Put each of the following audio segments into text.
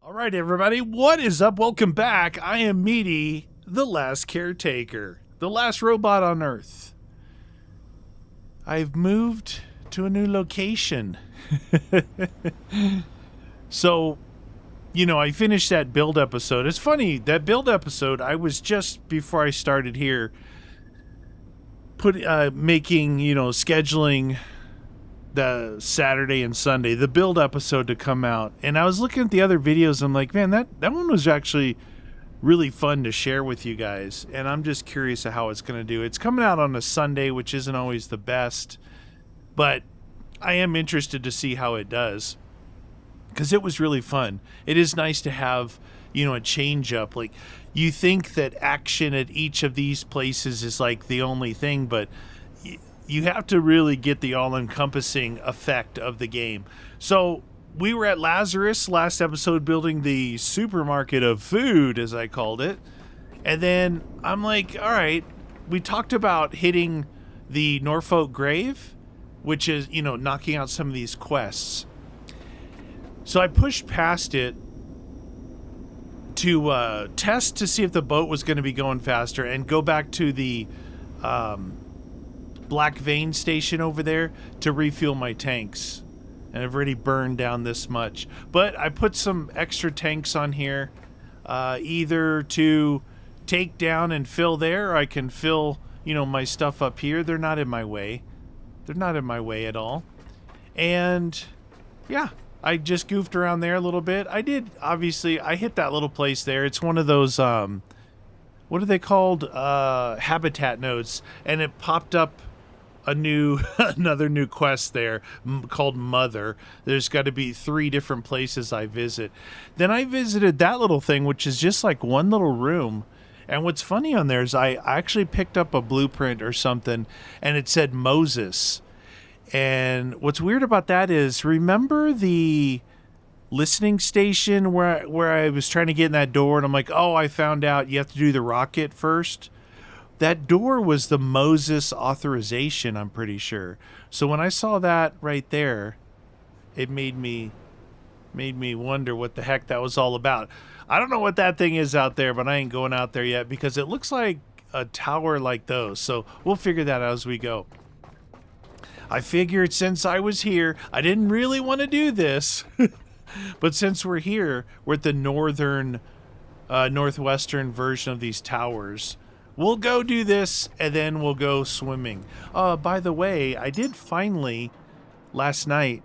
All right, everybody, what is up? Welcome back. I am Meaty, the last caretaker, the last robot on Earth. I've moved to a new location. So, I finished that build episode. It's funny, that build episode, I was just before I started here, scheduling the Saturday and Sunday, the build episode to come out. And I was looking at the other videos. I'm like, man, that one was actually really fun to share with you guys. And I'm just curious of how it's going to do. It's coming out on a Sunday, which isn't always the best, but I am interested to see how it does because it was really fun. It is nice to have, a change up. Like, you think that action at each of these places is like the only thing, but you have to really get the all-encompassing effect of the game. So we were at Lazarus last episode building the supermarket of food, as I called it. And then I'm like, all right, we talked about hitting the Norfolk grave, which is, knocking out some of these quests. So I pushed past it to test to see if the boat was going to be going faster and go back to the Black Vein station over there to refuel my tanks, and I've already burned down this much, but I put some extra tanks on here, either to take down and fill there, or I can fill my stuff up here. They're not in my way at all. And yeah, I just goofed around there a little bit. I hit that little place there. It's one of those what are they called, habitat nodes, and it popped up another new quest there called Mother. There's got to be 3 different places I visit. Then I visited that little thing, which is just like one little room. And what's funny on there is I actually picked up a blueprint or something, and it said Moses. And what's weird about that is, remember the listening station where I was trying to get in that door, and I'm like, oh, I found out you have to do the rocket first? That door was the Moses authorization, I'm pretty sure. So when I saw that right there, it made me wonder what the heck that was all about. I don't know what that thing is out there, but I ain't going out there yet because it looks like a tower like those. So we'll figure that out as we go. I figured since I was here, I didn't really want to do this, but since we're here, we're at the northwestern version of these towers. We'll go do this, and then we'll go swimming. By the way, I did finally, last night,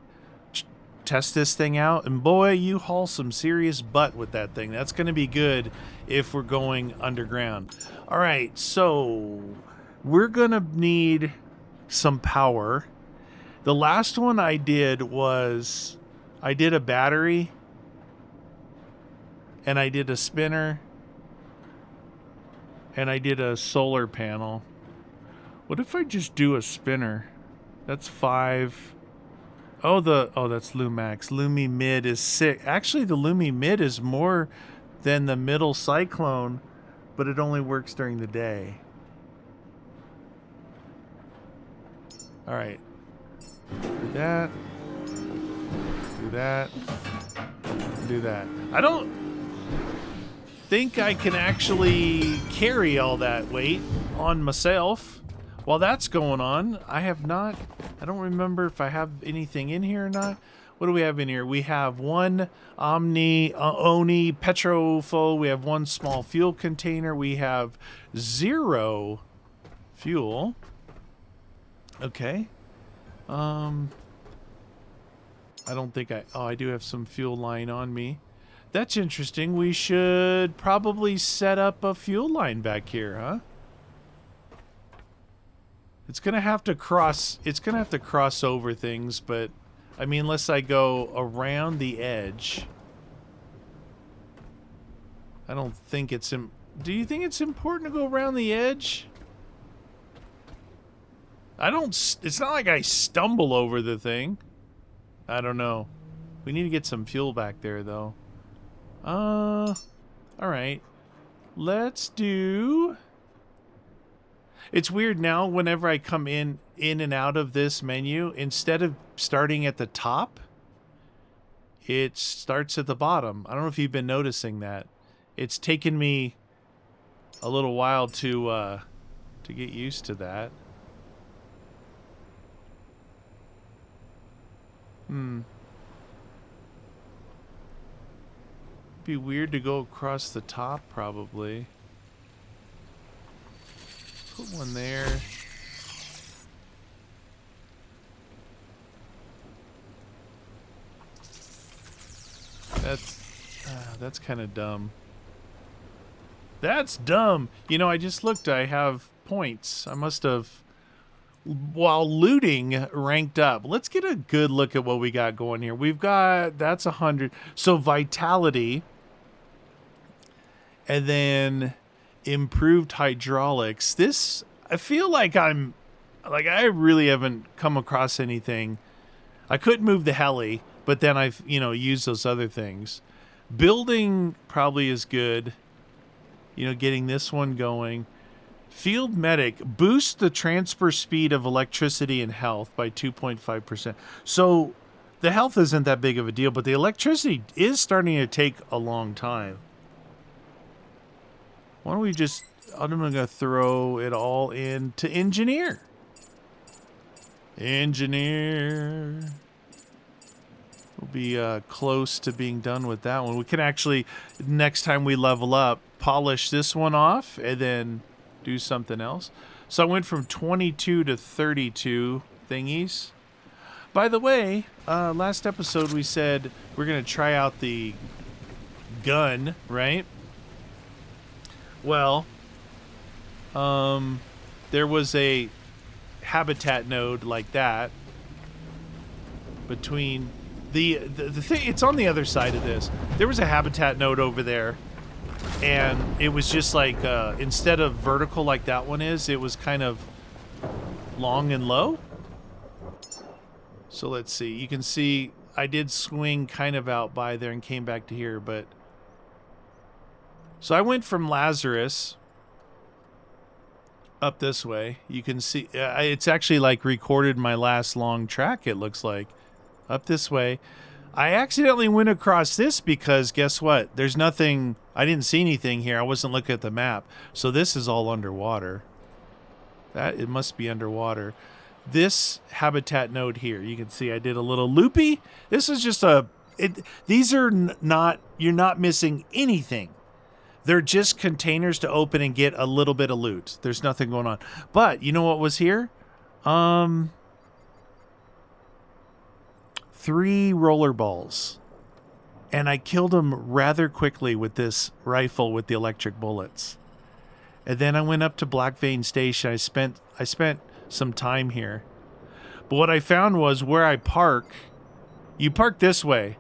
test this thing out. And boy, you haul some serious butt with that thing. That's going to be good if we're going underground. All right, so we're going to need some power. The last one I did was, I did a battery, and I did a spinner, and I did a solar panel. What if I just do a spinner? That's 5. Oh, that's Lumax. Lumi Mid is 6. Actually, the Lumi Mid is more than the middle cyclone, but it only works during the day. All right. Do that. Do that. Do that. I don't think I can actually carry all that weight on myself. While that's going on, I don't remember if I have anything in here or not. What do we have in here? We have 1 Oni Petrofo. We have 1 small fuel container. We have 0 fuel. Okay. I don't think I do have some fuel line on me. That's interesting. We should probably set up a fuel line back here, huh? It's gonna have to cross over things, but I mean, unless I go around the edge. I don't think it's do you think it's important to go around the edge? It's not like I stumble over the thing. I don't know. We need to get some fuel back there though. All right. Let's do... It's weird now, whenever I come in and out of this menu, instead of starting at the top, it starts at the bottom. I don't know if you've been noticing that. It's taken me a little while to get used to that. Be weird to go across the top, probably. Put one there. That's kind of dumb. That's dumb. You know, I just looked. I have points. I must have, while looting, ranked up. Let's get a good look at what we got going here. We've got, that's 100. So vitality. And then improved hydraulics. This, I feel like I really haven't come across anything. I couldn't move the heli, but then I've, used those other things. Building probably is good. Getting this one going. Field medic, boost the transfer speed of electricity and health by 2.5%. So the health isn't that big of a deal, but the electricity is starting to take a long time. Why don't we just, I'm going to throw it all into engineer. Engineer. We'll be close to being done with that one. We can actually, next time we level up, polish this one off and then do something else. So I went from 22 to 32 thingies. By the way, last episode we said we're going to try out the gun, right? Well, there was a habitat node like that between the thing. It's on the other side of this. There was a habitat node over there, and it was just like instead of vertical like that one is, it was kind of long and low. So let's see. You can see I did swing kind of out by there and came back to here, but so I went from Lazarus up this way. You can see it's actually like recorded my last long track, it looks like. Up this way. I accidentally went across this because guess what? There's nothing, I didn't see anything here. I wasn't looking at the map. So this is all underwater. It must be underwater. This habitat node here, you can see I did a little loopy. This is just these are not, you're not missing anything. They're just containers to open and get a little bit of loot. There's nothing going on. But you know what was here? 3 roller balls. And I killed them rather quickly with this rifle with the electric bullets. And then I went up to Black Vein Station. I spent some time here. But what I found was where I park, you park this way,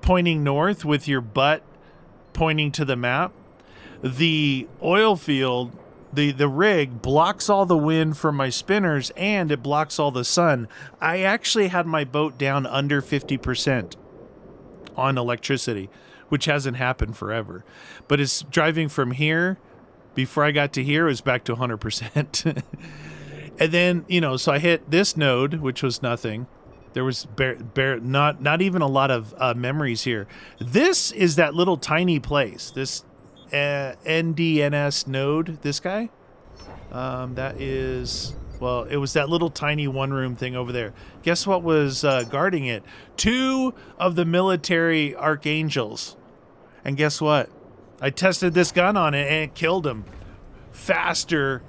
pointing north with your butt pointing to the map. The oil field, the rig blocks all the wind from my spinners and it blocks all the sun. I actually had my boat down under 50% on electricity, which hasn't happened forever. But it's driving from here, before I got to here, it was back to 100%. And then, so I hit this node, which was nothing. There was not even a lot of memories here. This is that little tiny place. This NDNS node, this guy. That is, well, it was that little tiny one-room thing over there. Guess what was guarding it? 2 of the military archangels. And guess what? I tested this gun on it and it killed him. Faster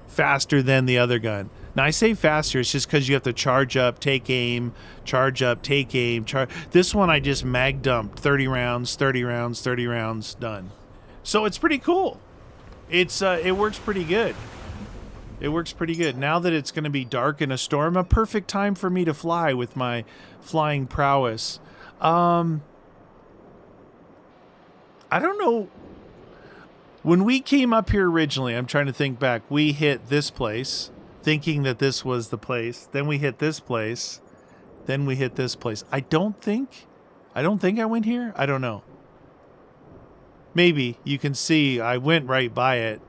than the other gun. Now I say faster, it's just because you have to charge up, take aim, charge up, take aim, charge. This one I just mag dumped 30 rounds, 30 rounds, 30 rounds, done. So it's pretty cool. It works pretty good. It works pretty good. Now that it's going to be dark in a storm, a perfect time for me to fly with my flying prowess. I don't know. When we came up here originally, I'm trying to think back, we hit this place, thinking that this was the place. Then we hit this place. Then we hit this place. I don't think I went here. I don't know. Maybe. You can see I went right by it.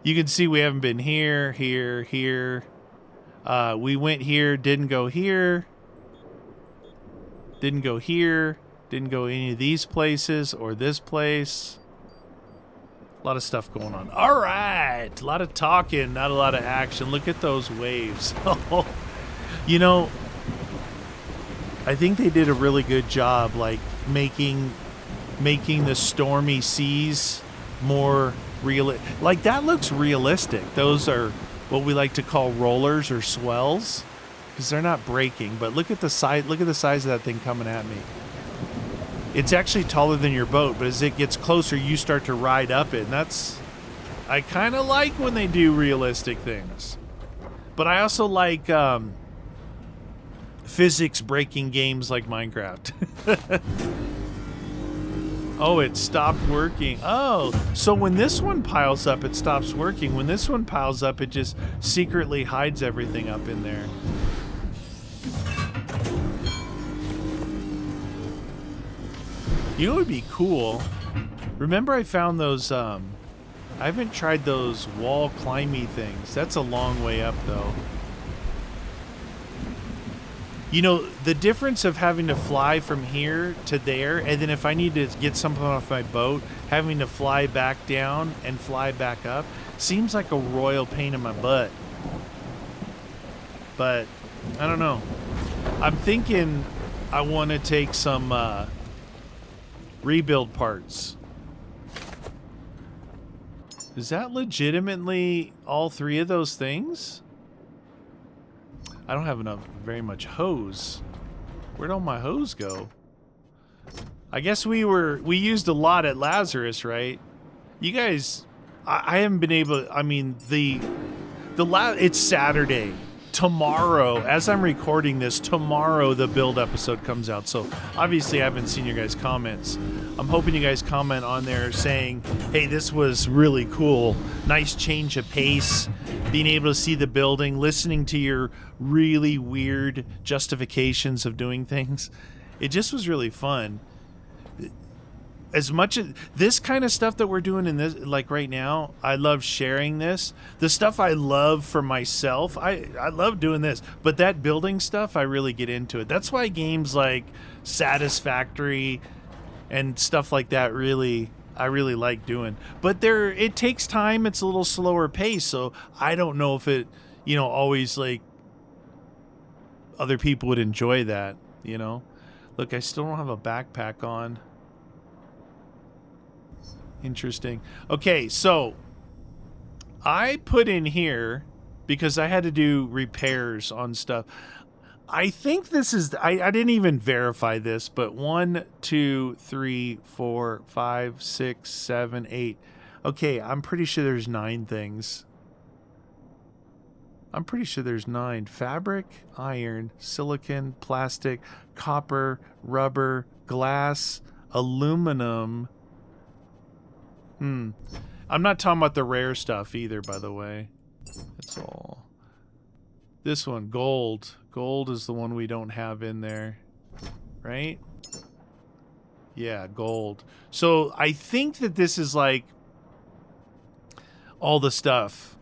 You can see we haven't been here, here, here. We went here, didn't go here. Didn't go here. Didn't go any of these places or this place. A lot of stuff going on. All right. A lot of talking, not a lot of action. Look at those waves. You know, I think they did a really good job, like, making the stormy seas more real. Like, that looks realistic. Those are what we like to call rollers or swells, because they're not breaking. But look at the size. Look at the size of that thing coming at me. It's actually taller than your boat, but as it gets closer, you start to ride up it. And that's, I kind of like when they do realistic things. But I also like physics breaking games like Minecraft. Oh, it stopped working. Oh, so when this one piles up, it stops working. When this one piles up, it just secretly hides everything up in there. You know what would be cool? Remember I found those, I haven't tried those wall climby things. That's a long way up, though. You know, the difference of having to fly from here to there, and then if I need to get something off my boat, having to fly back down and fly back up, seems like a royal pain in my butt. But, I don't know. I'm thinking I want to take some rebuild parts. Is that legitimately all three of those things? I don't have enough, very much hose. Where'd all my hose go? I guess we used a lot at Lazarus, right? You guys, I haven't been able, I mean, it's Saturday. Tomorrow, as I'm recording this, tomorrow the build episode comes out. So obviously I haven't seen your guys' comments. I'm hoping you guys comment on there saying, hey, this was really cool. Nice change of pace. Being able to see the building, listening to your really weird justifications of doing things. It just was really fun. As much as this kind of stuff that we're doing in this, like right now, I love sharing this. The stuff I love for myself, I love doing this. But that building stuff, I really get into it. That's why games like Satisfactory and stuff like that I really like doing. But it takes time. It's a little slower pace. So I don't know if it, you know, always like other people would enjoy that, you know. Look, I still don't have a backpack on. Interesting. Okay, so I put in here because I had to do repairs on stuff. I think this is, I didn't even verify this, but 1, 2, 3, 4, 5, 6, 7, 8. Okay, I'm pretty sure there's 9 things. I'm pretty sure there's 9. Fabric, iron, silicon, plastic, copper, rubber, glass, aluminum. I'm not talking about the rare stuff either, by the way. It's all... This one, gold. Gold is the one we don't have in there. Right? Yeah, gold. So I think that this is like all the stuff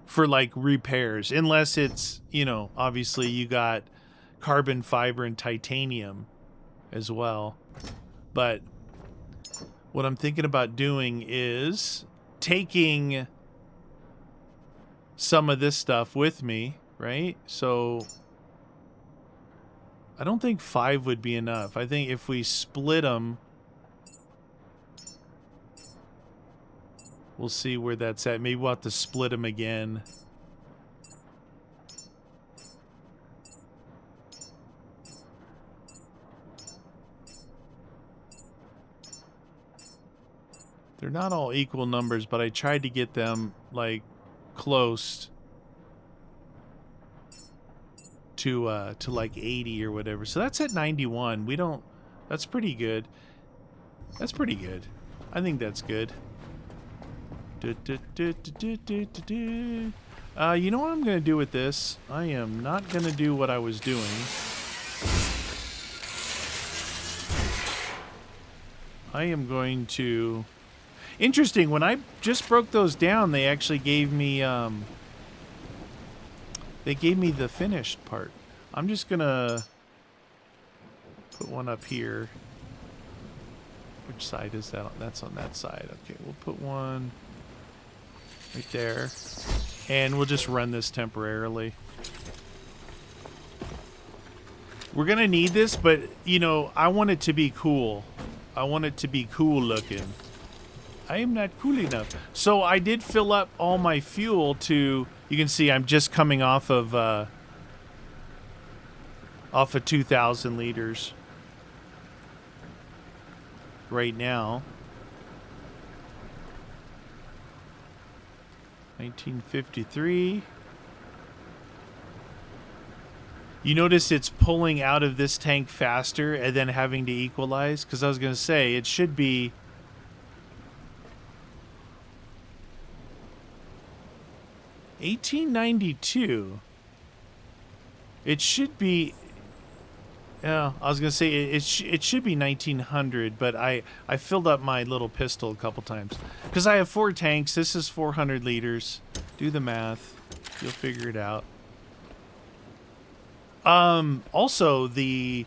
for like repairs. Unless it's, you know, obviously you got carbon fiber and titanium as well. But what I'm thinking about doing is taking some of this stuff with me, right? So I don't think 5 would be enough. I think if we split them, we'll see where that's at. Maybe we'll have to split them again. They're not all equal numbers, but I tried to get them like close to like 80 or whatever. So that's at 91. We don't, that's pretty good. That's pretty good. I think that's good. You know what I'm going to do with this? I am not going to do what I was doing. I am going to... Interesting, when I just broke those down, they actually gave me, the finished part. I'm just gonna Put one up here. Which side is that on? That's on that side. Okay, we'll put one right there. And we'll just run this temporarily. We're going to need this, but, you know, I want it to be cool. I want it to be cool looking. I am not cool enough. So I did fill up all my fuel to... You can see I'm just coming off of 2,000 liters right now. 1953. You notice it's pulling out of this tank faster and then having to equalize? Because I was going to say, it should be... $18.92. It should be... Yeah, I was going to say, it should be 1900, but I filled up my little pistol a couple times. Because I have 4 tanks. This is 400 liters. Do the math. You'll figure it out. Also, the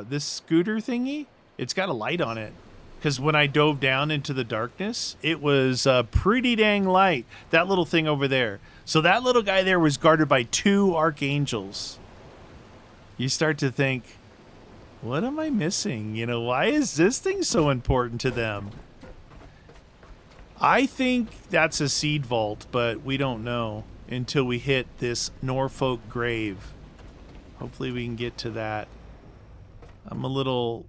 this scooter thingy, it's got a light on it. Because when I dove down into the darkness, it was pretty dang light. That little thing over there. So that little guy there was guarded by 2 archangels. You start to think, what am I missing? You know, why is this thing so important to them? I think that's a seed vault, but we don't know until we hit this Norfolk grave. Hopefully we can get to that. I'm a little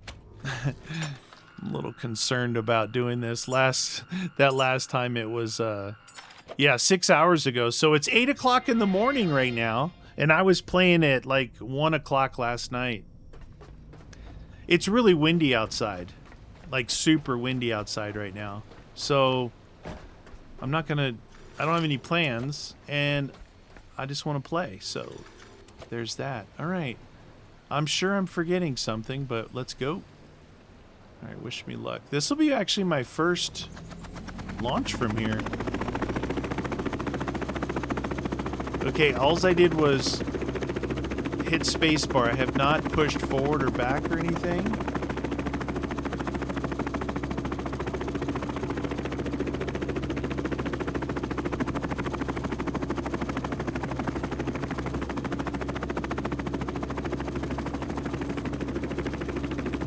concerned about doing this. Last time it was 6 hours ago. So it's 8 o'clock in the morning right now, and I was playing at like 1 o'clock last night. It's really windy outside, like super windy outside right now. So I don't have any plans, and I just want to play. So there's that. All right. I'm sure I'm forgetting something, but let's go. All right, wish me luck. This will be actually my first launch from here. Okay, alls I did was hit spacebar. I have not pushed forward or back or anything.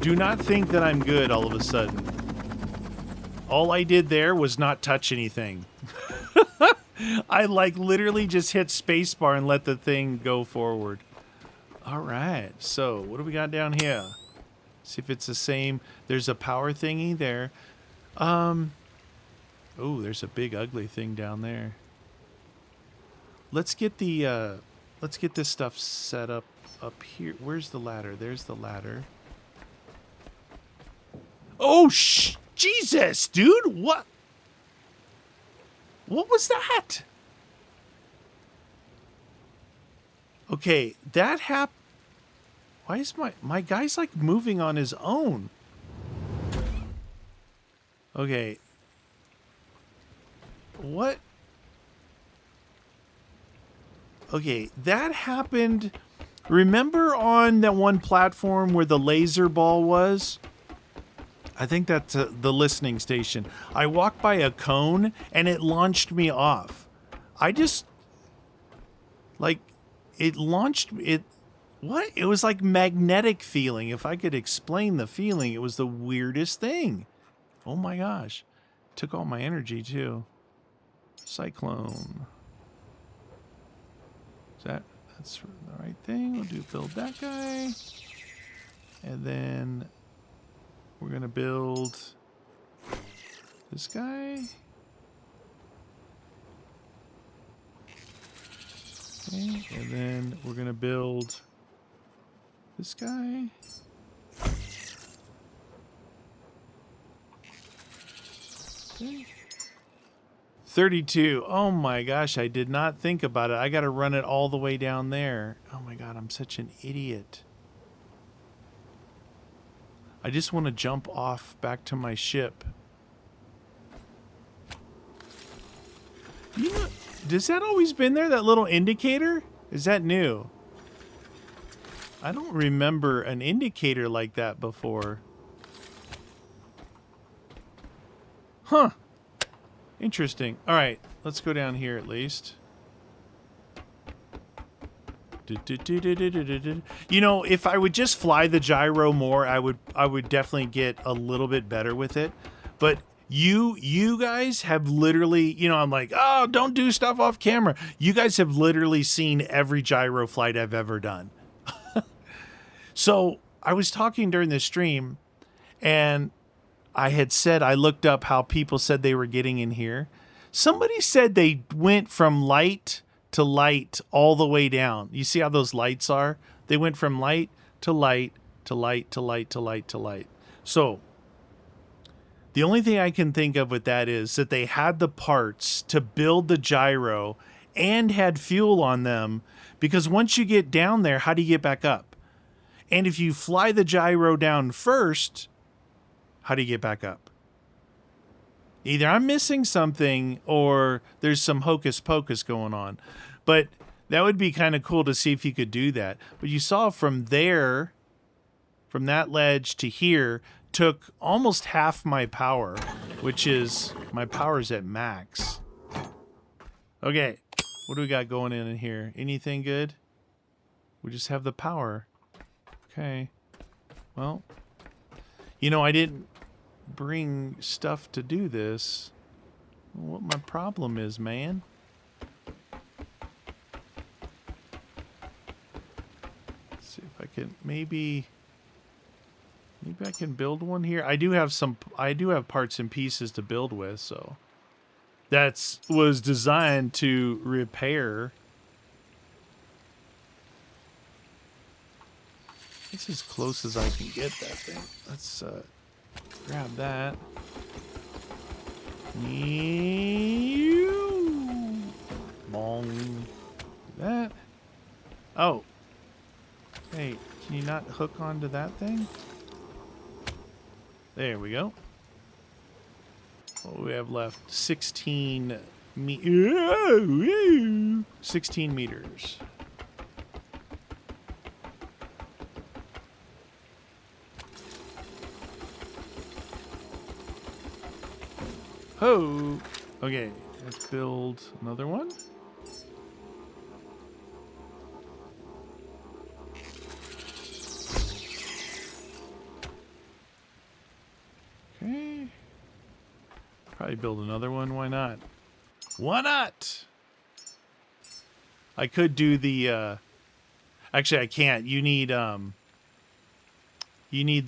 Do not think that I'm good all of a sudden. All I did there was not touch anything. I like literally just hit spacebar and let the thing go forward. All right, so what do we got down here? See if it's the same. There's a power thingy there. Oh, there's a big ugly thing down there. Let's get this stuff set up here. Where's the ladder? There's the ladder. Oh, Jesus, dude! What was that? Okay, that happened. Why is my guy's like moving on his own? Okay. What? Okay, that happened. Remember on that one platform where the laser ball was? I think that's the listening station. I walked by a cone and it launched me off. I just, like, it launched it. What? It was like magnetic feeling. If I could explain the feeling, it was the weirdest thing. Oh my gosh. Took all my energy too. Cyclone. That's the right thing. We'll build that guy. And then we're going to build this guy. Okay, and then we're going to build this guy. Okay. 32. Oh my gosh, I did not think about it. I got to run it all the way down there. Oh my God, I'm such an idiot. I just want to jump off back to my ship. You know, does that always been there, that little indicator? Is that new? I don't remember an indicator like that before. Huh. Interesting. All right, let's go down here at least. You know, if I would just fly the gyro more, I would definitely get a little bit better with it. But you guys have literally, you know, I'm like, oh, don't do stuff off camera. You guys have literally seen every gyro flight I've ever done. So I was talking during the stream, and I had said I looked up how people said they were getting in here. Somebody said they went from light to light all the way down. You see how those lights are? They went from light to light to light to light to light to light. So the only thing I can think of with that is that they had the parts to build the gyro and had fuel on them, because once you get down there, how do you get back up? And if you fly the gyro down first, how do you get back up? Either I'm missing something or there's some hocus pocus going on. But that would be kind of cool to see if you could do that. But you saw from there, from that ledge to here, took almost half my power, which is, my power's at max. Okay, what do we got going in here? Anything good? We just have the power. Okay. Well, you know, I didn't bring stuff to do this. What my problem is, man. Let's see if I can maybe I can build one here. I do have parts and pieces to build with, so that was designed to repair. It's as close as I can get that thing. Let's grab that. Bong. That. Oh. Hey, can you not hook onto that thing? There we go. What do we have left? 16 meters. Oh, okay. Let's build another one. Okay. Probably build another one. Why not? Why not? I could do the. Actually, I can't. You need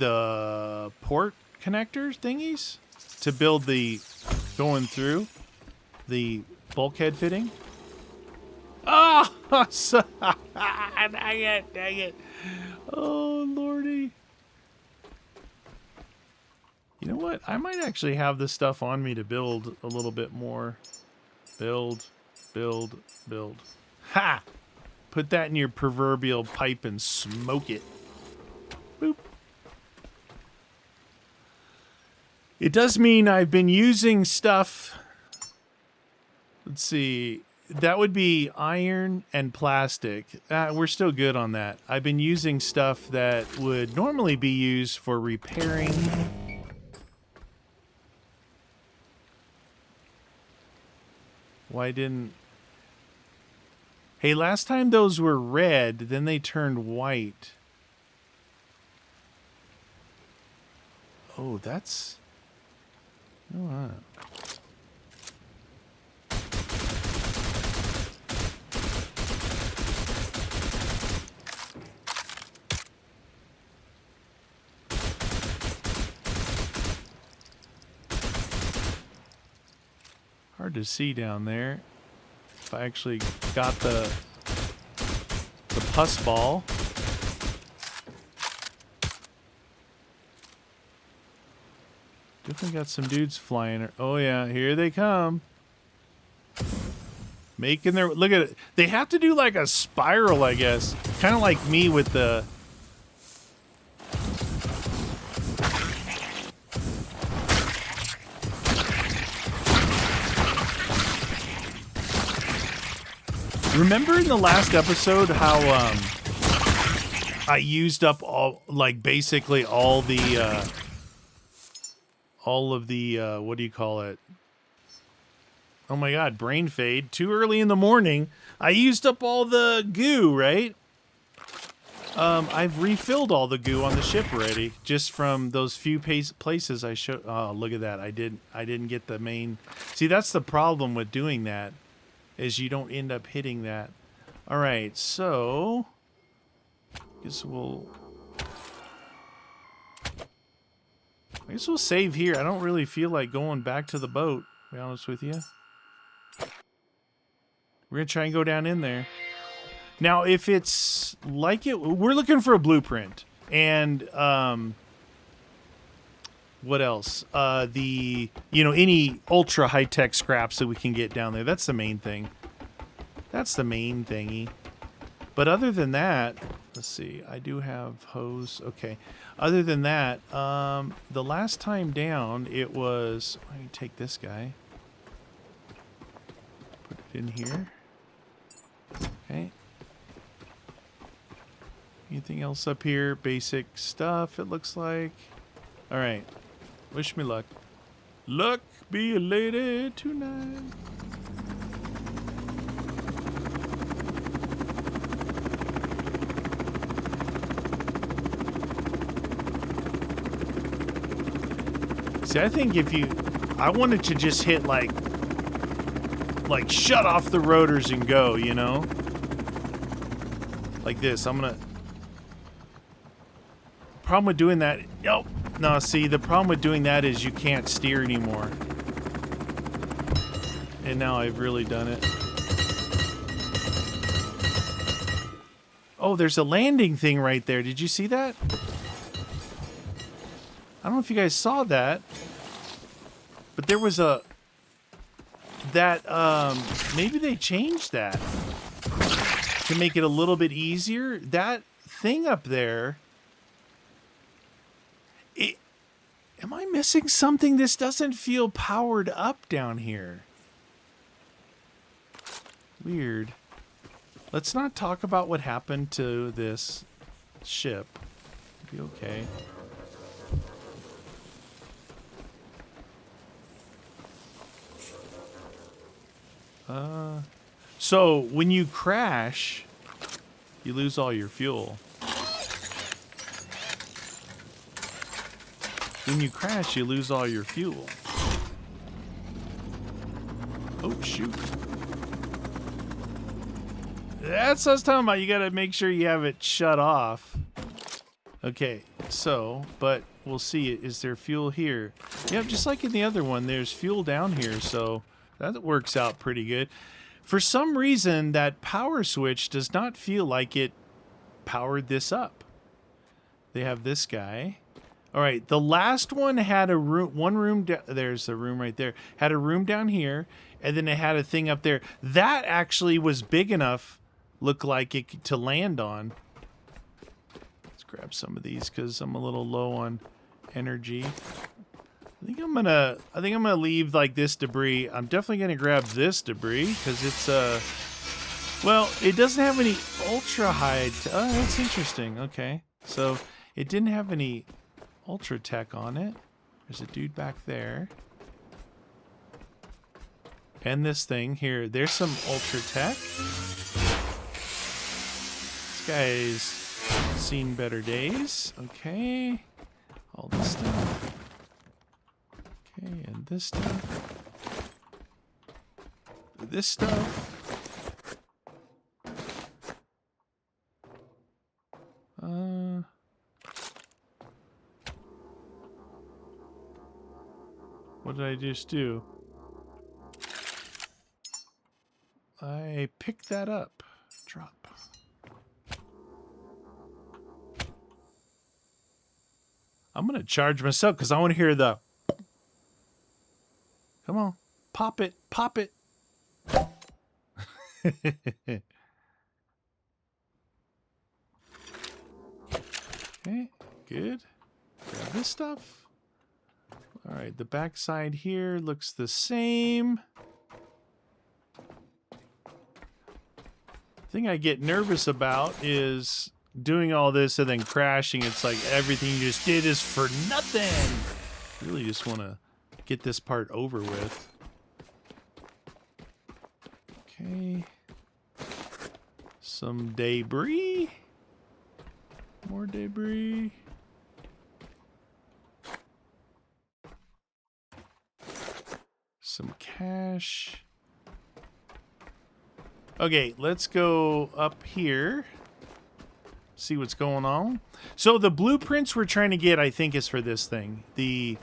the port connector thingies to build the going through the bulkhead fitting. Oh, dang it. Oh, Lordy. You know what? I might actually have this stuff on me to build a little bit more. Build. Ha! Put that in your proverbial pipe and smoke it. Boop. It does mean I've been using stuff. Let's see. That would be iron and plastic. We're still good on that. I've been using stuff that would normally be used for repairing. Why didn't... Hey, last time those were red, then they turned white. Oh, that's... Oh, hard to see down there. If I actually got the pus ball. Definitely got some dudes flying. Oh yeah, here they come. Making their, look at it. They have to do like a spiral, I guess. Kind of like me with the... Remember in the last episode how I used up all, like, basically all of the, what do you call it? Oh my god, brain fade. Too early in the morning. I used up all the goo, right? I've refilled all the goo on the ship already, just from those few places I showed. Oh, look at that. I didn't get the main. See, that's the problem with doing that, is you don't end up hitting that. All right, so I guess we'll save here. I don't really feel like going back to the boat, to be honest with you. We're going to try and go down in there. Now, if it's like it, we're looking for a blueprint. And, what else? Any ultra high-tech scraps that we can get down there. That's the main thing. That's the main thingy. But other than that, let's see. I do have hose. Okay. Other than that, the last time down, it was... Let me take this guy. Put it in here. Okay. Anything else up here? Basic stuff, it looks like. All right. Wish me luck. Luck be a lady tonight. See, I think I wanted to just hit like shut off the rotors and go, you know? Like this. Problem with doing that, no, see, the problem with doing that is you can't steer anymore. And now I've really done it. Oh, there's a landing thing right there. Did you see that? I don't know if you guys saw that, but there was maybe they changed that to make it a little bit easier. That thing up there, am I missing something? This doesn't feel powered up down here. Weird. Let's not talk about what happened to this ship. It'll be okay. So when you crash, you lose all your fuel. When you crash, you lose all your fuel. Oh, shoot. That's what I was talking about. You gotta make sure you have it shut off. Okay, so, but we'll see. Is there fuel here? Yep, just like in the other one, there's fuel down here, so that works out pretty good. For some reason, that power switch does not feel like it powered this up. They have this guy. All right, the last one had a room, there's a room right there. Had a room down here, and then it had a thing up there. That actually was big enough, looked like it to land on. Let's grab some of these because I'm a little low on energy. I think I'm gonna leave like this debris. I'm definitely gonna grab this debris because it's well, it doesn't have any ultra high. Oh, that's interesting. Okay, so it didn't have any ultra tech on it. There's a dude back there. And this thing here. There's some ultra tech. This guy's seen better days. Okay. All this stuff. Okay, and this stuff. This stuff. What did I just do? I picked that up. Drop. I'm going to charge myself because I want to hear the... Come on. Pop it. Pop it. Okay. Good. Grab this stuff. All right, the backside here looks the same. The thing I get nervous about is doing all this and then crashing, it's like everything you just did is for nothing. Really just want to get this part over with. Okay. Some debris. More debris. Some cash. Okay, let's go up here. See what's going on. So the blueprints we're trying to get, I think, is for this thing. The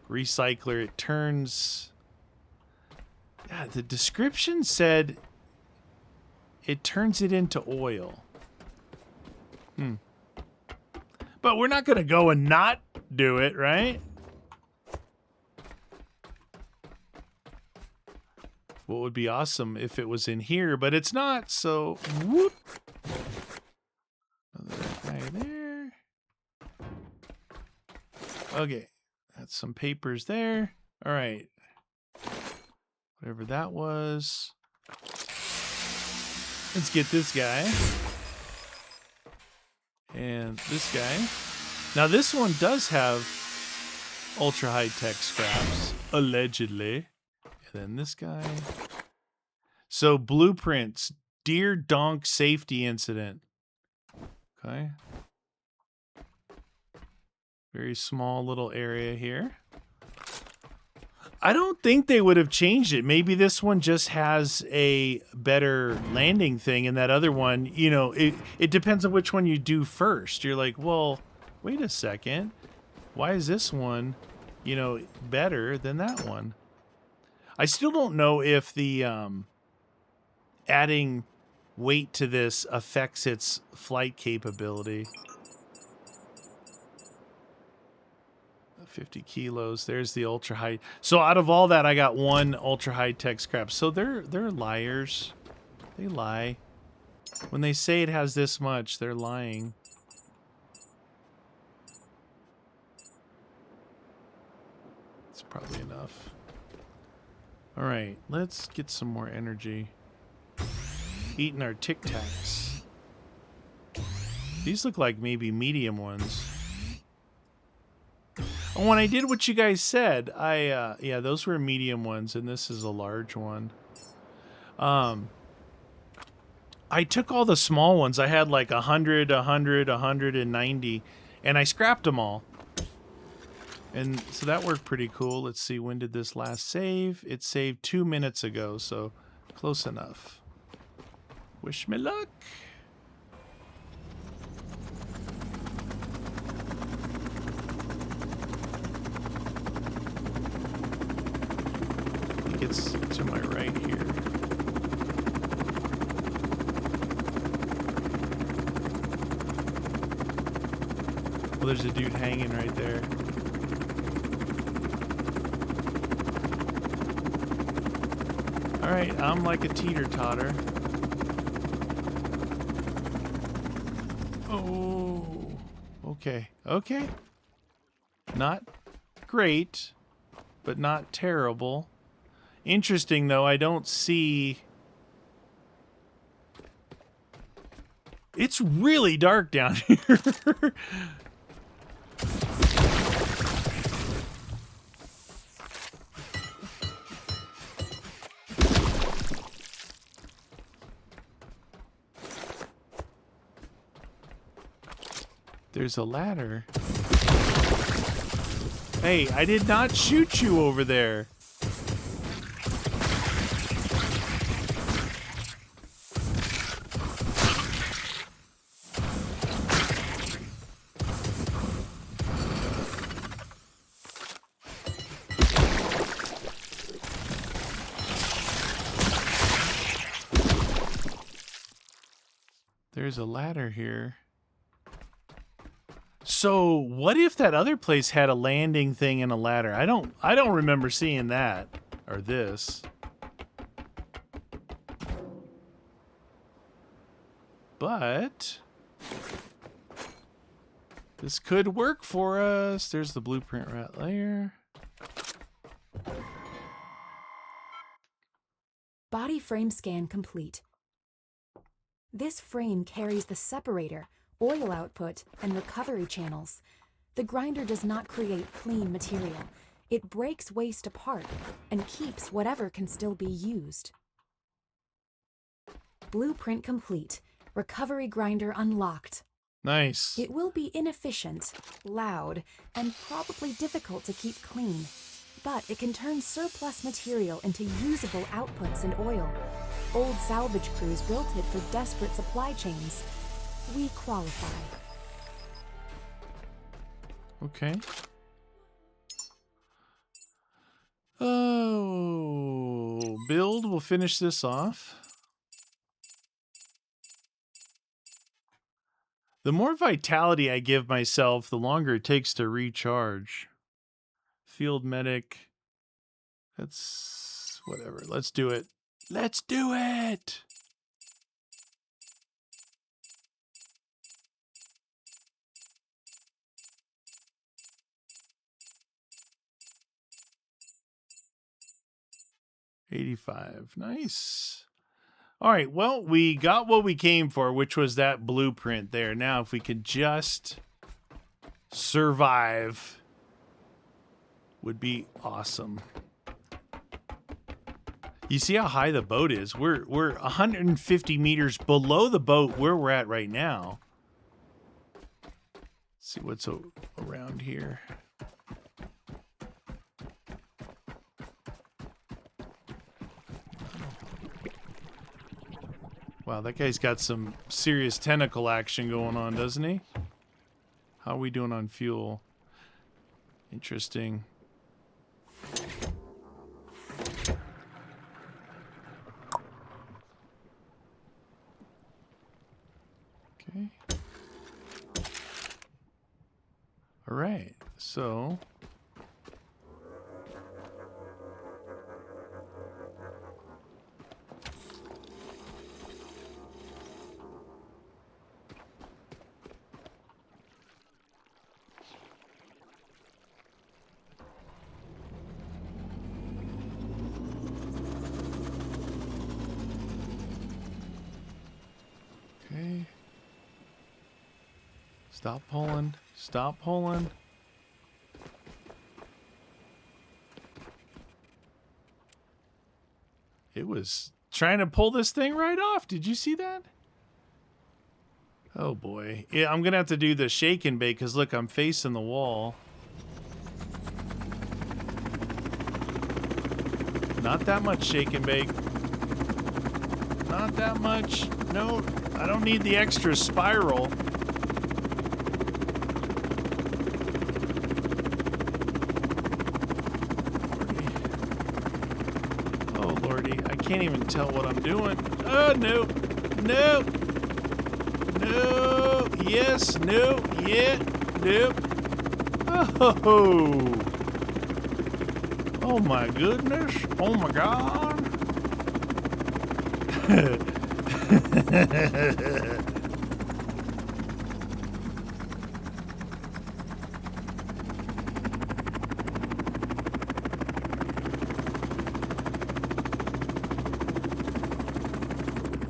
recycler, it turns... Yeah, the description said it turns it into oil. But we're not going to go and not do it, right? What would be awesome if it was in here, but it's not, so whoop. Another guy there. Okay, that's some papers there. All right. Whatever that was. Let's get this guy. And this guy. Now this one does have ultra high-tech scraps, allegedly. And then this guy. So blueprints, deer donk safety incident. Okay. Very small little area here. I don't think they would have changed it. Maybe this one just has a better landing thing, and that other one, you know, it depends on which one you do first. You're like, well, wait a second. Why is this one, you know, better than that one? I still don't know if the adding weight to this affects its flight capability. 50 kilos. There's the ultra high. So out of all that, I got one ultra high tech scrap. So they're liars. They lie. When they say it has this much, they're lying. It's probably enough. All right, let's get some more energy. Eating our Tic Tacs. These look like maybe medium ones. Oh, when I did what you guys said, yeah, those were medium ones, and this is a large one. I took all the small ones. I had like 100, 100, 190, and I scrapped them all. And so that worked pretty cool. Let's see, when did this last save? It saved 2 minutes ago, so close enough. Wish me luck. It's to my right here. Well, there's a dude hanging right there. All right, I'm like a teeter-totter. Oh, okay, okay. Not great, but not terrible. Interesting, though, I don't see... It's really dark down here. There's a ladder. Hey, I did not shoot you over there. There's a ladder here. So what if that other place had a landing thing and a ladder? I don't remember seeing that or this. But this could work for us. There's the blueprint right there. Body frame scan complete. This frame carries the separator, oil output, and recovery channels. The grinder does not create clean material. It breaks waste apart and keeps whatever can still be used. Blueprint complete. Recovery grinder unlocked. Nice. It will be inefficient, loud, and probably difficult to keep clean, but it can turn surplus material into usable outputs and oil. Old salvage crews built it for desperate supply chains. We qualify. Okay. Oh, build. We'll finish this off. The more vitality I give myself, the longer it takes to recharge. Field medic. That's whatever. Let's do it. Let's do it! $85. Nice. All right, well, we got what we came for, which was that blueprint there. Now, if we could just survive, would be awesome. You see how high the boat is? We're 150 meters below the boat where we're at right now. Let's see what's around here. Wow, that guy's got some serious tentacle action going on, doesn't he? How are we doing on fuel? Interesting. Okay. All right, so... Okay. Stop pulling. Stop pulling. It was trying to pull this thing right off. Did you see that? Oh boy. Yeah, I'm gonna have to do the shake and bake because look, I'm facing the wall. Not that much shake and bake. Not that much. No, I don't need the extra spiral. Oh lordy, I can't even tell what I'm doing. Oh no, no, no, yes, no, yeah, no. Oh, oh my goodness, oh my god.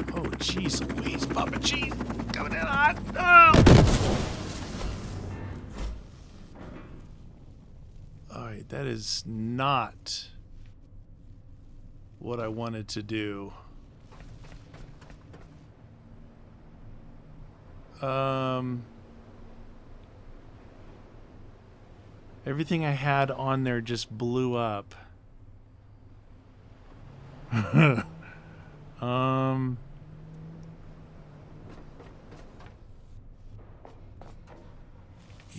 Oh, jeez Louise, Papa Cheese, coming in hot. Oh! All right, that is not what I wanted to do. Everything I had on there just blew up.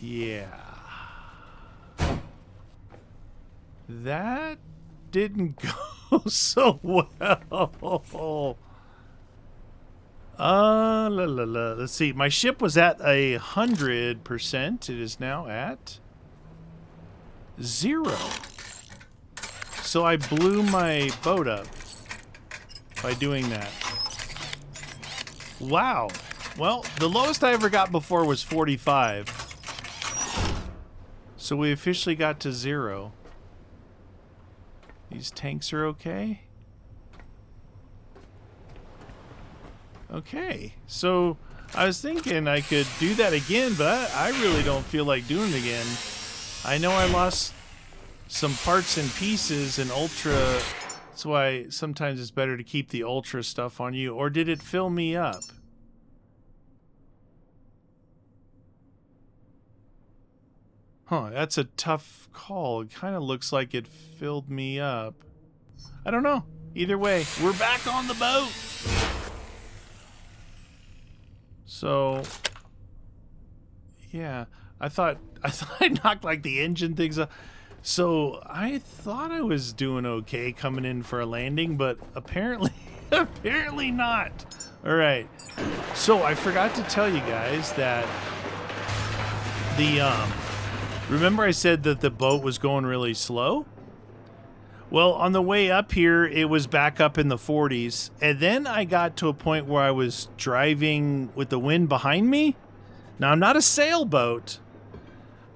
Yeah. That didn't go so well. Let's see. My ship was at 100%. It is now at 0. So I blew my boat up by doing that. Wow. Well, the lowest I ever got before was 45. So we officially got to 0. These tanks are okay. Okay, so I was thinking I could do that again, but I really don't feel like doing it again. I know I lost some parts and pieces in Ultra. That's why sometimes it's better to keep the Ultra stuff on you. Or did it fill me up? Huh, that's a tough call. It kind of looks like it filled me up. I don't know. Either way, we're back on the boat. So, yeah, I thought I knocked like the engine things up. So I thought I was doing okay coming in for a landing, but apparently apparently not. All right. So I forgot to tell you guys that the remember I said that the boat was going really slow? Well, on the way up here, it was back up in the 40s. And then I got to a point where I was driving with the wind behind me. Now, I'm not a sailboat,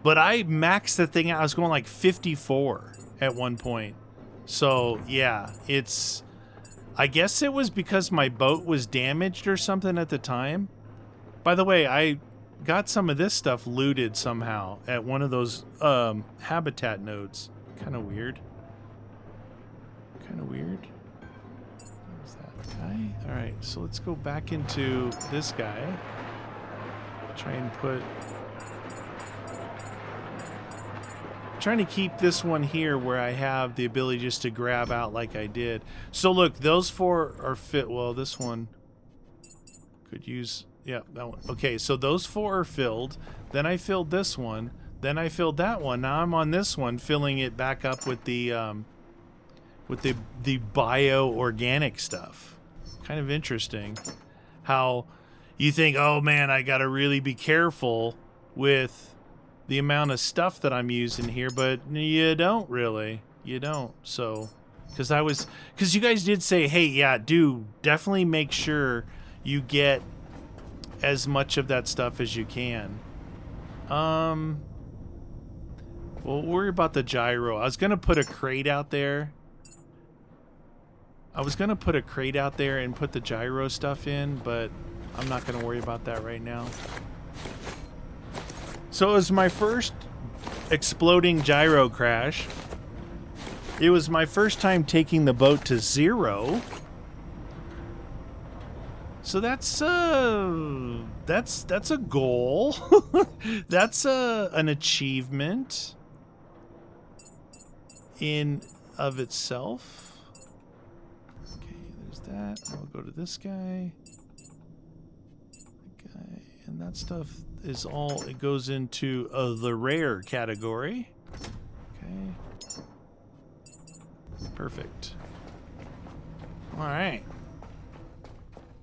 but I maxed the thing out. I was going like 54 at one point. So, yeah, it's... I guess it was because my boat was damaged or something at the time. By the way, I got some of this stuff looted somehow at one of those habitat nodes. Kind of weird. Kind of weird. Where's that guy? All right, so let's go back into this guy. Try and put... Trying to keep this one here where I have the ability just to grab out like I did. So look, those four are fit. Well, this one could use... Yeah, that one. Okay, so those four are filled. Then I filled this one. Then I filled that one. Now I'm on this one, filling it back up with the bio-organic stuff. Kind of interesting how you think, oh man, I gotta really be careful with the amount of stuff that I'm using here, but you don't really. You don't. So, because you guys did say, hey, yeah, definitely make sure you get as much of that stuff as you can. Well, worry about the gyro. I was gonna put a crate out there. I was going to put a crate out there and put the gyro stuff in, but I'm not going to worry about that right now. So it was my first exploding gyro crash. It was my first time taking the boat to 0. So that's a goal. That's an achievement in of itself. That. I'll go to this guy. Okay, and that stuff is all, it goes into the rare category. Okay. Perfect. Alright.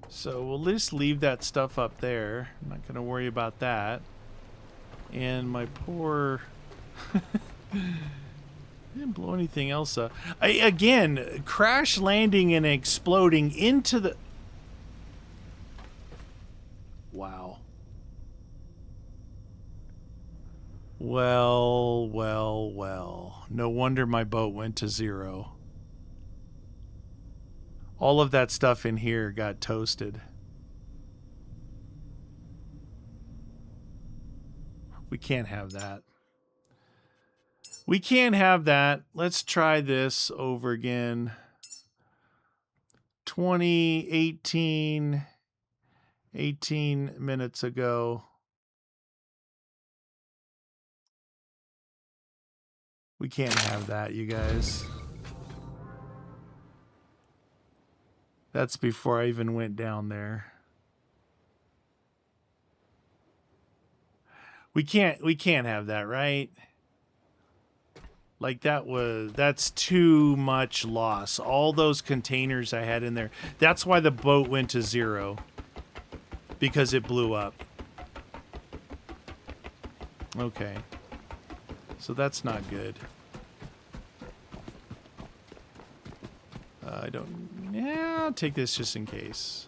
So we'll just leave that stuff up there. I'm not going to worry about that. And my poor... didn't blow anything else up. Again, crash landing and exploding into the... Wow. Well, well, well. No wonder my boat went to 0. All of that stuff in here got toasted. We can't have that. We can't have that. Let's try this over again. 18 minutes ago. We can't have that, you guys. That's before I even went down there. We can't have that, right? Like that's too much loss. All those containers I had in there. That's why the boat went to 0. Because it blew up. Okay. So that's not good. I'll take this just in case.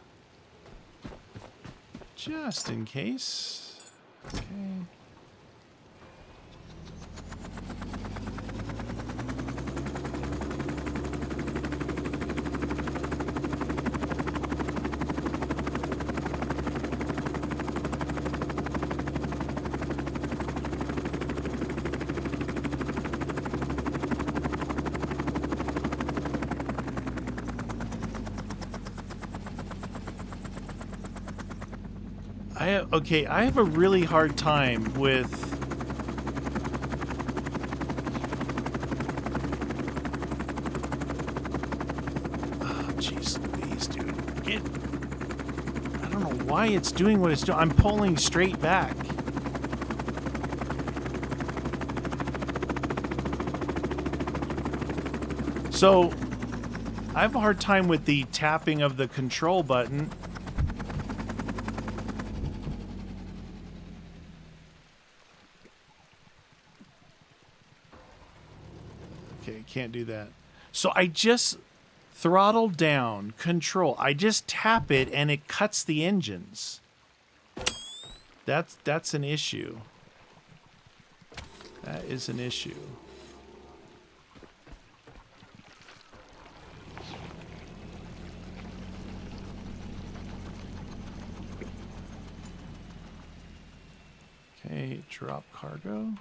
Just in case. Okay. I have a really hard time with... Oh, jeez Louise, dude. I don't know why it's doing what it's doing. I'm pulling straight back. So, I have a hard time with the tapping of the control button. Okay, can't do that. So I just throttle down, control. I just tap it and it cuts the engines. That's an issue. That is an issue. Okay, drop cargo.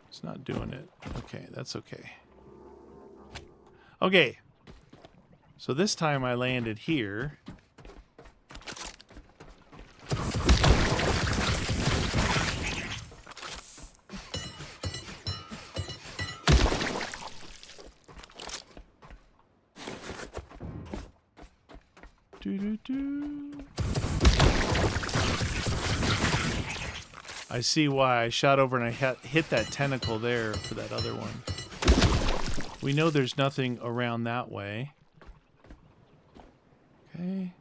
It's not doing it. Okay, that's okay. Okay. So this time I landed here. I see why I shot over and I hit that tentacle there for that other one. We know there's nothing around that way. Okay.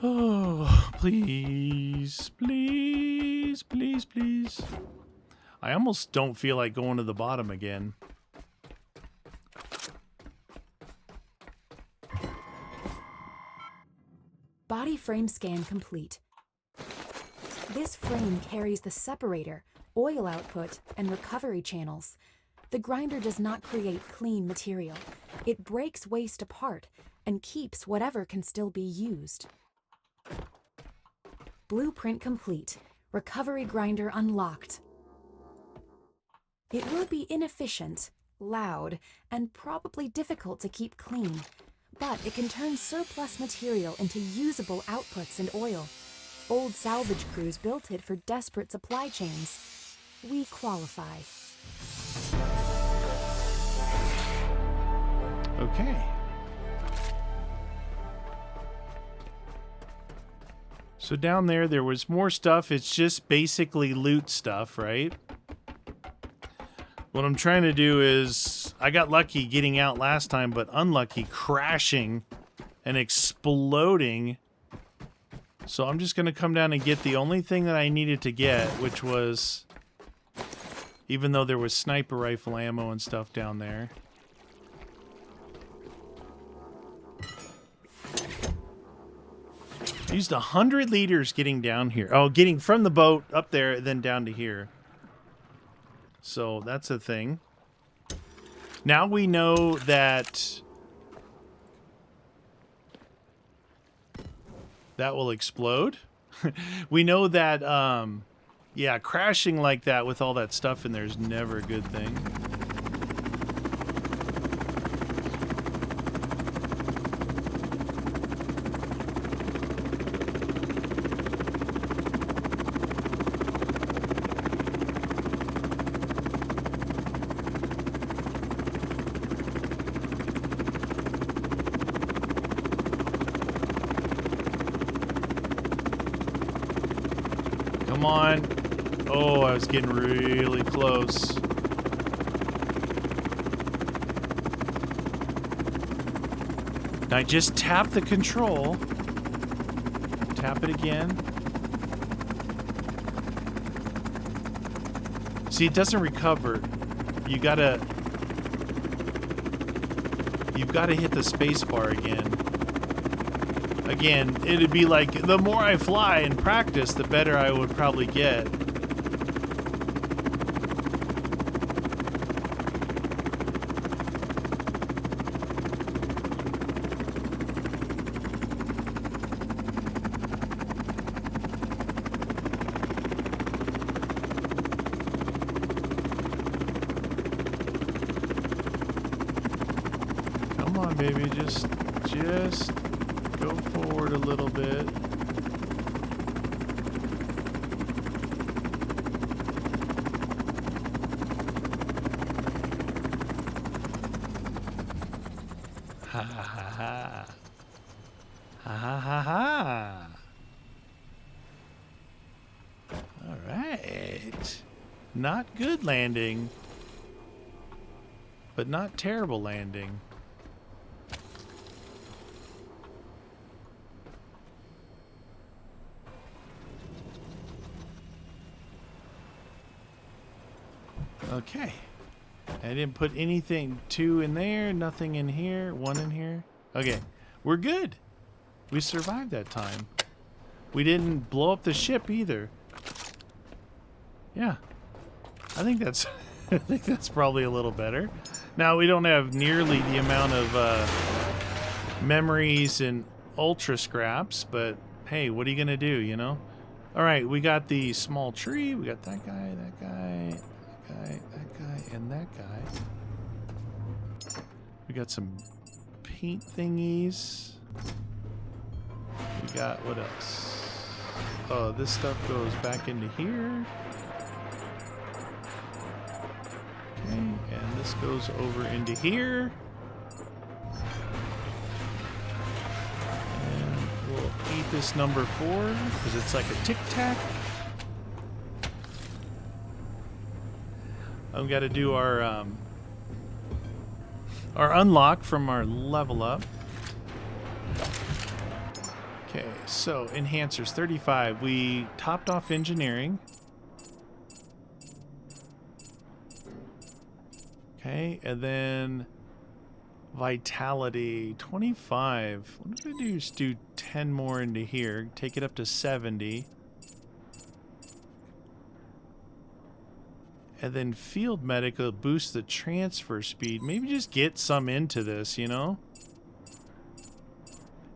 Oh, please, please, please, please. I almost don't feel like going to the bottom again. Body frame scan complete. This frame carries the separator, oil output, and recovery channels. The grinder does not create clean material. It breaks waste apart and keeps whatever can still be used. Blueprint complete. Recovery grinder unlocked. It will be inefficient, loud, and probably difficult to keep clean, but it can turn surplus material into usable outputs and oil. Old salvage crews built it for desperate supply chains. We qualify. Okay. So down there was more stuff. It's just basically loot stuff, right? What I'm trying to do is, I got lucky getting out last time, but unlucky crashing and exploding. So I'm just going to come down and get the only thing that I needed to get, which was, even though there was sniper rifle ammo and stuff down there. Used 100 liters getting down here. Oh, getting from the boat up there, then down to here. So that's a thing. Now we know that that will explode. We know that, yeah, crashing like that with all that stuff in there is never a good thing. Come on. Oh, I was getting really close. Now I just tap the control. Tap it again. See, it doesn't recover. You've gotta hit the space bar again. Again, it'd be like, the more I fly and practice, the better I would probably get. baby. Just go forward a little bit. Ha ha ha ha. Ha ha ha ha. All right. Not good landing, but not terrible landing. Okay. I didn't put anything. 2 in there, nothing in here, 1 in here. Okay, we're good. We survived that time. We didn't blow up the ship either. Yeah. I think that's I think that's probably a little better. Now, we don't have nearly the amount of memories and ultra scraps, but hey, what are you gonna do, you know? Alright, we got the small tree, we got that guy, that guy, that guy, that guy, and that guy. We got some paint thingies. We got, what else? Oh, this stuff goes back into here. Okay, and this goes over into here. And we'll eat this number 4 because it's like a tic-tac. I've got to do our unlock from our level up. Okay, so enhancers 35. We topped off engineering. Okay, and then vitality 25. What do we do? Just do 10 more into here. Take it up to 70. And then field medic will boost the transfer speed. Maybe just get some into this, you know?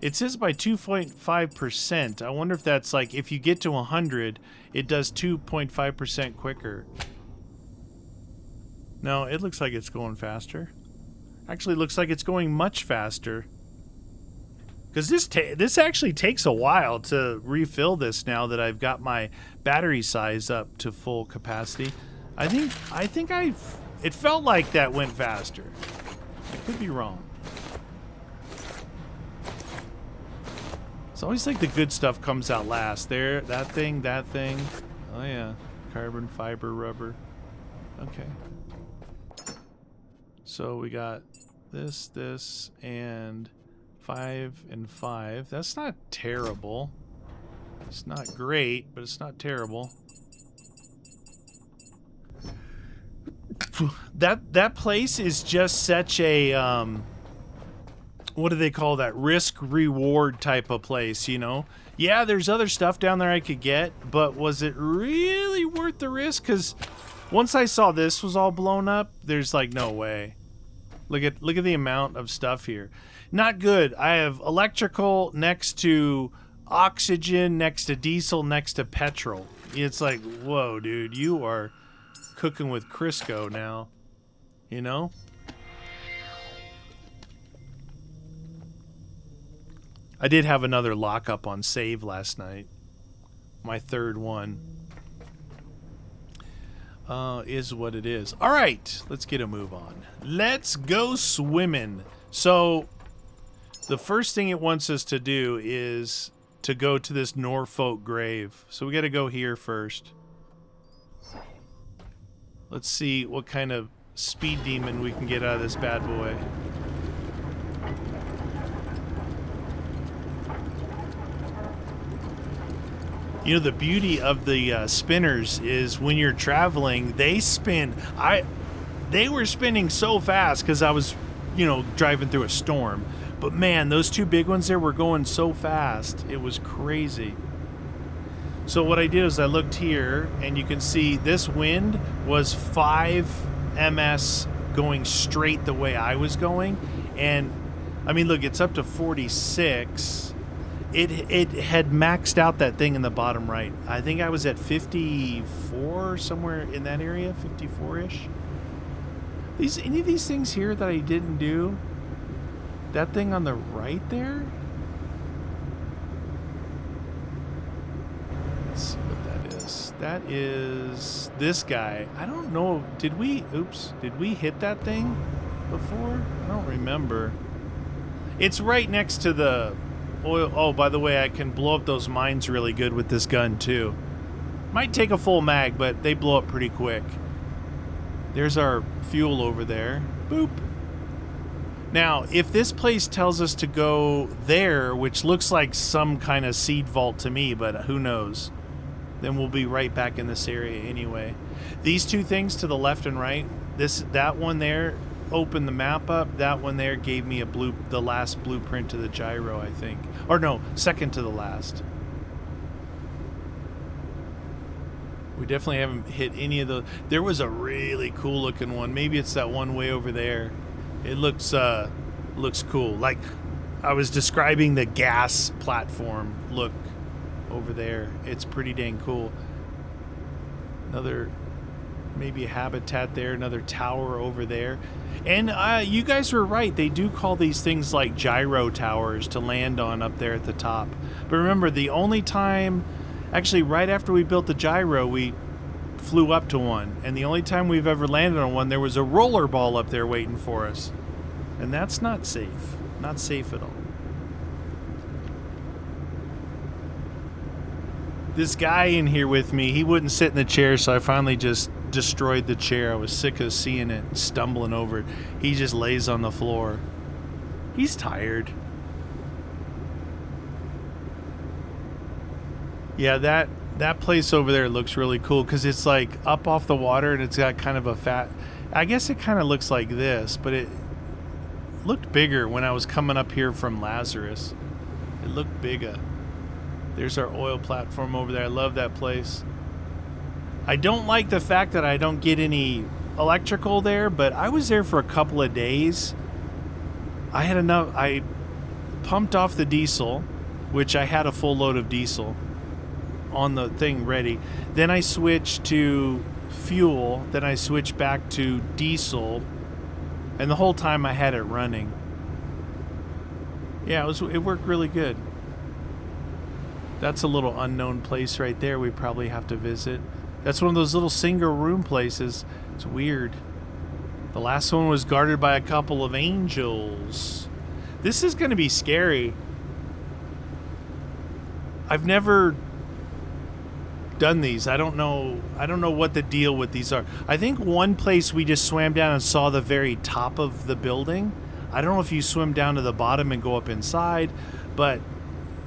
It says by 2.5%. I wonder if that's like, if you get to 100, it does 2.5% quicker. No, it looks like it's going faster. Actually, looks like it's going much faster. Because this actually takes a while to refill this now that I've got my battery size up to full capacity. I think it felt like that went faster. I could be wrong. It's always like the good stuff comes out last. There, that thing. Oh yeah, carbon fiber rubber. Okay. So we got this, and 5 and 5. That's not terrible. It's not great, but it's not terrible. That place is just such a what do they call that? Risk reward type of place, you know? Yeah, there's other stuff down there I could get, but was it really worth the risk? Because once I saw this was all blown up, there's like no way. Look at the amount of stuff here. Not good. I have electrical next to oxygen, next to diesel, next to petrol. It's like, whoa, dude, you are cooking with Crisco now, you know? I did have another lockup on save last night. My third one. Is what it is. All right, let's get a move on. Let's go swimming. So the first thing it wants us to do is to go to this Norfolk grave. So we got to go here first. Let's see what kind of speed demon we can get out of this bad boy. You know, the beauty of the spinners is when you're traveling, they spin. They were spinning so fast because I was, you know, driving through a storm. But man, those two big ones there were going so fast. It was crazy. So what I did is I looked here, and you can see this wind was 5 ms going straight the way I was going. And, I mean, look, it's up to 46. It had maxed out that thing in the bottom right. I think I was at 54, somewhere in that area, 54-ish. Any of these things here that I didn't do? That thing on the right there? Let's see what that is. That is this guy. I don't know. Did we hit that thing before? I don't remember. It's right next to the oil. Oh, by the way, I can blow up those mines really good with this gun too. Might take a full mag, but they blow up pretty quick. There's our fuel over there. Boop. Now, if this place tells us to go there, which looks like some kind of seed vault to me, but who knows, then we'll be right back in this area anyway. These two things to the left and right, that one there opened the map up. That one there gave me the last blueprint to the gyro, I think. Or no, second to the last. We definitely haven't hit any of those. There was a really cool looking one. Maybe it's that one way over there. It looks cool. Like I was describing the gas platform look over there. It's pretty dang cool. Another, maybe a habitat there, another tower over there. And you guys were right. They do call these things like gyro towers to land on up there at the top. But remember, the only time, actually right after we built the gyro, we flew up to one. And the only time we've ever landed on one, there was a roller ball up there waiting for us. And that's not safe. Not safe at all. This guy in here with me, he wouldn't sit in the chair, so I finally just destroyed the chair. I was sick of seeing it, stumbling over it. He just lays on the floor. He's tired. Yeah, that place over there looks really cool because it's like up off the water and it's got kind of a fat... I guess it kind of looks like this, but it looked bigger when I was coming up here from Lazarus. It looked bigger. There's our oil platform over there. I love that place. I don't like the fact that I don't get any electrical there, but I was there for a couple of days. I had enough. I pumped off the diesel, which I had a full load of diesel on the thing ready. Then I switched to fuel. Then I switched back to diesel. And the whole time I had it running. Yeah, it worked really good. That's a little unknown place right there we probably have to visit. That's one of those little single room places. It's weird. The last one was guarded by a couple of angels. This is going to be scary. I've never done these. I don't know what the deal with these are. I think one place we just swam down and saw the very top of the building. I don't know if you swim down to the bottom and go up inside, but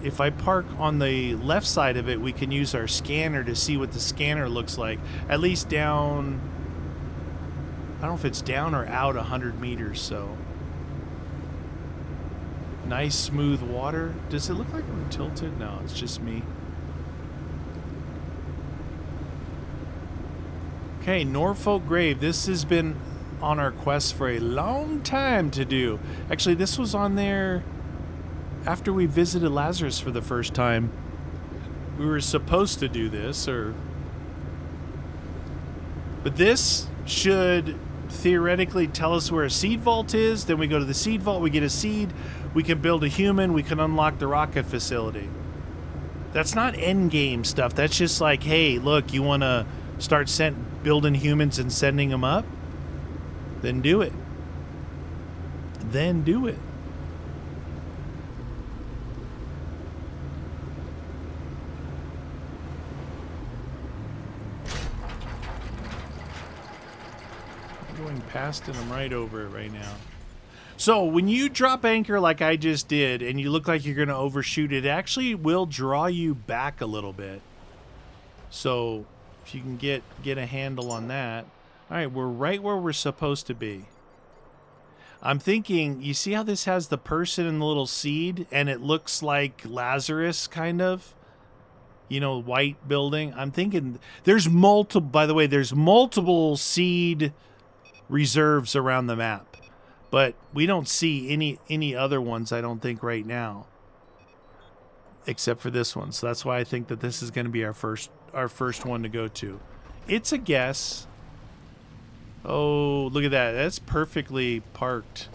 if I park on the left side of it, we can use our scanner to see what the scanner looks like. At least down, I don't know if it's down or out 100 meters, so. Nice smooth water. Does it look like I'm tilted? No, it's just me. Okay, Norfolk Grave. This has been on our quest for a long time to do. Actually, this was on there after we visited Lazarus for the first time. We were supposed to do this, but this should theoretically tell us where a seed vault is. Then we go to the seed vault, we get a seed, we can build a human, we can unlock the rocket facility. That's not end game stuff. That's just like, hey, look, you want to start building humans and sending them up? Then do it. Then do it. I'm going past it. I'm right over it right now. So when you drop anchor like I just did and you look like you're going to overshoot, it actually will draw you back a little bit. So if you can get a handle on that. All right, we're right where we're supposed to be. I'm thinking, you see how this has the person and the little seed and it looks like Lazarus kind of? You know, white building. I'm thinking there's multiple, by the way, there's multiple seed reserves around the map. But we don't see any other ones, I don't think, right now. Except for this one. So that's why I think that this is going to be our first one to go to. It's a guess. Oh, look at that. That's perfectly parked.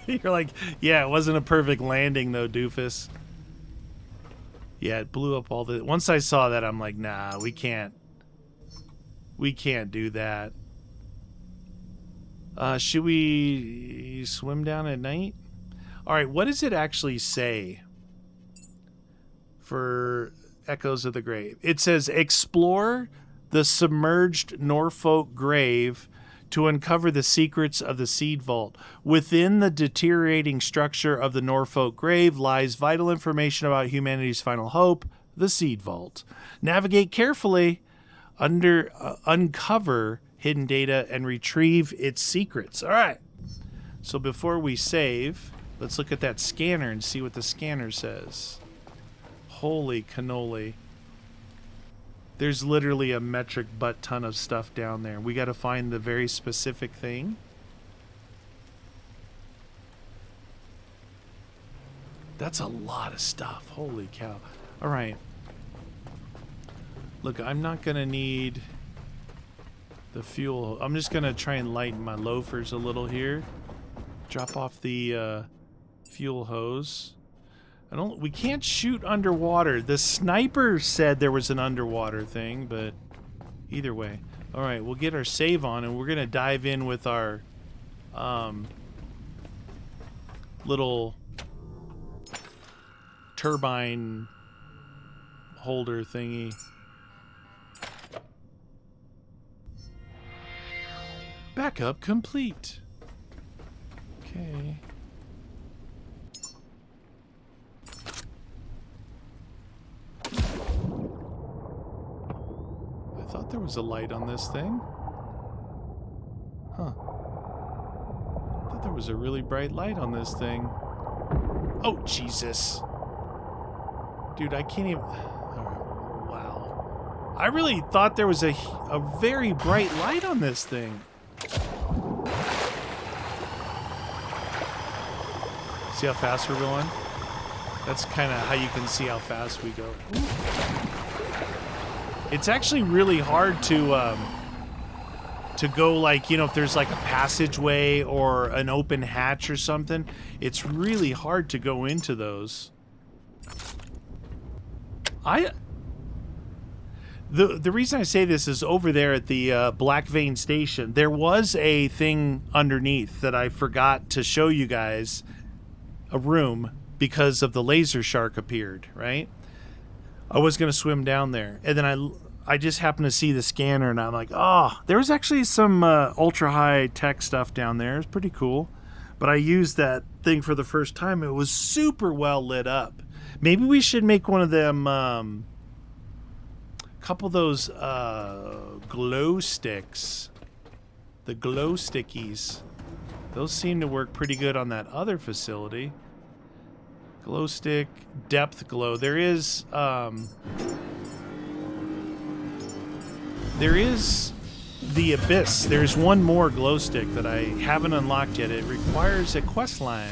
You're like, yeah, it wasn't a perfect landing though, doofus. Yeah, it blew up all the... Once I saw that, I'm like, nah, we can't. We can't do that. Should we swim down at night? All right, what does it actually say for Echoes of the Grave? It says, explore the submerged Norfolk grave to uncover the secrets of the seed vault. Within the deteriorating structure of the Norfolk grave lies vital information about humanity's final hope, the seed vault. Navigate carefully, uncover hidden data, and retrieve its secrets. All right. So before we save, let's look at that scanner and see what the scanner says. Holy cannoli. There's literally a metric butt ton of stuff down there. We got to find the very specific thing. That's a lot of stuff. Holy cow. All right. Look, I'm not going to need the fuel. I'm just going to try and lighten my loafers a little here. Drop off the fuel hose. We can't shoot underwater. The sniper said there was an underwater thing, but either way. All right, we'll get our save on, and we're going to dive in with our little turbine holder thingy. Backup complete. Okay. I thought there was a light on this thing. Huh. I thought there was a really bright light on this thing. Oh, Jesus. Dude, I can't even... Wow. I really thought there was a very bright light on this thing. See how fast we're going? That's kind of how you can see how fast we go. It's actually really hard to go, like, you know, if there's like a passageway or an open hatch or something, it's really hard to go into those. The reason I say this is over there at the Black Vein Station, there was a thing underneath that I forgot to show you guys, a room, because of the laser shark appeared, right? I was going to swim down there, and then I just happened to see the scanner, and I'm like, oh, there was actually some ultra high tech stuff down there. It's pretty cool. But I used that thing for the first time. It was super well lit up. Maybe we should make one of them, couple of those glow sticks, the glow stickies. Those seem to work pretty good on that other facility. Glow stick, depth glow. There is the Abyss. There's one more glow stick that I haven't unlocked yet. It requires a quest line.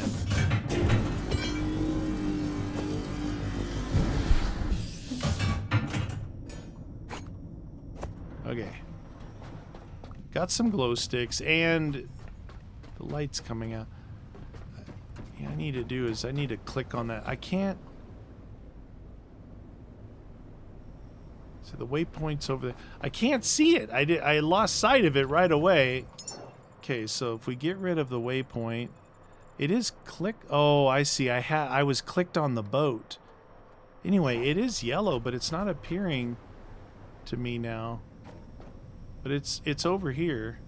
Okay. Got some glow sticks and the light's coming out. What I need to do is I need to click on that. I can't. So the waypoint's over there. I can't see it. I lost sight of it right away. Okay, so if we get rid of the waypoint, it is click. Oh, I see. I was clicked on the boat. Anyway, it is yellow, but it's not appearing to me now. But it's over here.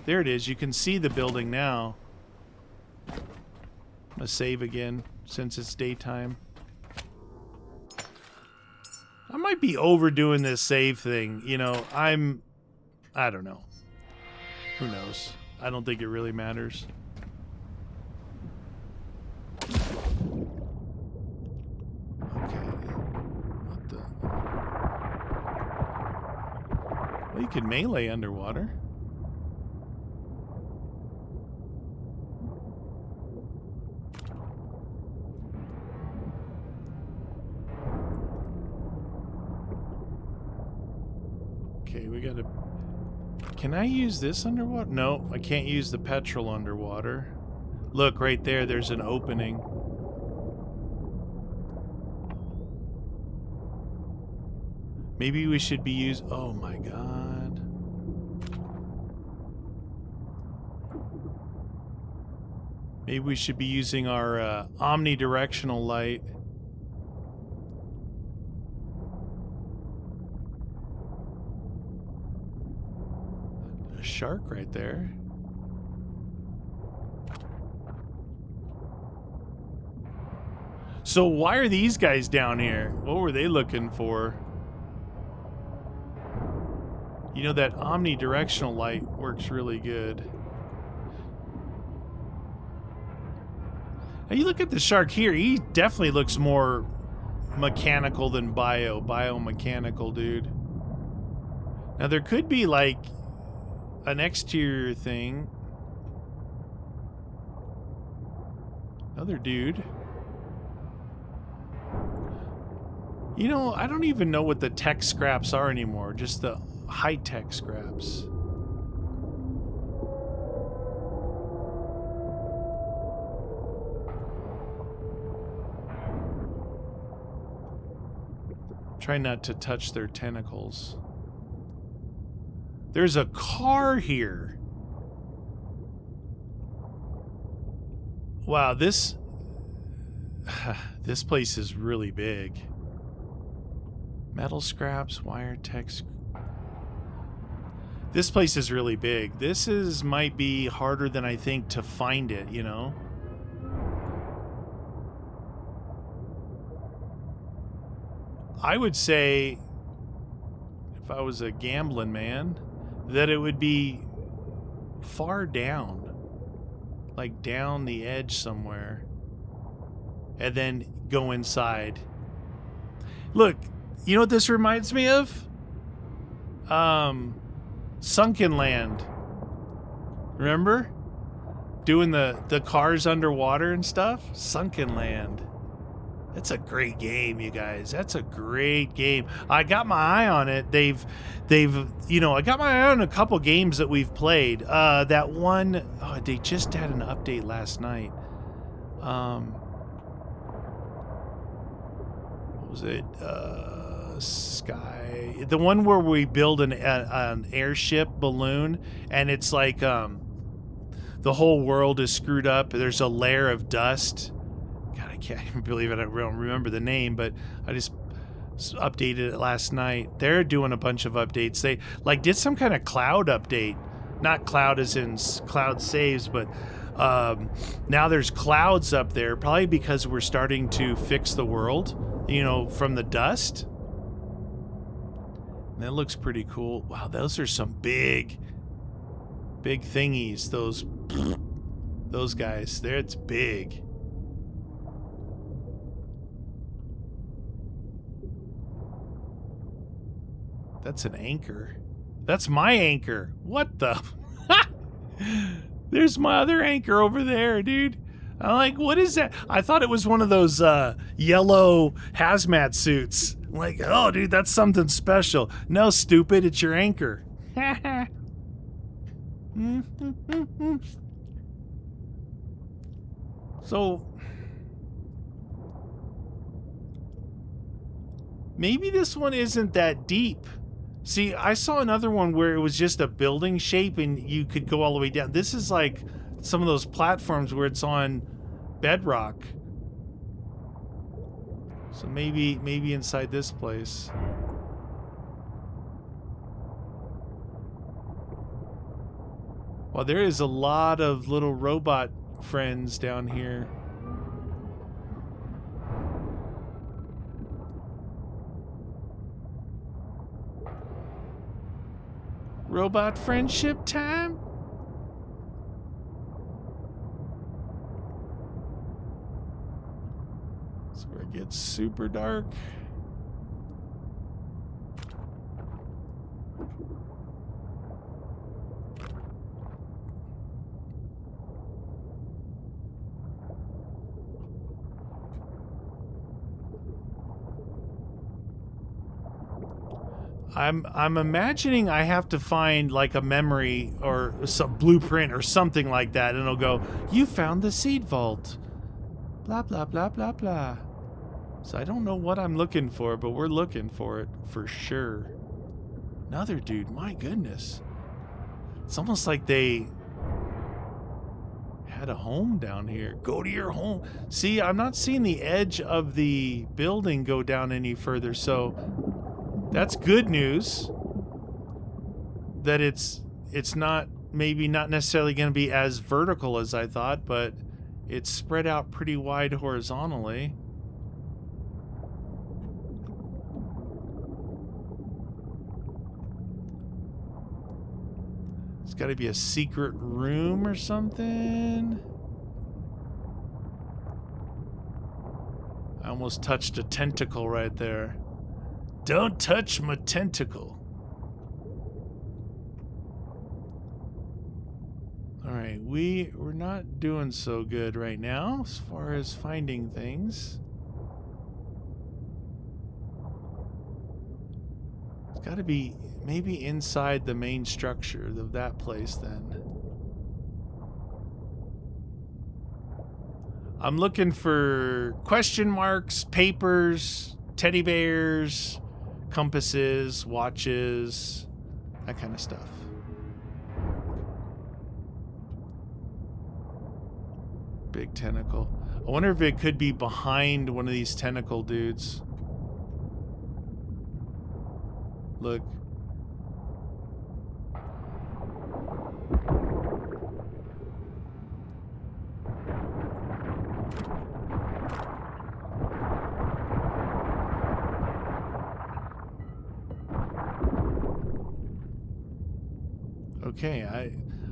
There it is. You can see the building now. I'm gonna save again since it's daytime. I might be overdoing this save thing. You know, I don't know. Who knows? I don't think it really matters. Okay. What the? Well, you could melee underwater. Okay, we gotta... Can I use this underwater? No, I can't use the petrol underwater. Look, right there, there's an opening. Maybe we should be using... Oh my god. Maybe we should be using our omnidirectional light. A shark right there. So why are these guys down here? What were they looking for? You know, that omnidirectional light works really good. Now you look at the shark here, he definitely looks more mechanical than biomechanical, dude. Now there could be like an exterior thing. Another dude. You know, I don't even know what the tech scraps are anymore, just the high-tech scraps. Try not to touch their tentacles. There's a car here. Wow, this place is really big. Metal scraps, wire text. This place is really big. This might be harder than I think to find it, you know? I would say, if I was a gambling man, that it would be far down. Like down the edge somewhere. And then go inside. Look, you know what this reminds me of? Sunken Land. Remember? Doing the cars underwater and stuff? Sunken Land. That's a great game, you guys. That's a great game. I got my eye on it. They've you know, I got my eye on a couple games that we've played. That one, oh, they just had an update last night. What was it? Sky. The one where we build an airship balloon, and it's like the whole world is screwed up. There's a layer of dust. God, I can't believe it. I don't remember the name, but I just updated it last night. They're doing a bunch of updates. They like did some kind of cloud update. Not cloud as in cloud saves, but now there's clouds up there, probably because we're starting to fix the world, you know, from the dust. And that looks pretty cool. Wow, those are some big thingies. Those guys. There, it's big. That's an anchor. That's my anchor. What the? There's my other anchor over there, dude. I'm like, what is that? I thought it was one of those yellow hazmat suits. I'm like, oh, dude, that's something special. No, stupid, it's your anchor. So, maybe this one isn't that deep. See, I saw another one where it was just a building shape and you could go all the way down. This is like some of those platforms where it's on bedrock. So maybe inside this place. Well, there is a lot of little robot friends down here. Robot friendship time? That's where it gets super dark. I'm imagining I have to find like a memory or some blueprint or something like that, and it'll go, you found the seed vault. Blah, blah, blah, blah, blah. So I don't know what I'm looking for, but we're looking for it for sure. Another dude, my goodness. It's almost like they had a home down here. Go to your home. See, I'm not seeing the edge of the building go down any further, so that's good news. That it's not, maybe not necessarily going to be as vertical as I thought, but it's spread out pretty wide horizontally. It's got to be a secret room or something. I almost touched a tentacle right there. Don't touch my tentacle. All right, we're not doing so good right now as far as finding things. It's got to be maybe inside the main structure of that place then. I'm looking for question marks, papers, teddy bears, compasses, watches, that kind of stuff. Big tentacle. I wonder if it could be behind one of these tentacle dudes. Look. Okay,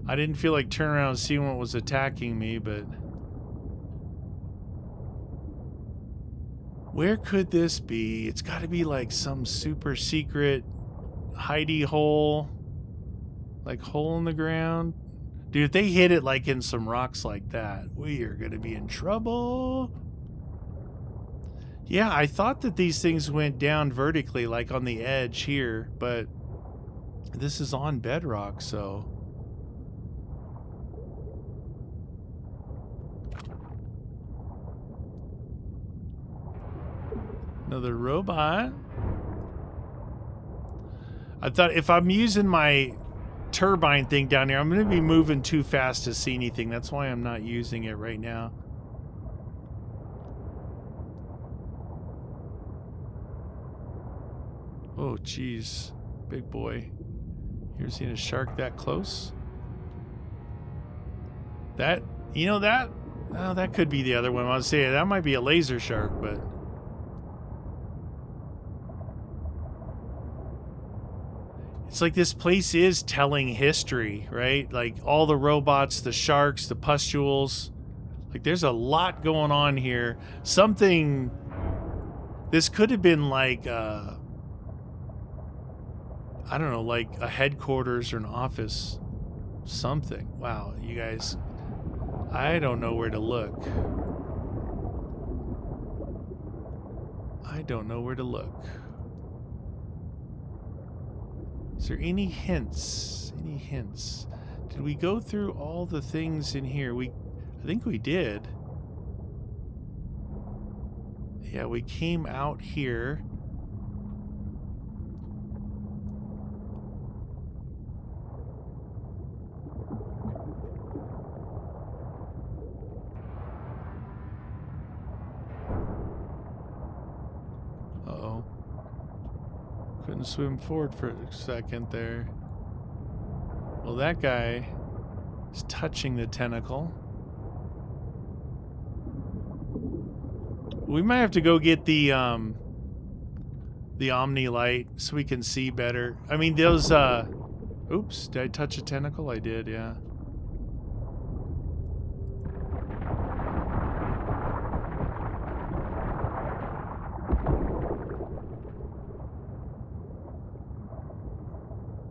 I didn't feel like turning around and seeing what was attacking me, but where could this be? It's got to be like some super secret hidey hole, like hole in the ground. Dude, if they hit it like in some rocks like that, we are going to be in trouble. Yeah, I thought that these things went down vertically, like on the edge here, but this is on bedrock, so. Another robot. I thought if I'm using my turbine thing down here, I'm going to be moving too fast to see anything. That's why I'm not using it right now. Oh, jeez. Big boy. You ever seen a shark that close? That, you know that? Oh, that could be the other one. I was saying that might be a laser shark, but. It's like this place is telling history, right? Like all the robots, the sharks, the pustules. Like there's a lot going on here. Something. This could have been like, I don't know, like a headquarters or an office. Something. Wow, you guys. I don't know where to look. I don't know where to look. Is there any hints? Any hints? Did we go through all the things in here? I think we did. Yeah, we came out here. Uh-oh. Couldn't swim forward for a second there. Well, that guy is touching the tentacle. We might have to go get the Omni light so we can see better. I mean, those, oops, did I touch a tentacle? I did, yeah.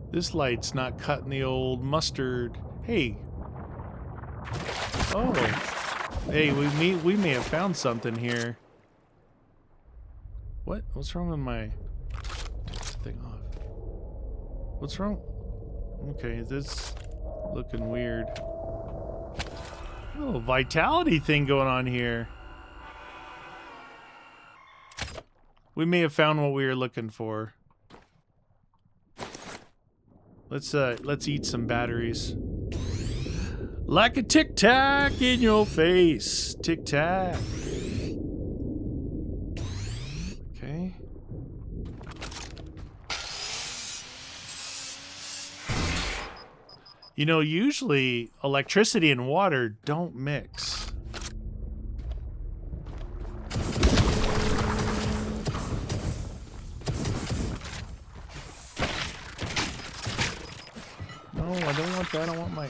This light's not cutting the old mustard. Hey. Oh. Hey, we may have found something here. What? What's wrong with my thing off? What's wrong? Okay, this looking weird. Oh, vitality thing going on here. We may have found what we were looking for. Let's eat some batteries. Like a tic-tac in your face. Tic-tac. Okay. You know, usually electricity and water don't mix. No, I don't want that. I want my...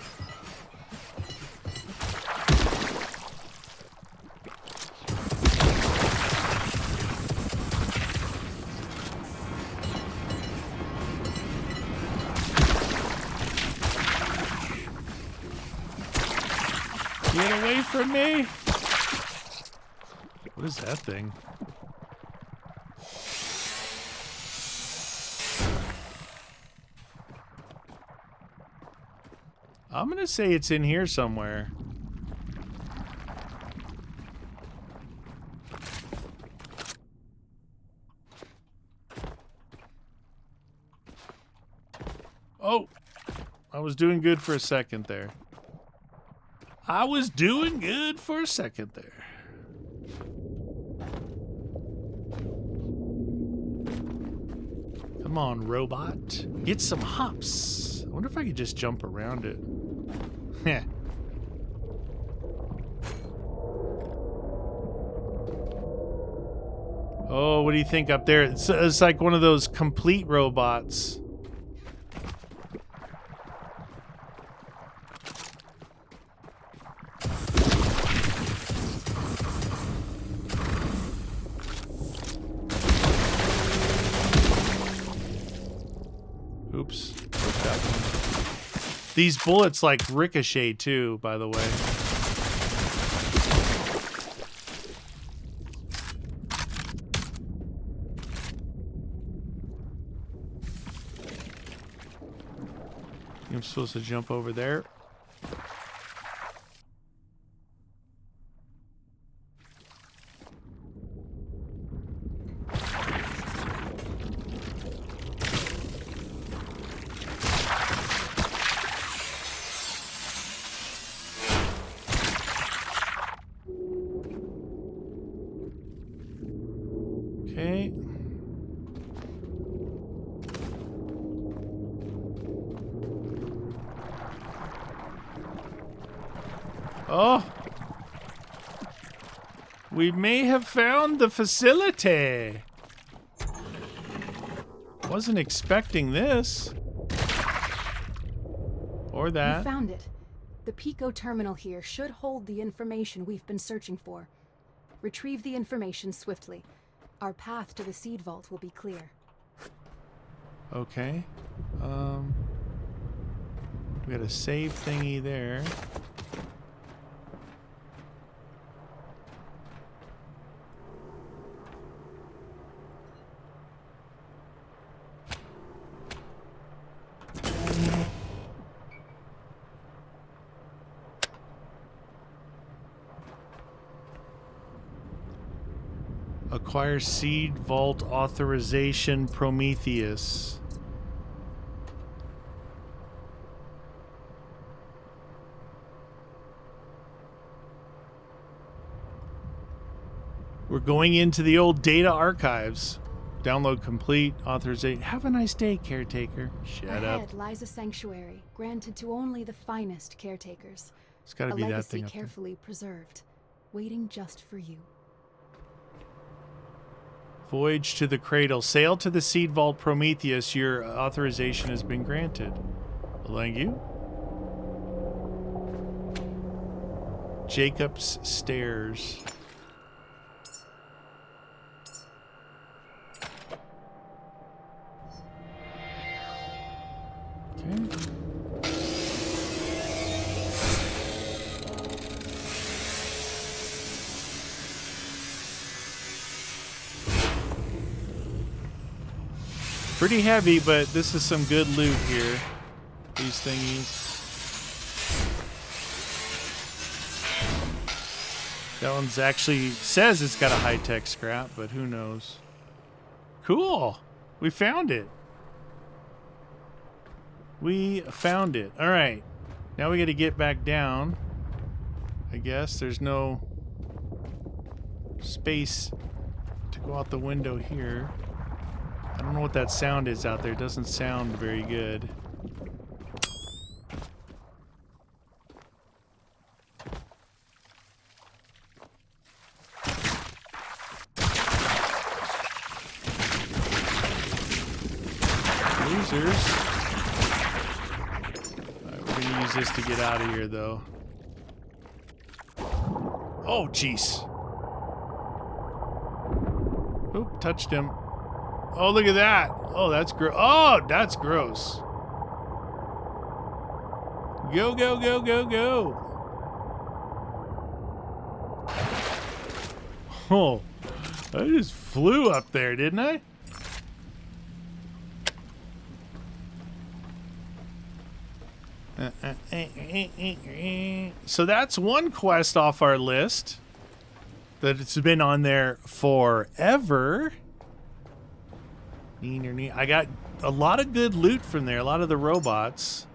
Get away from me! What is that thing? I'm gonna say it's in here somewhere. Oh! I was doing good for a second there. I was doing good for a second there. Come on, robot. Get some hops. I wonder if I could just jump around it. Heh. Oh, what do you think up there? It's like one of those complete robots. Oops. These bullets like ricochet too, by the way. I'm supposed to jump over there. Okay. Oh. We may have found the facility. Wasn't expecting this. Or that. We found it. The Pico terminal here should hold the information we've been searching for. Retrieve the information swiftly. Our path to the seed vault will be clear. Okay. We got a save thingy there. Acquire seed vault authorization Prometheus. We're going into the old data archives. Download complete authorization. Have a nice day, Caretaker. Shut up. Ahead lies a sanctuary granted to only the finest caretakers. It's got to be that legacy thing up there. carefully preserved, waiting just for you. Voyage to the cradle. Sail to the seed vault Prometheus. Your authorization has been granted. Thank you. Jacob's Stairs. Okay. Pretty heavy, but this is some good loot here. These thingies. That one's actually says it's got a high-tech scrap, but who knows? Cool. We found it. We found it. All right. Now we got to get back down. I guess there's no space to go out the window here. I don't know what that sound is out there. It doesn't sound very good. Losers. Alright, we're gonna use this to get out of here, though. Oh, jeez. Oop, touched him. Oh, look at that. Oh, that's gross. Oh, that's gross. Go, go, go, go, go. Oh, I just flew up there, didn't I? So that's one quest off our list that it's been on there forever. I got a lot of good loot from there, a lot of the robots.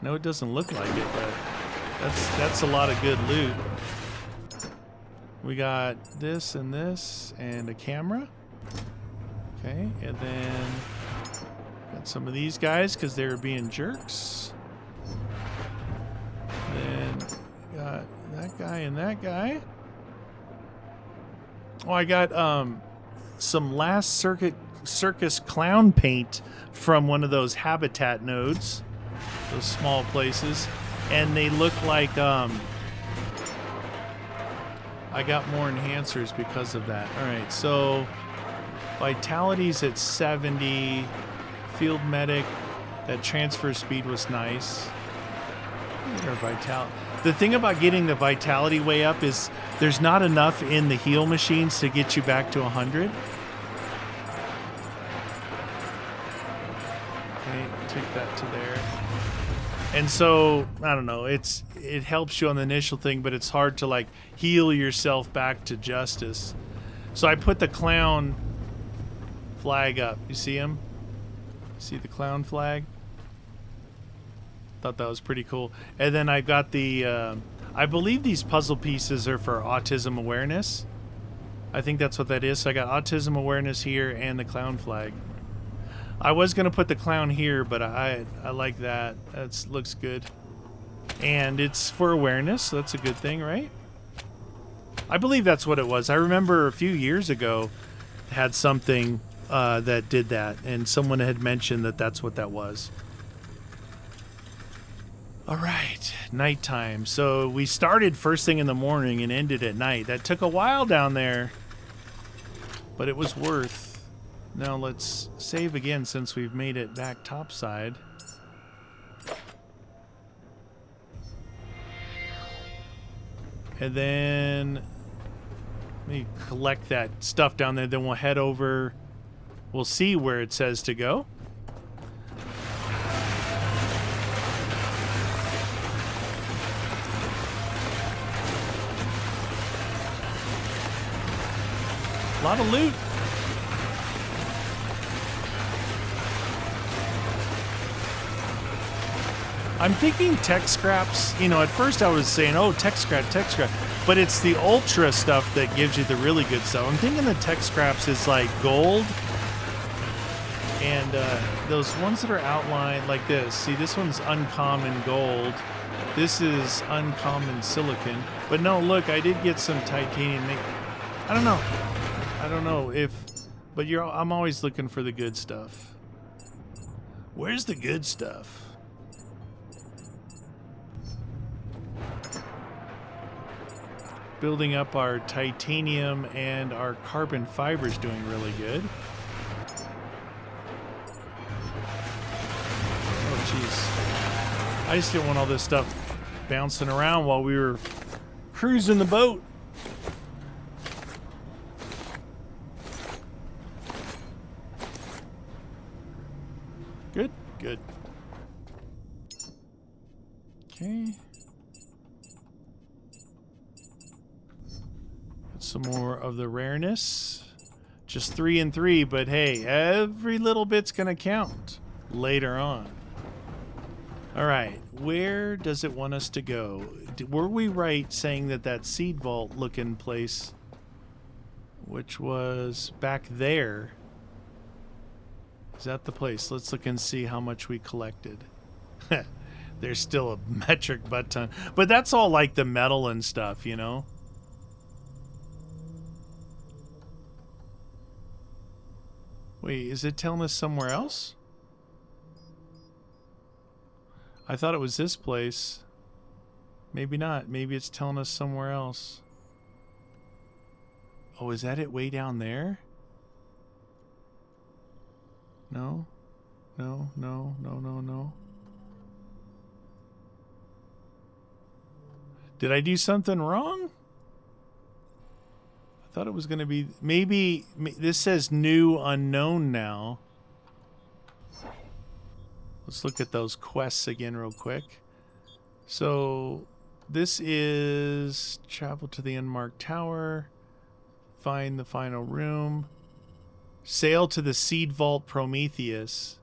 No, it doesn't look like it, but that's a lot of good loot. We got this and a camera. Okay, and then got some of these guys because they were being jerks. Then got that guy and that guy. Oh, I got some last circus clown paint from one of those habitat nodes, those small places, and they look like I got more enhancers because of that. All right, so vitality's at 70, field medic, that transfer speed was nice. The thing about getting the vitality way up is there's not enough in the heal machines to get you back to 100. Okay, take that to there. And so, I don't know, it helps you on the initial thing, but it's hard to like heal yourself back to justice. So I put the clown flag up. You see him? See the clown flag? Thought that was pretty cool. And then I got the I believe these puzzle pieces are for autism awareness. I think that's what that is. So I got autism awareness here and the clown flag. I was gonna put the clown here, but I like that. That looks good. And it's for awareness, so that's a good thing, right? I believe that's what it was. I remember a few years ago had something that did that, and someone had mentioned that that's what that was. All right, nighttime. So we started first thing in the morning and ended at night. That took a while down there, but it was worth. Now let's save again since we've made it back topside. And then let me collect that stuff down there. Then we'll head over. We'll see where it says to go. A lot of loot. I'm thinking tech scraps. You know, at first I was saying, oh, tech scrap. But it's the ultra stuff that gives you the really good stuff. I'm thinking the tech scraps is like gold. And those ones that are outlined like this. See, this one's uncommon gold. This is uncommon silicon. But no, look, I did get some titanium. I don't know if, but I'm always looking for the good stuff. Where's the good stuff? Building up our titanium and our carbon fiber's doing really good. Oh, jeez. I just didn't want all this stuff bouncing around while we were cruising the boat. Good. Okay. Got some more of the rareness. Just 3 and 3, but hey, every little bit's gonna count later on. Alright, where does it want us to go? Were we right saying that that seed vault looking place, which was back there, is that the place? Let's look and see how much we collected. There's still a metric butt ton. But that's all like the metal and stuff, you know? Wait, is it telling us somewhere else? I thought it was this place. Maybe not. Maybe it's telling us somewhere else. Oh, is that it way down there? No. No, no, no, no, no. Did I do something wrong? I thought it was going to be... Maybe... This says new unknown now. Let's look at those quests again real quick. So, this is... Travel to the unmarked tower. Find the final room. Sail to the seed vault Prometheus.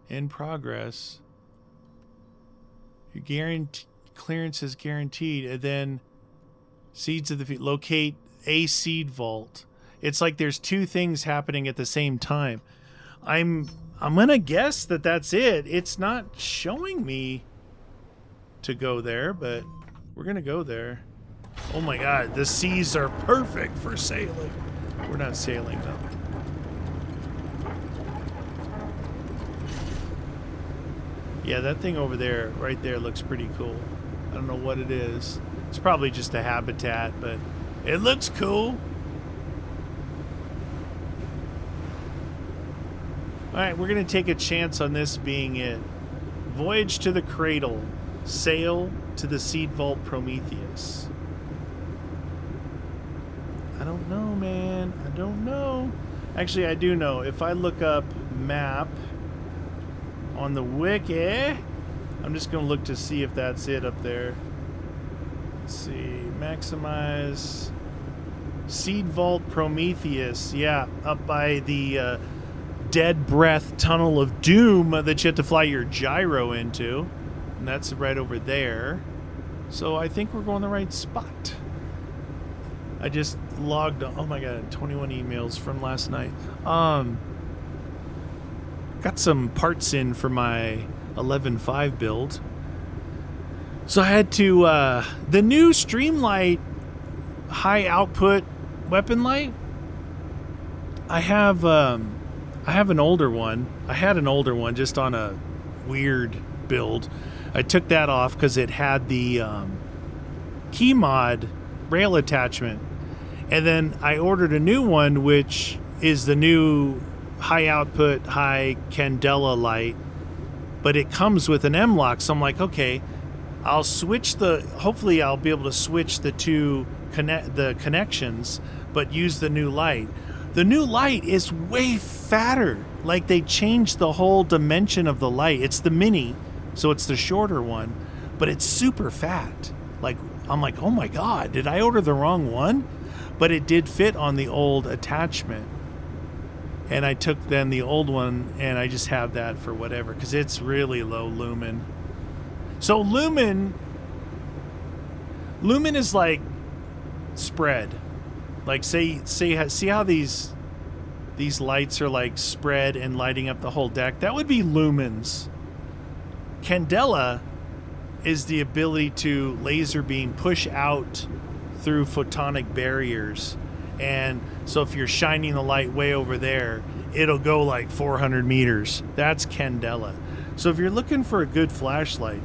In progress. Your clearance is guaranteed. And then... Seeds of the Field. Locate a seed vault. It's like there's two things happening at the same time. I'm gonna guess that that's it. It's not showing me to go there, but we're gonna go there. Oh my god, the seas are perfect for sailing. We're not sailing though. Yeah, that thing over there, right there, looks pretty cool. I don't know what it is. It's probably just a habitat, but it looks cool. Alright, we're going to take a chance on this being it. Voyage to the cradle. Sail to the seed vault Prometheus. I don't know, man. I don't know. Actually, I do know. If I look up map on the wiki, I'm just going to look to see if that's it up there. Let's see, maximize seed vault Prometheus. Yeah, up by the dead breath tunnel of doom that you have to fly your gyro into, and that's right over there. So I think we're going the right spot. I just logged on. Oh my god, 21 emails from last night. Got some parts in for my 11.5 build. So I had to, the new Streamlight high output weapon light, I have an older one. I had an older one just on a weird build. I took that off because it had the key mod rail attachment. And then I ordered a new one, which is the new high output, high Candela light. But it comes with an M-lock, so I'm like, okay, I'll switch hopefully I'll be able to switch the two connections, but use the new light. The new light is way fatter. Like they changed the whole dimension of the light. It's the mini, so it's the shorter one, but it's super fat. Like, I'm like, oh my god, did I order the wrong one? But it did fit on the old attachment. And I took then the old one and I just have that for whatever, because it's really low lumen. So lumen is like spread. Like see how these lights are like spread and lighting up the whole deck? That would be lumens. Candela is the ability to laser beam push out through photonic barriers. And so if you're shining the light way over there, it'll go like 400 meters. That's Candela. So if you're looking for a good flashlight,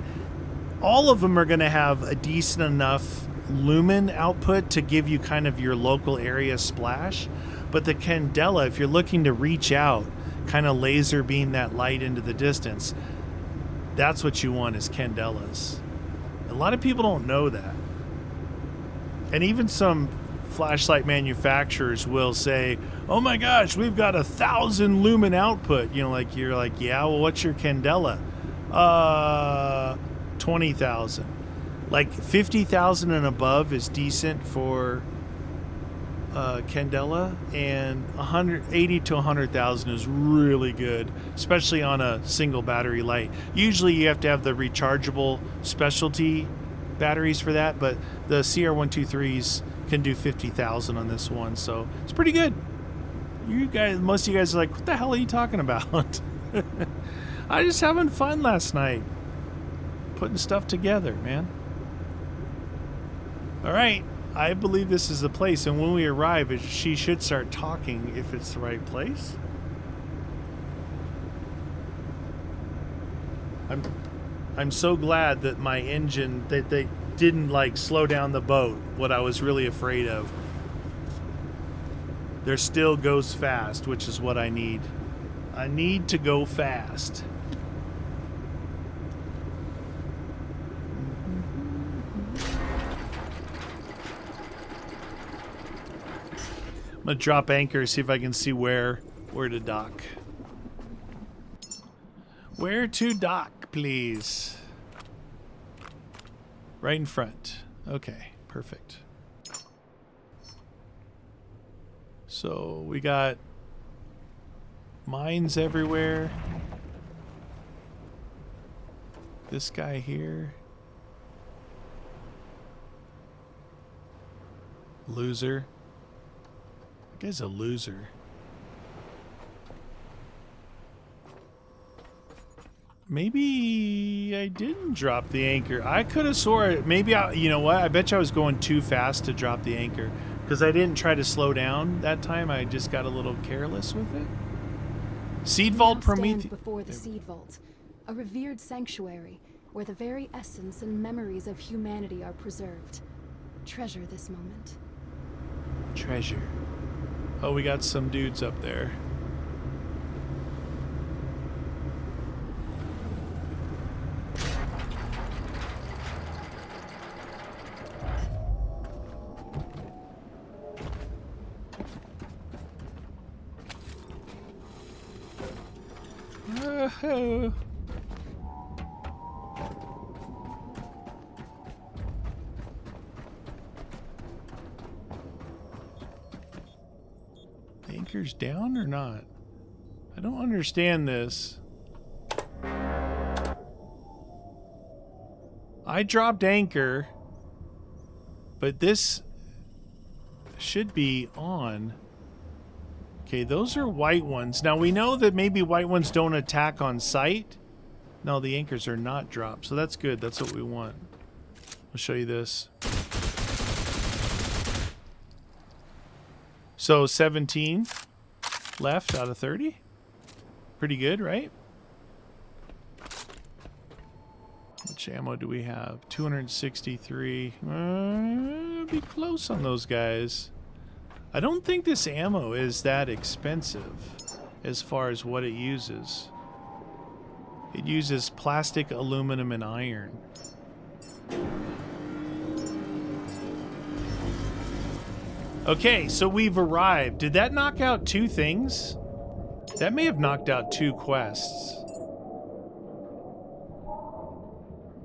all of them are going to have a decent enough lumen output to give you kind of your local area splash. But the Candela, if you're looking to reach out, kind of laser beam that light into the distance, that's what you want is Candelas. A lot of people don't know that. And even some flashlight manufacturers will say, oh my gosh, we've got 1,000 lumen output. You know, like you're like, yeah, well, what's your candela? 20,000. Like 50,000 and above is decent for candela, and 180 to 100,000 is really good, especially on a single battery light. Usually you have to have the rechargeable specialty batteries for that, but the CR123s can do 50,000 on this one, so it's pretty good. You guys, most of you guys are like, what the hell are you talking about? I just having fun last night, putting stuff together, man. All right, I believe this is the place, and when we arrive, she should start talking if it's the right place. I'm so glad that my engine, that they didn't like slow down the boat, what I was really afraid of. There still goes fast, which is what I need. I need to go fast. I'm gonna drop anchor, see if I can see where to dock. Where to dock, please? Right in front. Okay, perfect. So we got mines everywhere. This guy here. Loser. That guy's a loser. Maybe I didn't drop the anchor. I could have swore it. Maybe you know what? I bet you I was going too fast to drop the anchor because I didn't try to slow down that time. I just got a little careless with it. Seed Vault Prometheus. Before the Seed Vault, a revered sanctuary where the very essence and memories of humanity are preserved. Treasure this moment. Treasure. Oh, we got some dudes up there. The anchor's down or not? I don't understand this. I dropped anchor, but this should be on. Okay, those are white ones. Now we know that maybe white ones don't attack on sight. No, the anchors are not dropped, so that's good. That's what we want. I'll show you this. So 17 left out of 30. Pretty good, right? Which ammo do we have? 263. Be close on those guys. I don't think this ammo is that expensive as far as what it uses. It uses plastic, aluminum, and iron. Okay, so we've arrived. Did that knock out 2 things? That may have knocked out 2 quests.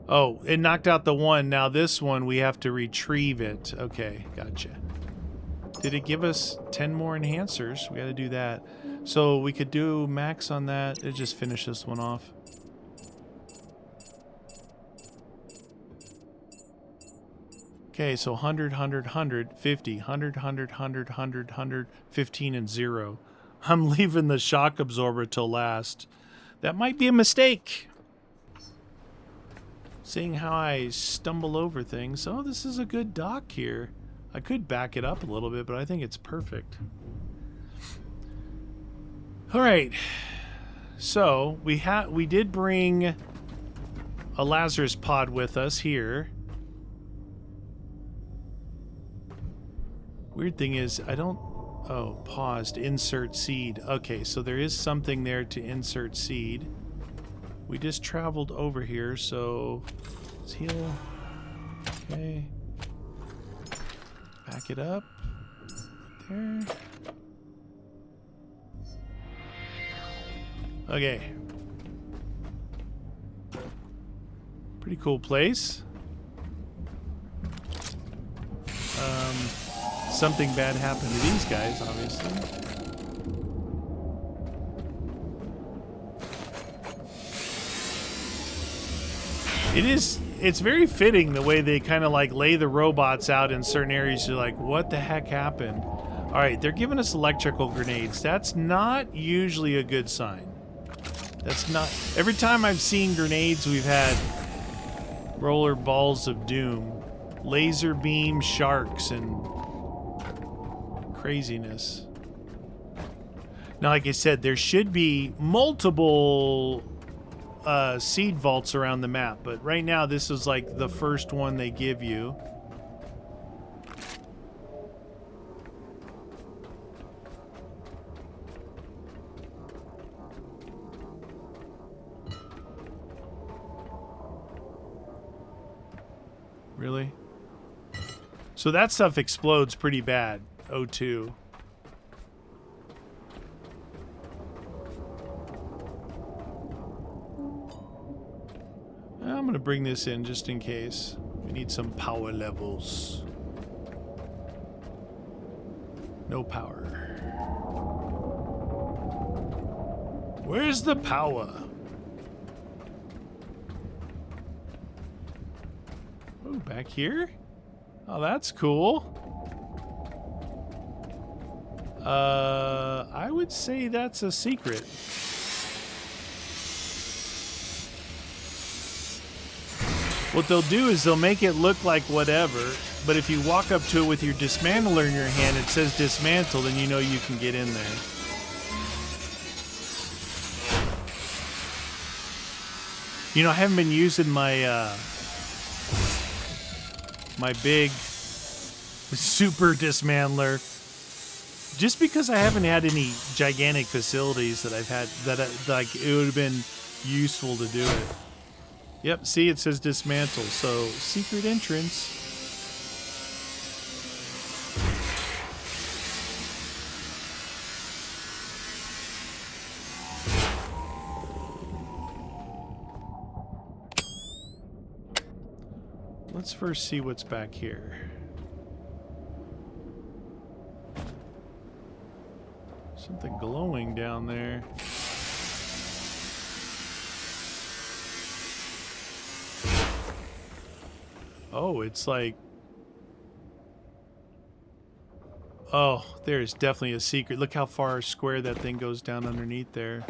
Oh, it knocked out the one. Now this one, we have to retrieve it. Okay, gotcha. Did it give us 10 more enhancers? We gotta do that. So we could do max on that. It just finish this one off. Okay, so 100, 100, 100, 50, 100, 100, 100, 100, 100, 15, and 0. I'm leaving the shock absorber till last. That might be a mistake. Seeing how I stumble over things. Oh, this is a good dock here. I could back it up a little bit, but I think it's perfect. All right. So we did bring a Lazarus pod with us here. Weird thing is, I don't... Oh, paused. Insert seed. Okay, so there is something there to insert seed. We just traveled over here, so let's heal. Okay. Back it up. There. Okay. Pretty cool place. Something bad happened to these guys, obviously. It's very fitting the way they kind of like lay the robots out in certain areas. You're like, what the heck happened? All right, they're giving us electrical grenades. That's not usually a good sign. That's not... Every time I've seen grenades, we've had roller balls of doom, laser beam sharks, and craziness. Now, like I said, there should be multiple seed vaults around the map, but right now this is like the first one they give you. Really? So that stuff explodes pretty bad. O2. I'm gonna bring this in just in case. We need some power levels. No power. Where's the power? Oh, back here? Oh, that's cool. I would say that's a secret. What they'll do is they'll make it look like whatever, but if you walk up to it with your dismantler in your hand, it says dismantled, and you know you can get in there. You know, I haven't been using my my big super dismantler just because I haven't had any gigantic facilities that I've had that like it would have been useful to do it. Yep, see, it says dismantle, so secret entrance. Let's first see what's back here. Something glowing down there. Oh, it's like... Oh, there's definitely a secret. Look how far square that thing goes down underneath there.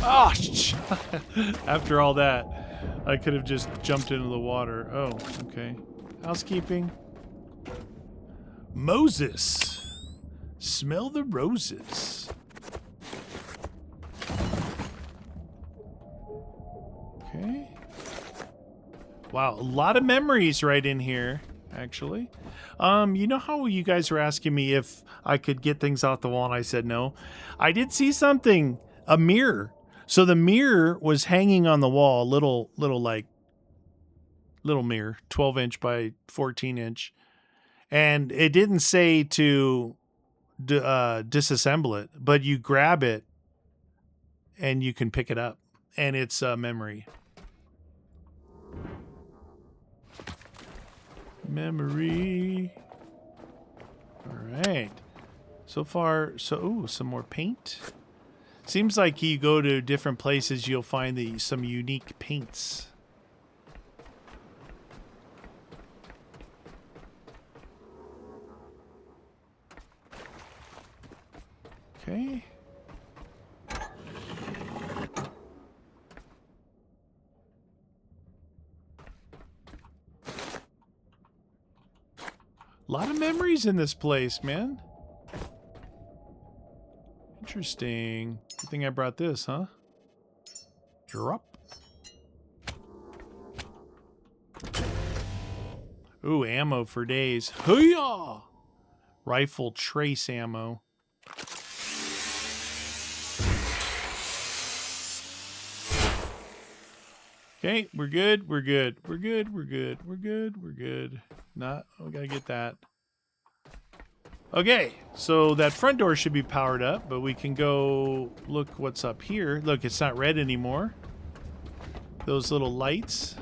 Oh, after all that, I could have just jumped into the water. Oh, okay. Housekeeping. Moses. Smell the roses. Okay. Wow, a lot of memories right in here, actually. You know how you guys were asking me if I could get things off the wall and I said no? I did see something. A mirror. So the mirror was hanging on the wall, little mirror, 12-inch by 14-inch. And it didn't say to disassemble it, but you grab it and you can pick it up. And it's memory. Memory. All right. So far, ooh, some more paint. Seems like you go to different places, you'll find some unique paints. Okay. A lot of memories in this place, man. Interesting. Good thing I brought this, huh? Drop. Ooh, ammo for days. Hoo-yah! Rifle trace ammo. Okay, we're good. We're good. We're good. We're good. We're good. We're good. Not. We gotta get that. Okay, so that front door should be powered up, but we can go look what's up here. Look, it's not red anymore. Those little lights.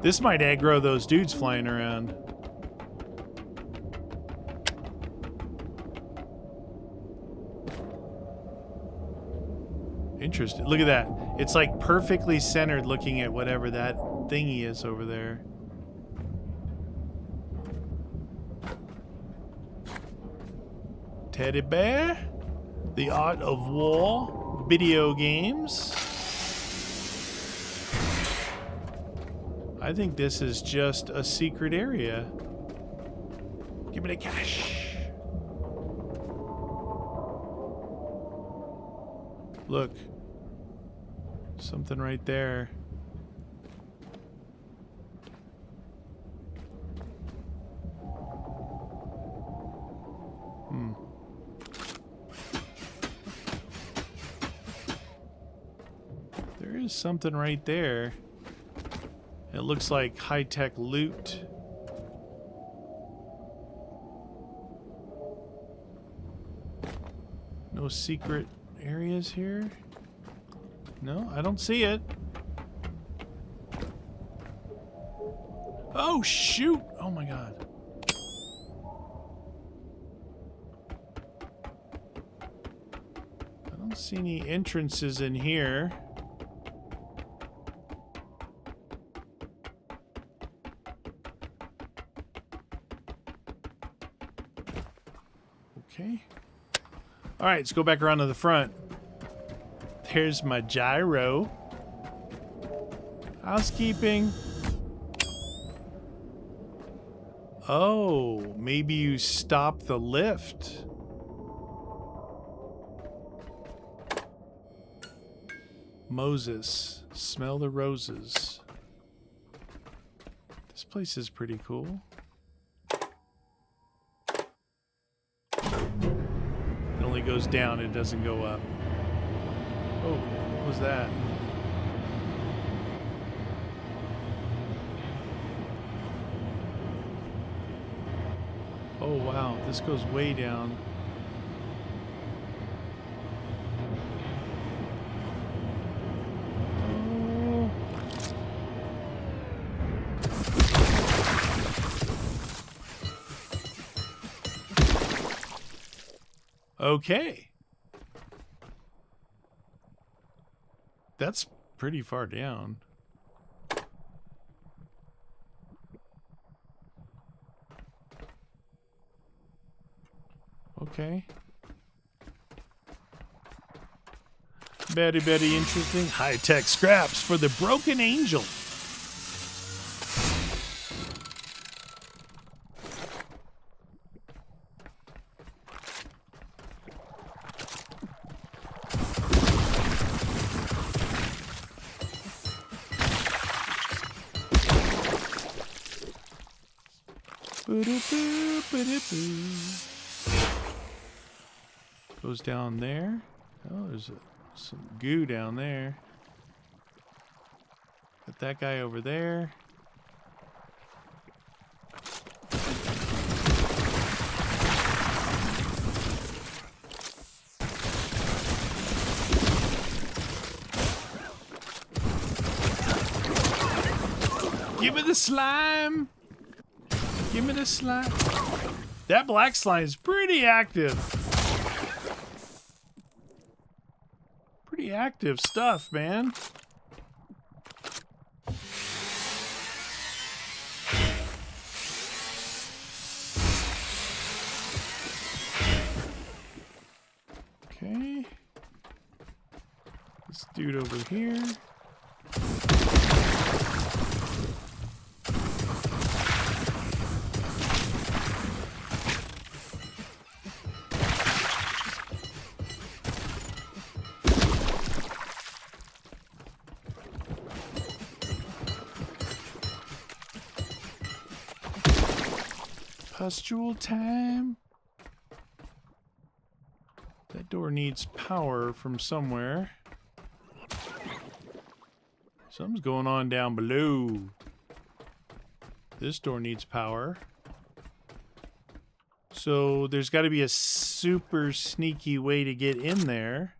This might aggro those dudes flying around. Interesting. Look at that. It's like perfectly centered looking at whatever that thingy is over there. Teddy bear. The Art of War. Video games. I think this is just a secret area. Give me the cash. Look. Something right there. There is something right there. It looks like high-tech loot. No secret areas here? No, I don't see it. Oh, shoot! Oh, my God. I don't see any entrances in here. Okay. All right, let's go back around to the front. There's my gyro. Housekeeping. Oh, maybe you stop the lift. Moses, smell the roses. This place is pretty cool. It only goes down, it doesn't go up. Oh, what was that? Oh wow, this goes way down. Oh. Okay. That's pretty far down. Okay. Very, very interesting. High-tech scraps for the broken angel. Goes down there. Oh, there's some goo down there. Got that guy over there. Give me the slime. Give me the slime. That black slime is pretty active. Pretty active stuff, man. Okay. This dude over here. Pustule time. That door needs power from somewhere. Something's going on down below. This door needs power. So there's got to be a super sneaky way to get in there.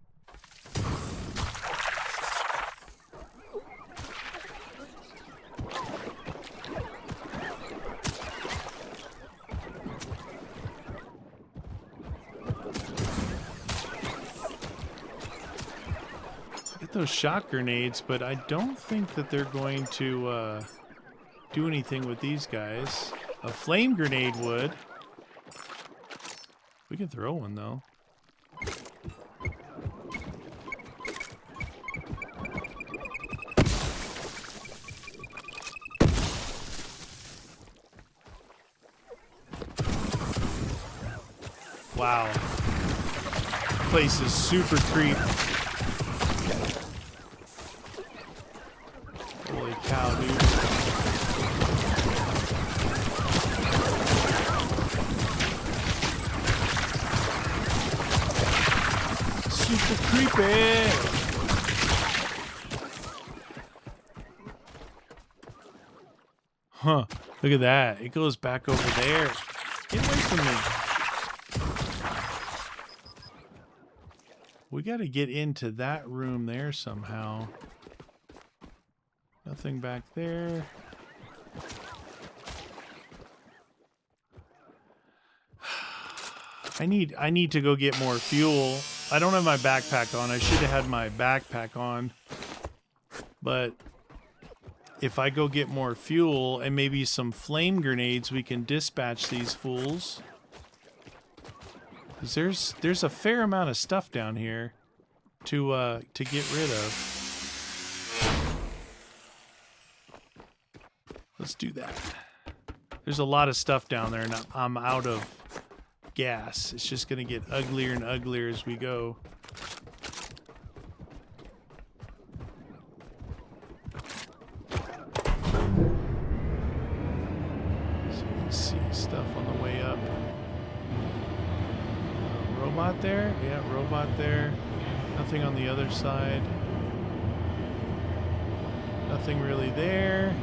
Those shot grenades, but I don't think that they're going to do anything with these guys. A flame grenade would. We can throw one though. Wow. This place is super creepy. Holy cow, dude. Super creepy. Huh. Look at that. It goes back over there. Get away from me. We got to get into that room there somehow. Nothing back there. I need to go get more fuel. I don't have my backpack on. I should have had my backpack on. But if I go get more fuel and maybe some flame grenades, we can dispatch these fools. 'Cause there's a fair amount of stuff down here to get rid of. Let's do that. There's a lot of stuff down there, and I'm out of gas. It's just going to get uglier and uglier as we go. So we can see stuff on the way up. Robot there? Yeah, robot there. Nothing on the other side. Nothing really there.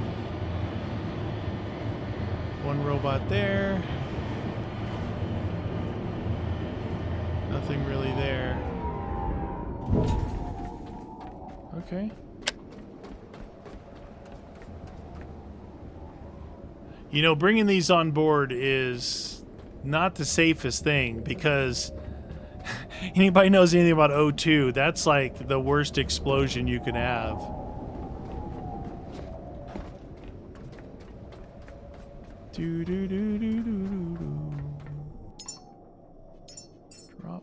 One robot there. Nothing really there. Okay. You know, bringing these on board is not the safest thing because anybody knows anything about O2, that's like the worst explosion you can have. Do do do do do do do. Drop.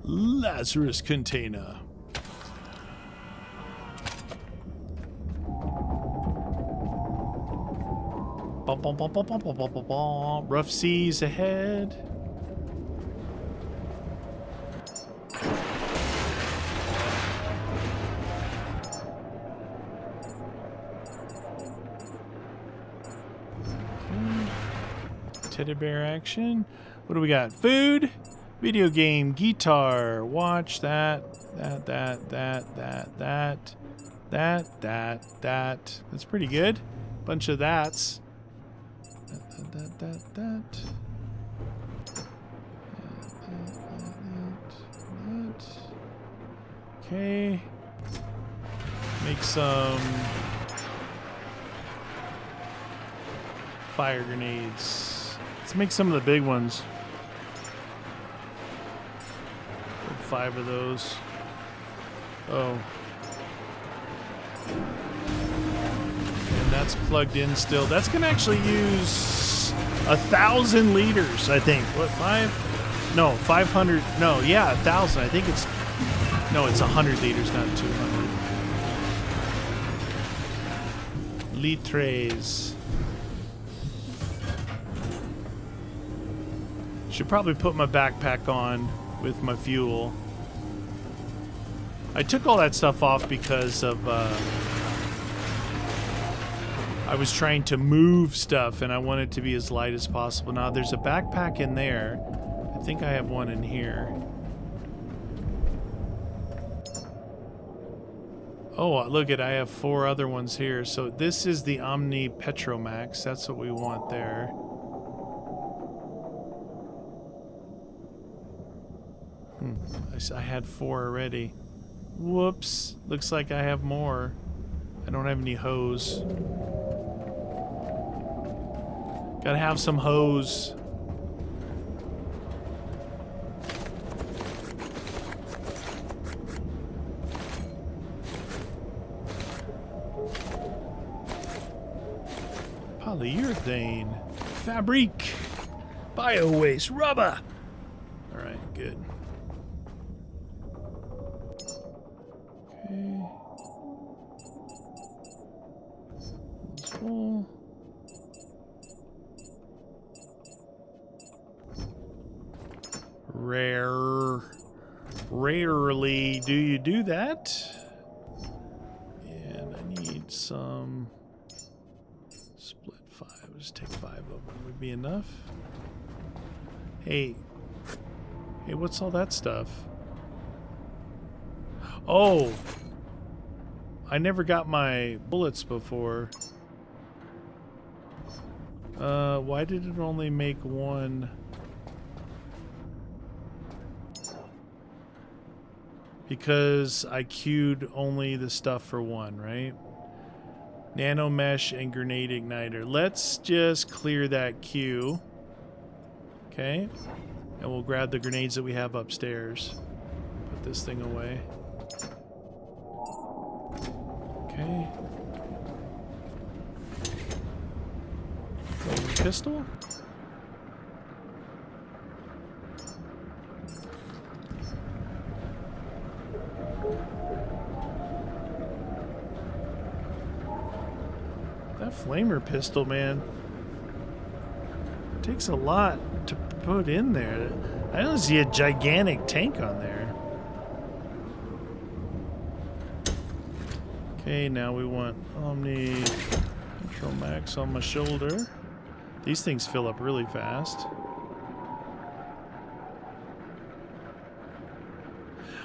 Lazarus container. Bum, bum, bum, bum, bum, bum, bum, bum, bum. Rough seas ahead. Teddy bear action. What do we got? Food, video game, guitar, watch, that. That's pretty good. Bunch of that's. That. Okay. Make some fire grenades. Let's make some of the big ones. Put 5 of those. Oh. And that's plugged in still. That's going to actually use 1,000 liters, I think. What, 5? No, 500. No, yeah, 1,000. I think it's... No, it's 100 liters, not 200. Litres. Should probably put my backpack on with my fuel. I took all that stuff off because of I was trying to move stuff and I want it to be as light as possible. Now there's a backpack in there. I think I have one in here. Oh, look at, I have 4 other ones here. So this is the Omni Petromax. That's what we want there. I had 4 already. Whoops. Looks like I have more. I don't have any hose. Gotta have some hose. Polyurethane. Fabric. Bio-waste. Rubber. Alright, good. Okay. It's full. Rarely do you do that. And I need some split 5. Just take 5 of them. Would be enough. Hey, what's all that stuff? Oh, I never got my bullets before. Why did it only make 1? Because I queued only the stuff for 1, right? Nano mesh and grenade igniter. Let's just clear that queue. Okay. And we'll grab the grenades that we have upstairs. Put this thing away. Okay. Pistol? That flamer pistol, man, takes a lot to put in there. I don't see a gigantic tank on there. Okay, now we want Omni Control Max on my shoulder. These things fill up really fast.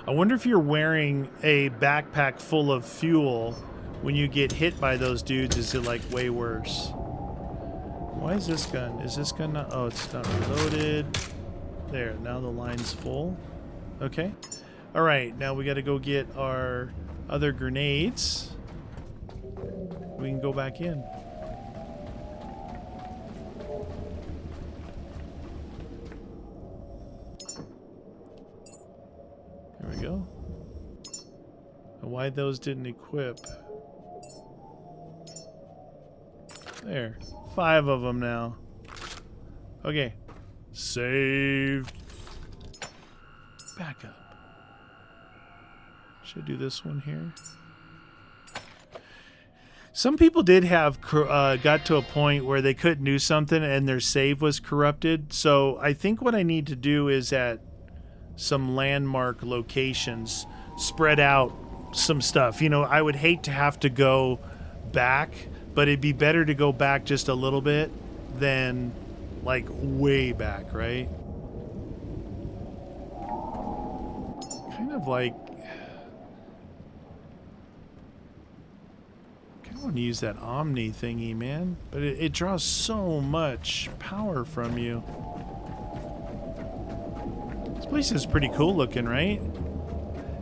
I wonder if you're wearing a backpack full of fuel when you get hit by those dudes, is it like way worse? Why is this gun? Is this gun not? Oh, it's not reloaded. There, now the line's full. Okay. Alright, now we gotta go get our other grenades. We can go back in. There we go. And why those didn't equip? There. 5 of them now. Okay. Save. Back up. Should I do this one here? Some people did have got to a point where they couldn't do something and their save was corrupted. So I think what I need to do is at some landmark locations spread out some stuff. You know, I would hate to have to go back, but it'd be better to go back just a little bit than like way back, right? Kind of like, I kind of want to use that Omni thingy, man, but it draws so much power from you. This place is pretty cool looking, right?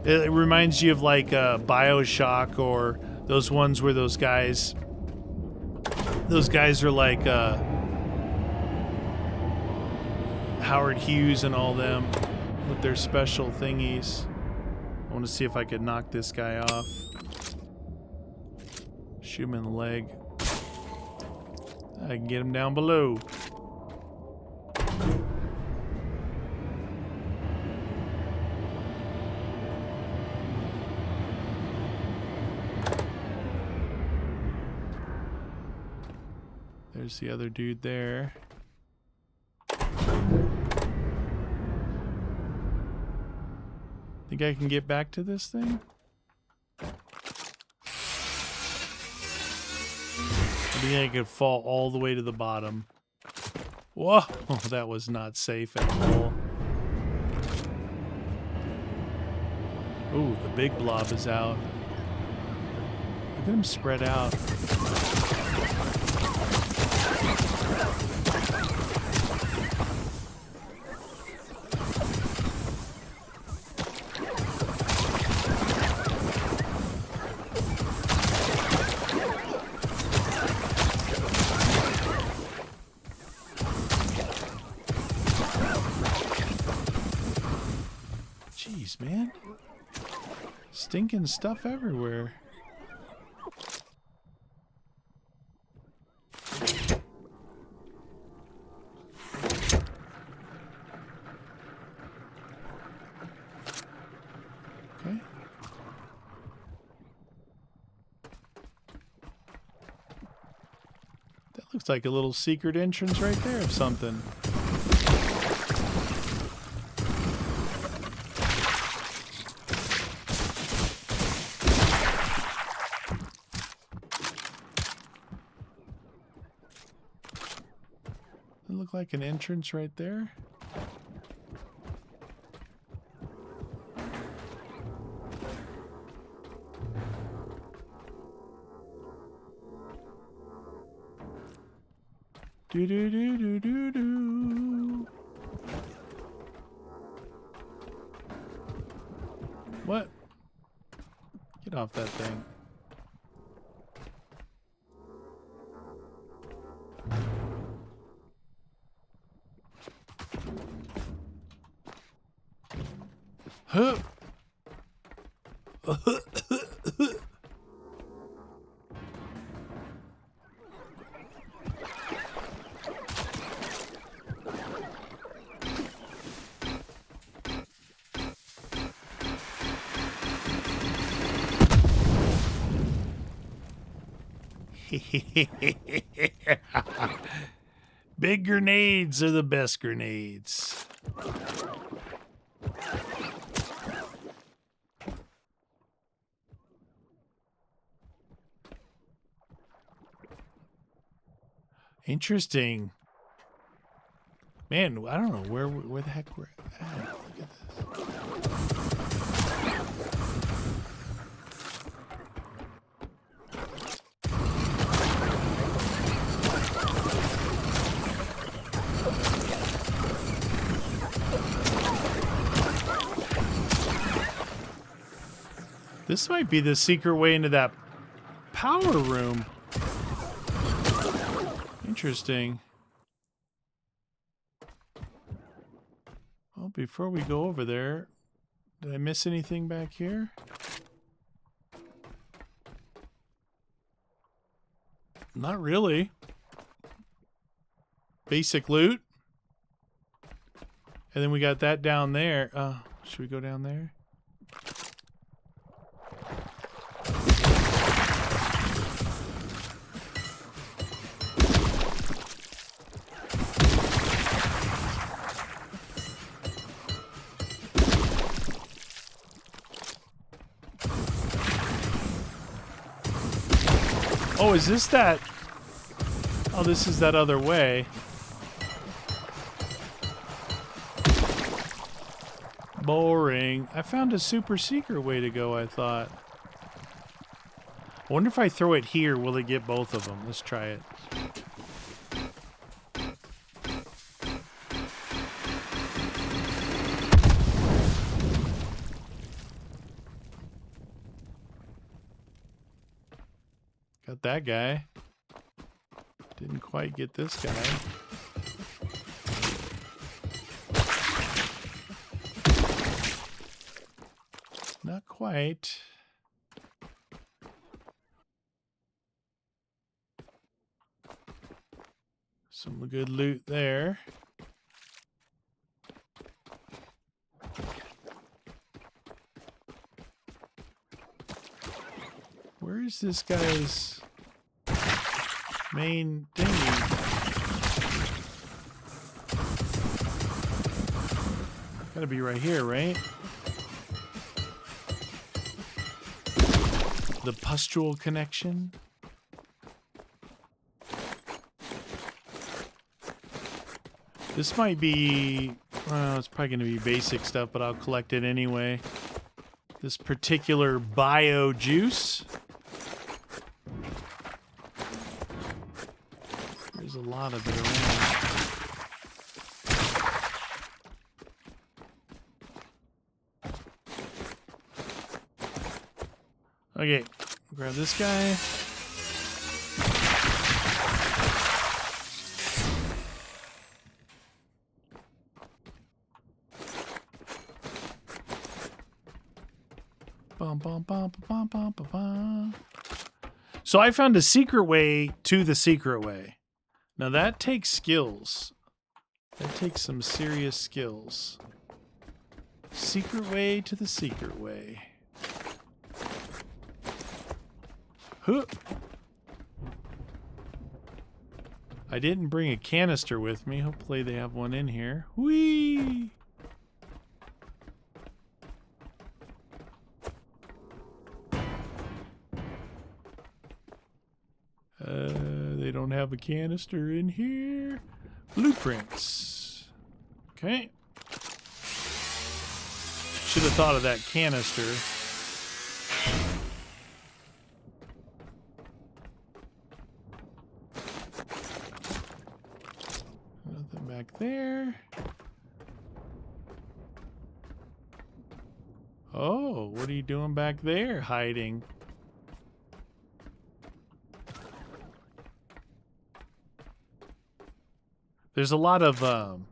It reminds you of like BioShock, or those ones where those guys are like Howard Hughes and all them with their special thingies. I want to see if I could knock this guy off. Shoot him in the leg. I can get him down below. There's the other dude there. Think I can get back to this thing? think I could fall all the way to the bottom. Whoa, that was not safe at all. Ooh, the big blob is out. Look at him spread out. Jeez, man. Stinking stuff everywhere. Okay. That looks like a little secret entrance right there of something. Look like an entrance right there. Do do do do do do. What? Get off that thing. Huh. Big grenades are the best grenades. Interesting. Man, I don't know where the heck we're at. Look at this. This might be the secret way into that power room. Interesting. Well, before we go over there, did I miss anything back here? Not really. Basic loot. And then we got that down there. Should we go down there? Oh, is this that? Oh, this is that other way. Boring. I found a super secret way to go, I thought. I wonder if I throw it here, will it get both of them? Let's try it. Got that guy. Didn't quite get this guy. Not quite. Some good loot there. Where is this guy's main thingy? Gotta be right here, right? The pustule connection. This might be, well, it's probably going to be basic stuff, but I'll collect it anyway. This particular bio juice. There's a lot of it around. Okay, grab this guy. So I found a secret way to the secret way. Now that takes skills. That takes some serious skills. Secret way to the secret way. Huh. I didn't bring a canister with me. Hopefully they have one in here. Whee! They don't have a canister in here. Blueprints. Okay. Should have thought of that canister. Nothing back there. Oh, what are you doing back there, hiding? There's a lot of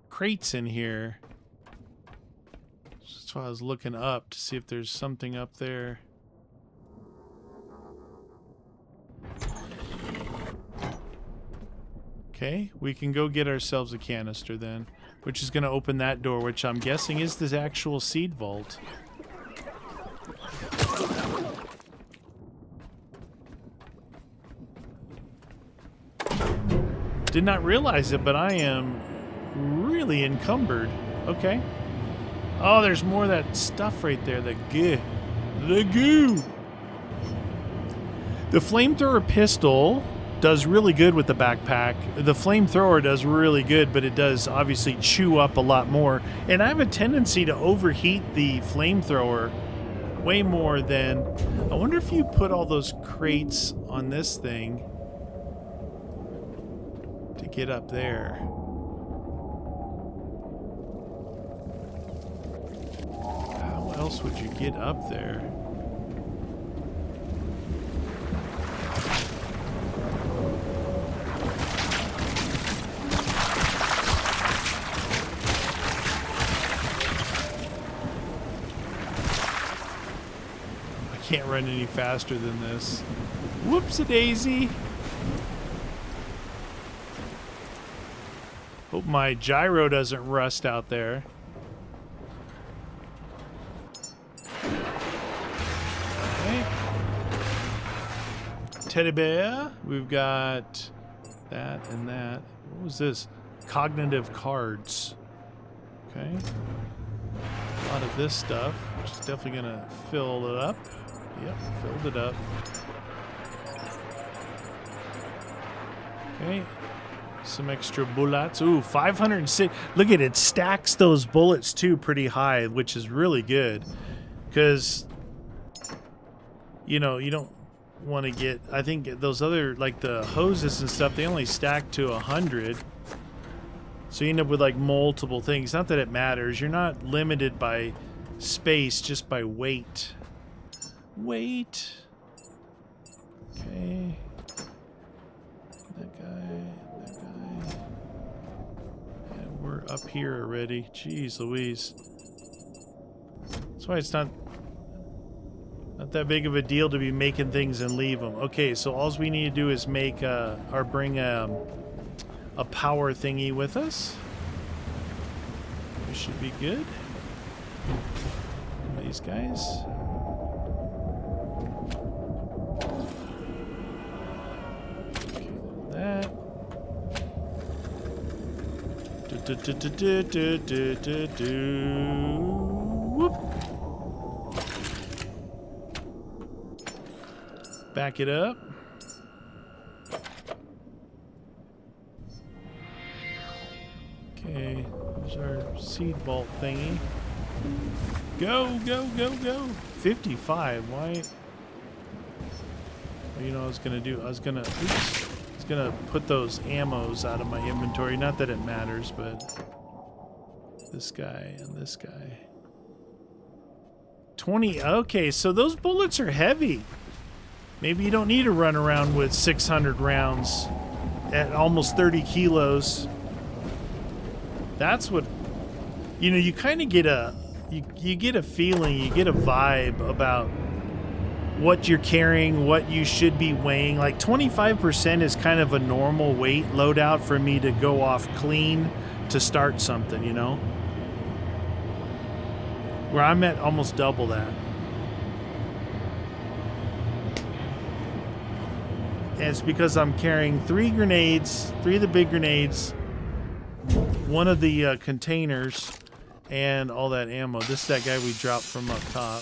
crates in here. That's why I was looking up to see if there's something up there. Okay, we can go get ourselves a canister then, which is going to open that door, which I'm guessing is the actual seed vault. Did not realize it, but I am really encumbered. Okay. Oh, there's more of that stuff right there. The goo. The goo. The flamethrower pistol does really good with the backpack. The flamethrower does really good, but it does obviously chew up a lot more. And I have a tendency to overheat the flamethrower way more than... I wonder if you put all those crates on this thing to get up there. How else would you get up there? I can't run any faster than this. Whoops-a-daisy. Hope my gyro doesn't rust out there. Okay. Teddy bear. We've got that and that. What was this? Cognitive cards. Okay. A lot of this stuff, which is definitely going to fill it up. Yep, filled it up. Okay. Some extra bullets. Ooh, 506. Look at it. Stacks those bullets too pretty high, which is really good. Because, you know, you don't want to get... I think those other, like the hoses and stuff, they only stack to 100. So you end up with like multiple things. Not that it matters. You're not limited by space, just by weight. Weight. Okay. That guy. And we're up here already. Jeez Louise. That's why it's not that big of a deal to be making things and leave them. Okay, so all we need to do is make or bring a power thingy with us. We should be good. These guys. Okay, that. Whoop. Back it up. Okay, there's our seed vault thingy. Go, go, go, go. 55, why? Well, you know what I was gonna do? I was gonna put those ammos out of my inventory. Not that it matters, but this guy and this guy. 20, okay, so those bullets are heavy. Maybe you don't need to run around with 600 rounds at almost 30 kilos. That's what, you know, you kind of get you get a feeling, you get a vibe about what you're carrying, what you should be weighing. Like 25% is kind of a normal weight loadout for me to go off clean to start something, you know? Where I'm at almost double that. And it's because I'm carrying 3 grenades, 3 of the big grenades, 1 of the containers, and all that ammo. This is that guy we dropped from up top.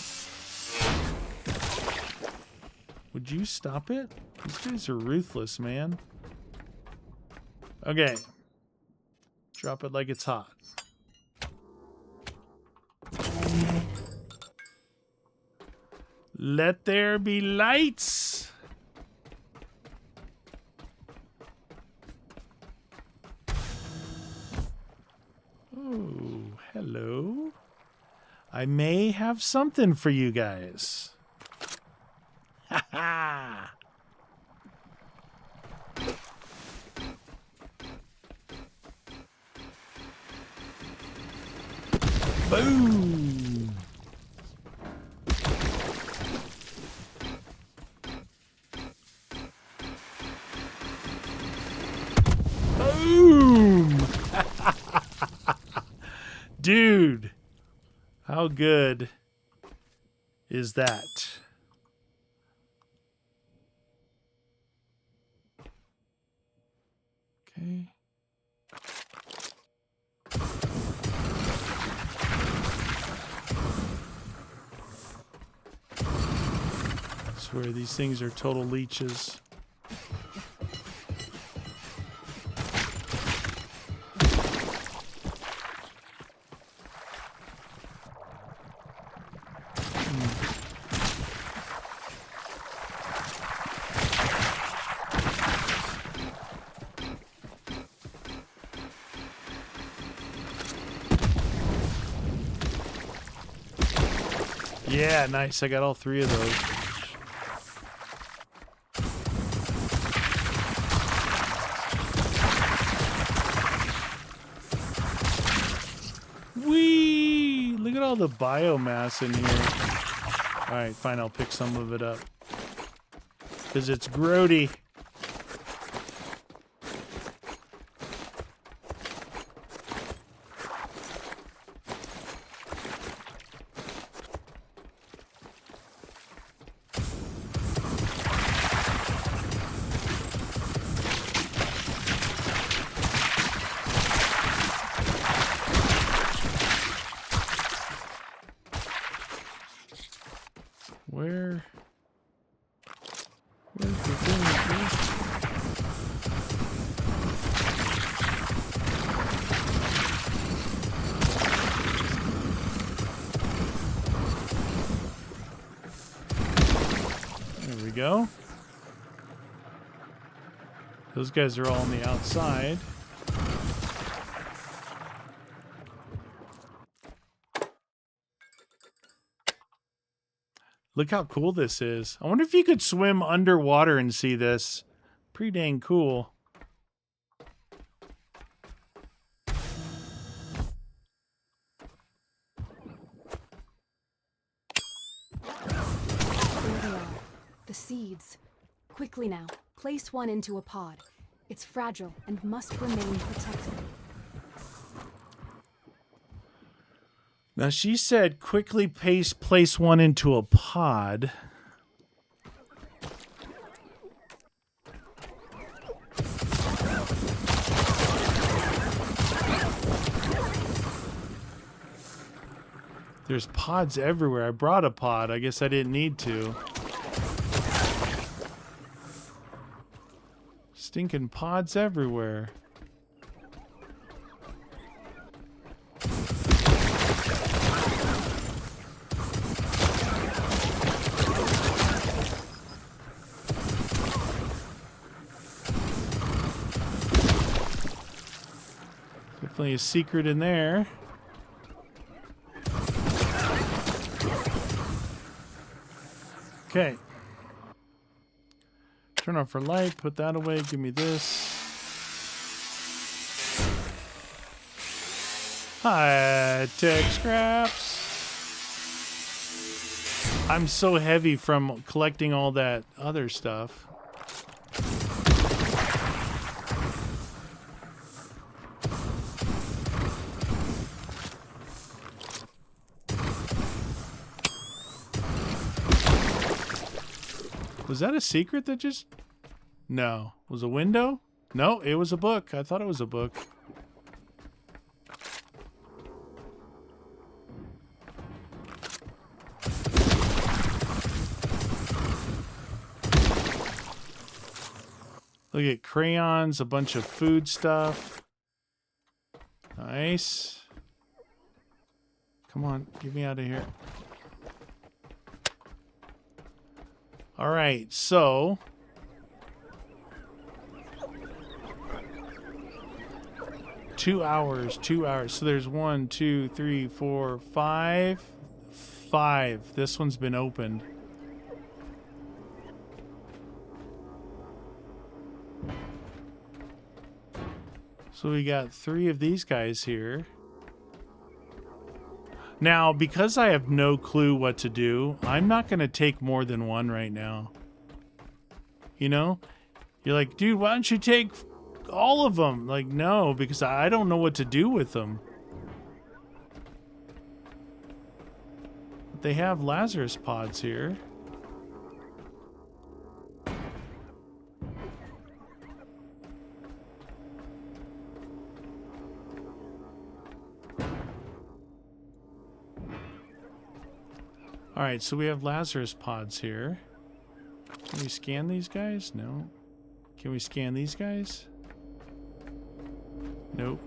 Would you stop it? These guys are ruthless, man. Okay. Drop it like it's hot. Let there be lights. Oh, hello. I may have something for you guys. Ha ha! Boom! Boom! Dude, how good is that? Okay. I swear these things are total leeches. Yeah, nice. I got all 3 of those. Whee! Look at all the biomass in here. Alright, fine. I'll pick some of it up. Because it's grody. Where's the thing? There we go. Those guys are all on the outside. Look how cool this is. I wonder if you could swim underwater and see this. Pretty dang cool. There they are. The seeds. Quickly now, place one into a pod. It's fragile and must remain protected. Now she said quickly place one into a pod. There's pods everywhere. I brought a pod. I guess I didn't need to. Stinking pods everywhere. Definitely a secret in there. Okay. Turn off our light, put that away, give me this. High-tech scraps. I'm so heavy from collecting all that other stuff. Was that a secret that just... No. Was a window? No, it was a book. I thought it was a book. Look at crayons, a bunch of food stuff. Nice. Come on, get me out of here. All right, so... 2 hours, 2 hours. So there's 1, 2, 3, 4, 5. 5. This one's been opened. So we got 3 of these guys here. Now, because I have no clue what to do, I'm not going to take more than one right now. You know? You're like, dude, why don't you take all of them? Like, no, because I don't know what to do with them. But they have Lazarus pods here. Alright, so we have Lazarus pods here. Can we scan these guys? No. Can we scan these guys? Nope.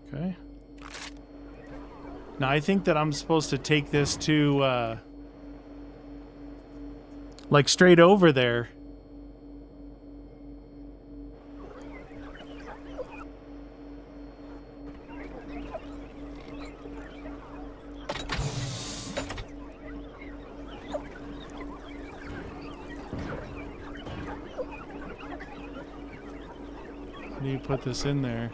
Okay. Now I think that I'm supposed to take this to, like straight over there. How do you put this in there?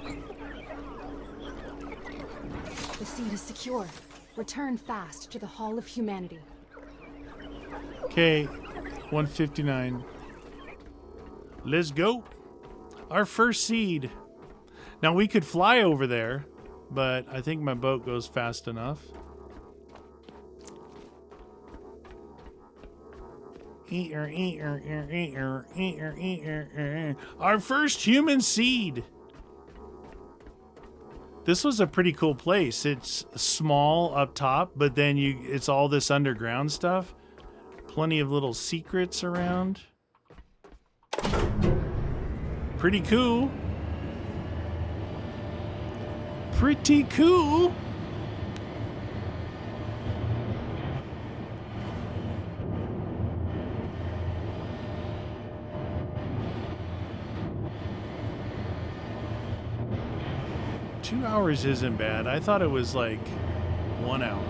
The seed is secure. Return fast to the Hall of Humanity. Okay, 159. Let's go. Our first seed. Now we could fly over there, but I think my boat goes fast enough. Our first human seed. This was a pretty cool place. It's small up top, but then it's all this underground stuff. Plenty of little secrets around. Pretty cool. Pretty cool. Two hours isn't bad. I thought it was like 1 hour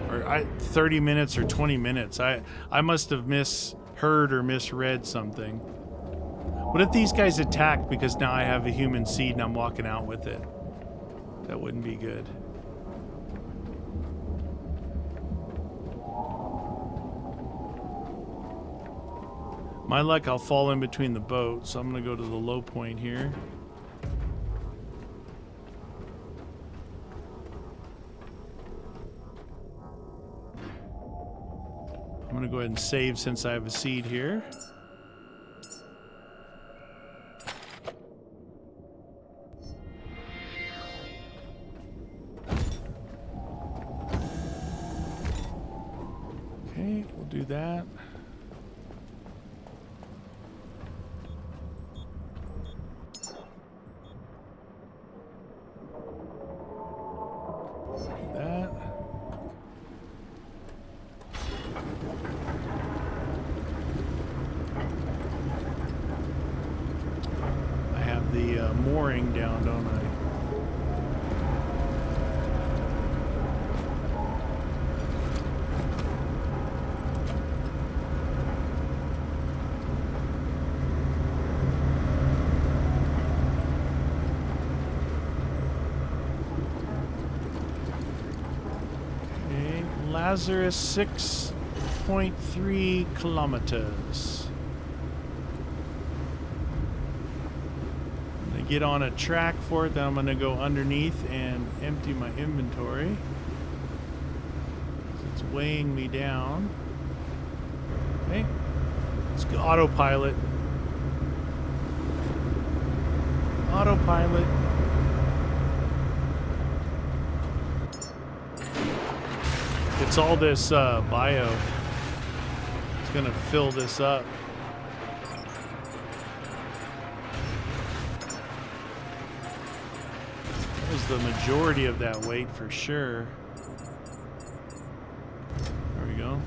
or 30 minutes or 20 minutes. I must have misheard or misread something. What if these guys attack because now I have a human seed and I'm walking out with it? That wouldn't be good. My luck, I'll fall in between the boats, so I'm gonna go to the low point here. I'm gonna go ahead and save since I have a seed here. Okay, we'll do that. Do that. I have the mooring down, don't I? Lazarus, 6.3 kilometers. I'm gonna get on a track for it, then I'm gonna go underneath and empty my inventory. It's weighing me down. Okay, let's go autopilot. Autopilot. It's all this bio. It's gonna fill this up. That was the majority of that weight for sure. There we go.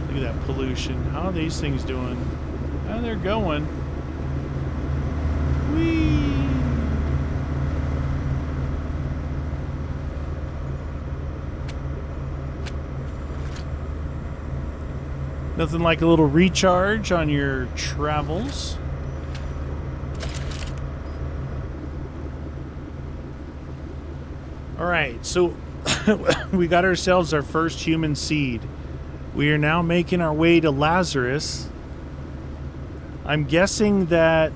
Look at that pollution. How are these things doing? Oh, they're going. Whee! Nothing like a little recharge on your travels. All right, so we got ourselves our first human seed. We are now making our way to Lazarus. I'm guessing that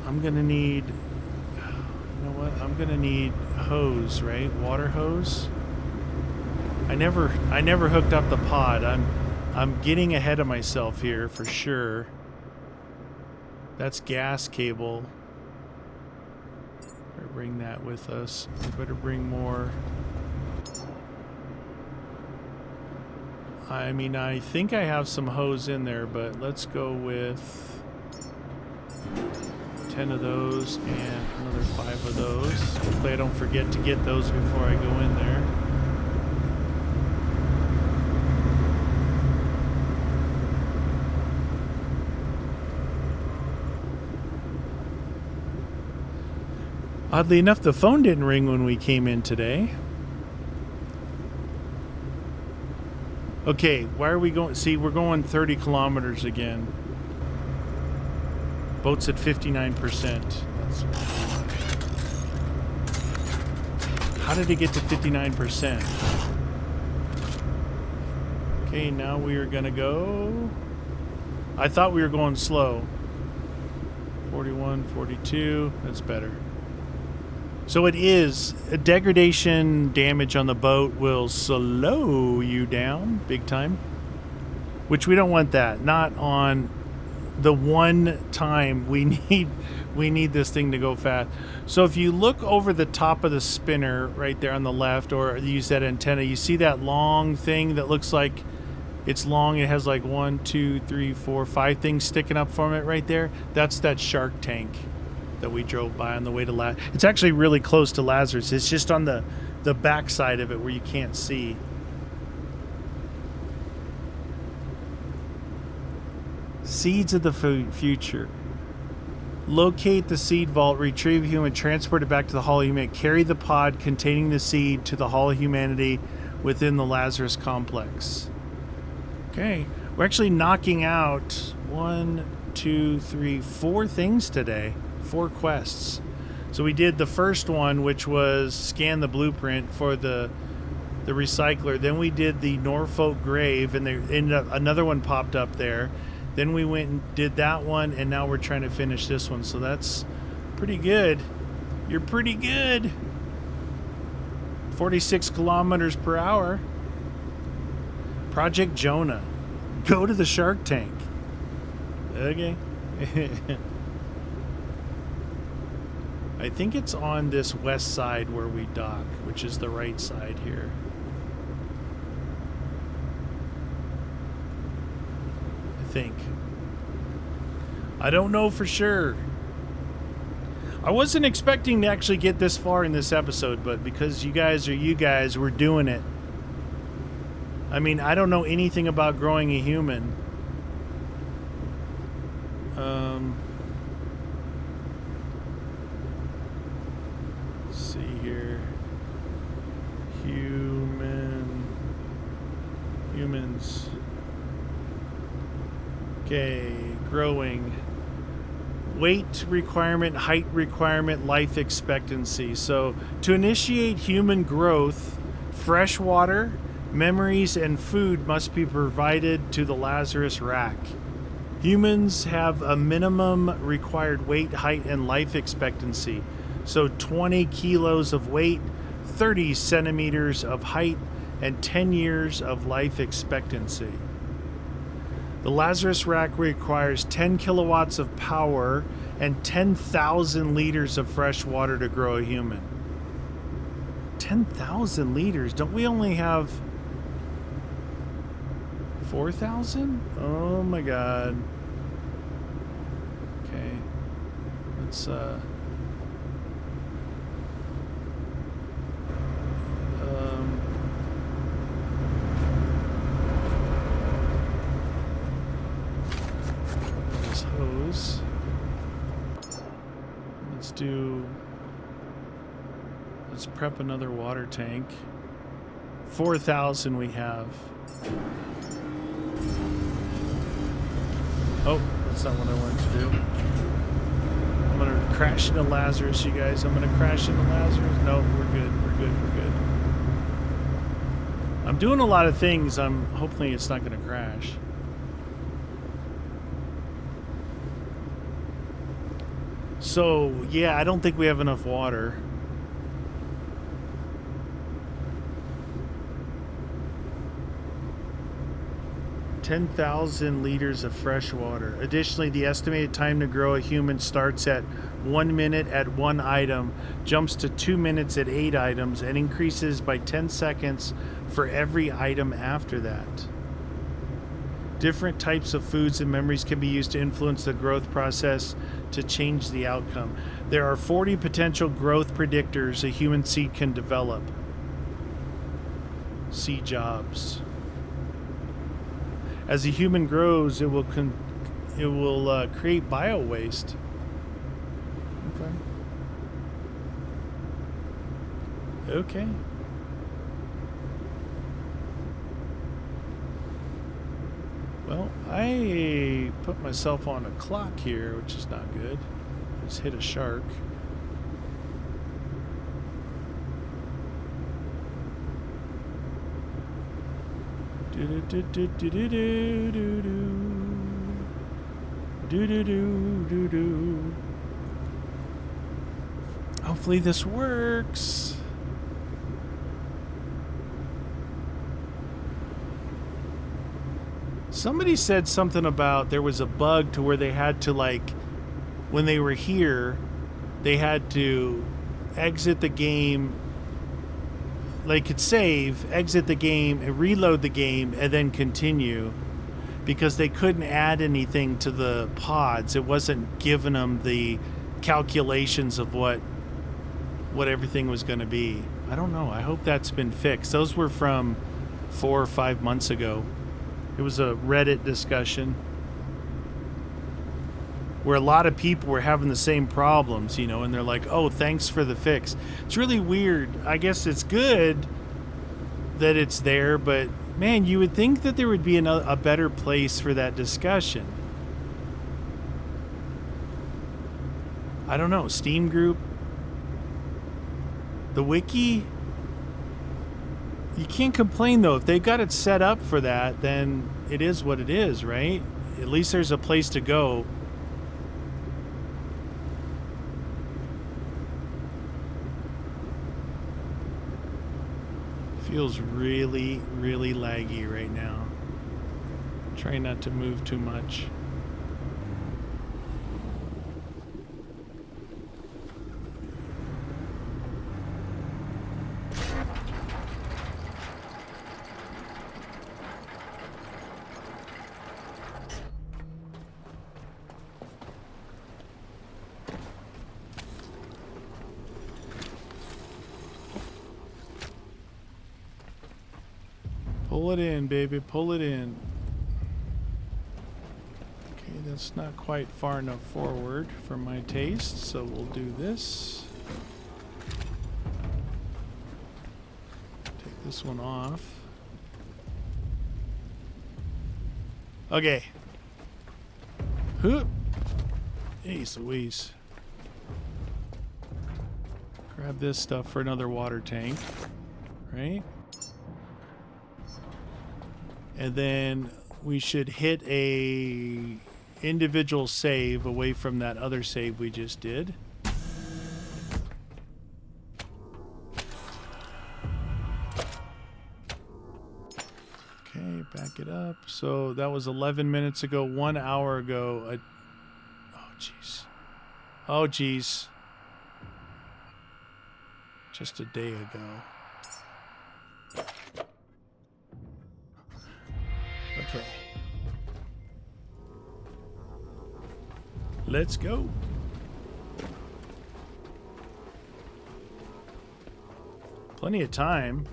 I'm gonna need, you know what? I'm gonna need hose, right? Water hose. I never hooked up the pod. I'm getting ahead of myself here for sure. That's gas cable. Better bring that with us. We better bring more. I mean, I think I have some hose in there, but let's go with 10 of those and another 5 of those. Hopefully I don't forget to get those before I go in there. Oddly enough, the phone didn't ring when we came in today. Okay, why are we going? See, we're going 30 kilometers again. Boat's at 59%. How did it get to 59%? Okay, now we are gonna go. I thought we were going slow. 41, 42, that's better. So it is, a degradation damage on the boat will slow you down big time, which we don't want that. Not on the one time we need this thing to go fast. So if you look over the top of the spinner right there on the left, or use that antenna, you see that long thing that looks like it's long. It has like 1, 2, 3, 4, 5 things sticking up from it right there. That's that shark tank that we drove by on the way to Lazarus. It's actually really close to Lazarus. It's just on the back side of it where you can't see. Seeds of the future. Locate the seed vault, retrieve human, transport it back to the Hall of Humanity. Carry the pod containing the seed to the Hall of Humanity within the Lazarus complex. Okay. We're actually knocking out 1, 2, 3, 4 things today. 4 quests. So we did the first one, which was scan the blueprint for the recycler. Then we did the Norfolk grave, and there ended up another one popped up there. Then we went and did that one, and now we're trying to finish this one. So that's pretty good. You're pretty good. 46 kilometers per hour. Project Jonah. Go to the shark tank. Okay. I think it's on this west side where we dock, which is the right side here. I think. I don't know for sure. I wasn't expecting to actually get this far in this episode, but because you guys are you guys, we're doing it. I mean, I don't know anything about growing a human. Let's see here. Humans. Okay, growing. Weight requirement, height requirement, life expectancy. So to initiate human growth, fresh water, memories, and food must be provided to the Lazarus rack. Humans have a minimum required weight, height, and life expectancy. So 20 kilos of weight, 30 centimeters of height, and 10 years of life expectancy. The Lazarus rack requires 10 kilowatts of power and 10,000 liters of fresh water to grow a human. 10,000 liters? Don't we only have 4,000? Oh my god. Okay. Let's this hose. Let's prep another water tank. 4,000 we have. Oh, that's not what I wanted to do. I'm gonna crash into Lazarus, you guys. I'm gonna crash into Lazarus. No, we're good. We're good. We're good. I'm doing a lot of things. Hopefully it's not gonna crash. So, yeah, I don't think we have enough water. $10,000 liters of fresh water. Additionally, the estimated time to grow a human starts at 1 minute at one item, jumps to 2 minutes at 8 items, and increases by 10 seconds for every item after that. Different types of foods and memories can be used to influence the growth process to change the outcome. There are 40 potential growth predictors a human seed can develop. See jobs. As a human grows, it will create bio-waste. Okay. Well, I put myself on a clock here, which is not good. Just hit a shark. Hopefully this works. Somebody said something about there was a bug to where they had to, like, when they were here, they had to exit the game. They could save, exit the game, and reload the game, and then continue, because they couldn't add anything to the pods. It wasn't giving them the calculations of what everything was going to be. I don't know. I hope that's been fixed. Those were from 4 or 5 months ago. It was a Reddit discussion where a lot of people were having the same problems, you know, and they're like, oh, thanks for the fix. It's really weird. I guess it's good that it's there, but man, you would think that there would be a better place for that discussion. I don't know. Steam group? The wiki? You can't complain, though. If they got it set up for that, then it is what it is, right? At least there's a place to go. Feels really, really laggy right now. Try not to move too much. Pull it in, baby. Pull it in. Okay, that's not quite far enough forward for my taste, so we'll do this. Take this one off. Okay. Huh. Hey, Louise. Grab this stuff for another water tank. Right? And then we should hit a individual save away from that other save we just did. Okay, back it up. So that was 11 minutes ago, 1 hour ago. Oh, jeez. Oh, jeez. Just a day ago. Okay. Let's go. Plenty of time.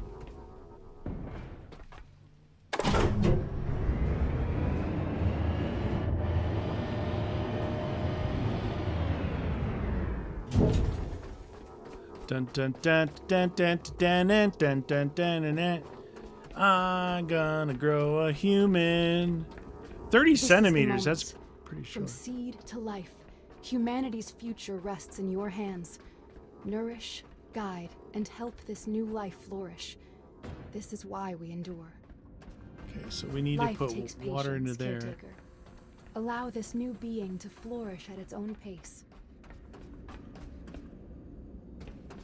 Dun dun dun dun dun dun dun dun dun dun dun. I'm gonna grow a human. 30 centimeters, that's pretty short. From seed to life, humanity's future rests in your hands. Nourish, guide, and help this new life flourish. This is why we endure. Okay, so we need Life to put takes water patience, into there. Caretaker. Allow this new being to flourish at its own pace.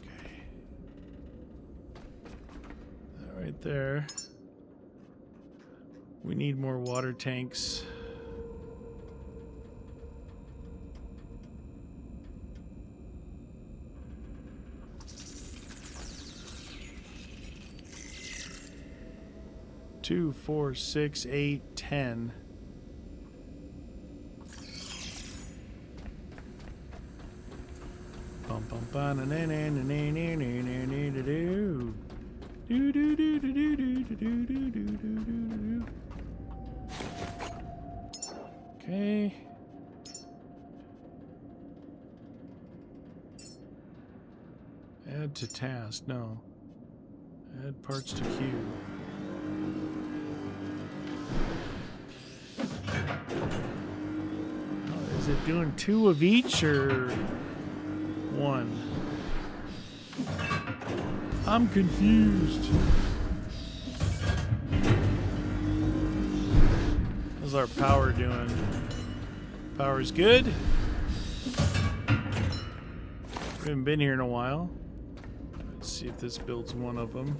Okay. That right there. We need more water tanks. Two, 4, 6, 8, 10. Bum bum ba na na na na na na na na na do do do do do do do do do do do do. Okay. Add to task. No. Add parts to queue. Oh, is it doing 2 of each or 1? I'm confused. How's our power doing? Power's good. We haven't been here in a while. Let's see if this builds one of them.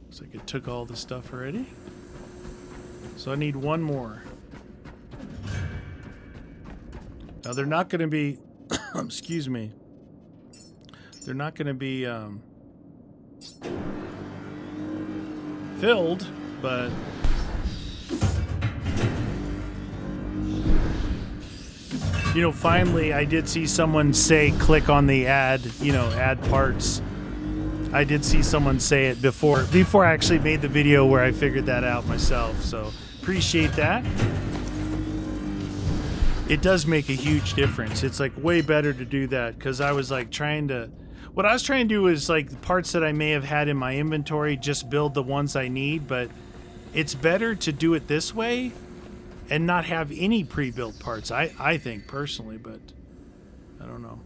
Looks like it took all the stuff already. So I need one more. Now they're not going to be, excuse me. They're not going to be filled, but you know, finally I did see someone say click on the add, you know, add parts. I did see someone say it before I actually made the video where I figured that out myself, so appreciate that. It does make a huge difference. It's like way better to do that because I was like what I was trying to do is like the parts that I may have had in my inventory, just build the ones I need, but it's better to do it this way and not have any pre-built parts, I think personally, but I don't know.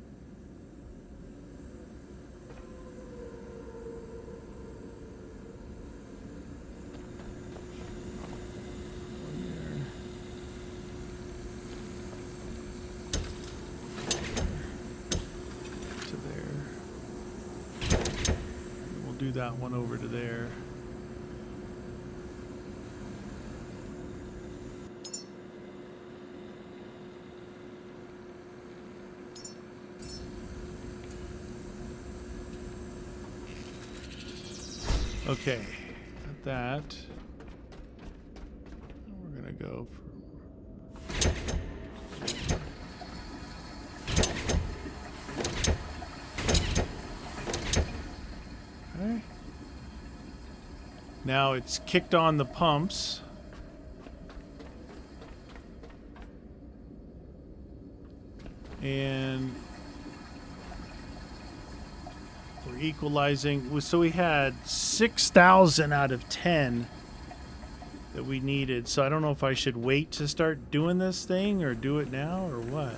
Do that one over to there. Okay, got that. We're gonna go for okay. Now it's kicked on the pumps. And We're equalizing. So we had 6,000 out of 10 that we needed. So I don't know if I should wait to start doing this thing or do it now or what.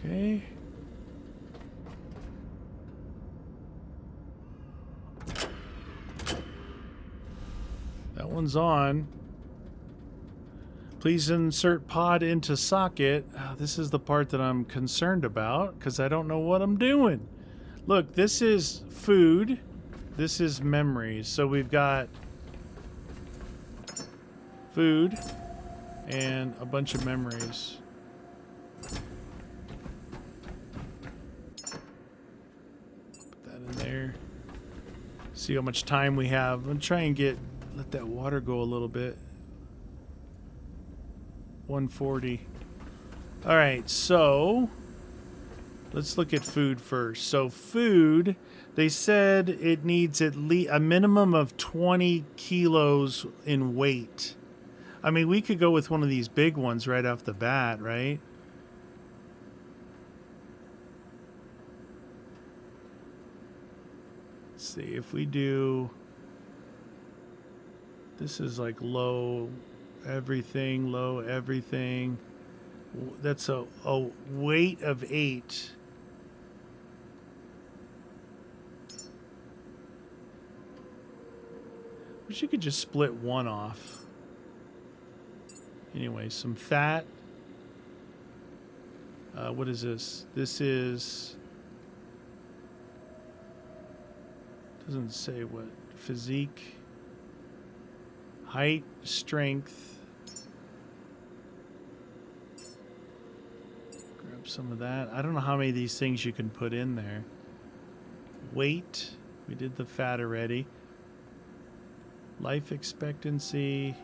Okay. That one's on. Please insert pod into socket. This is the part that I'm concerned about because I don't know what I'm doing. Look, this is food. This is memories. So we've got food and a bunch of memories. Put that in there. See how much time we have. I'm gonna try and let that water go a little bit. 140. All right, so let's look at food first. So food, they said it needs at least a minimum of 20 kilos in weight. I mean, we could go with one of these big ones right off the bat, right? Let's see if we do. This is like low everything, low everything. That's a weight of 8. Wish you could just split one off. Anyway, some fat. What is this? This is... doesn't say what. Physique. Height, strength. Grab some of that. I don't know how many of these things you can put in there. Weight. We did the fat already. Life expectancy.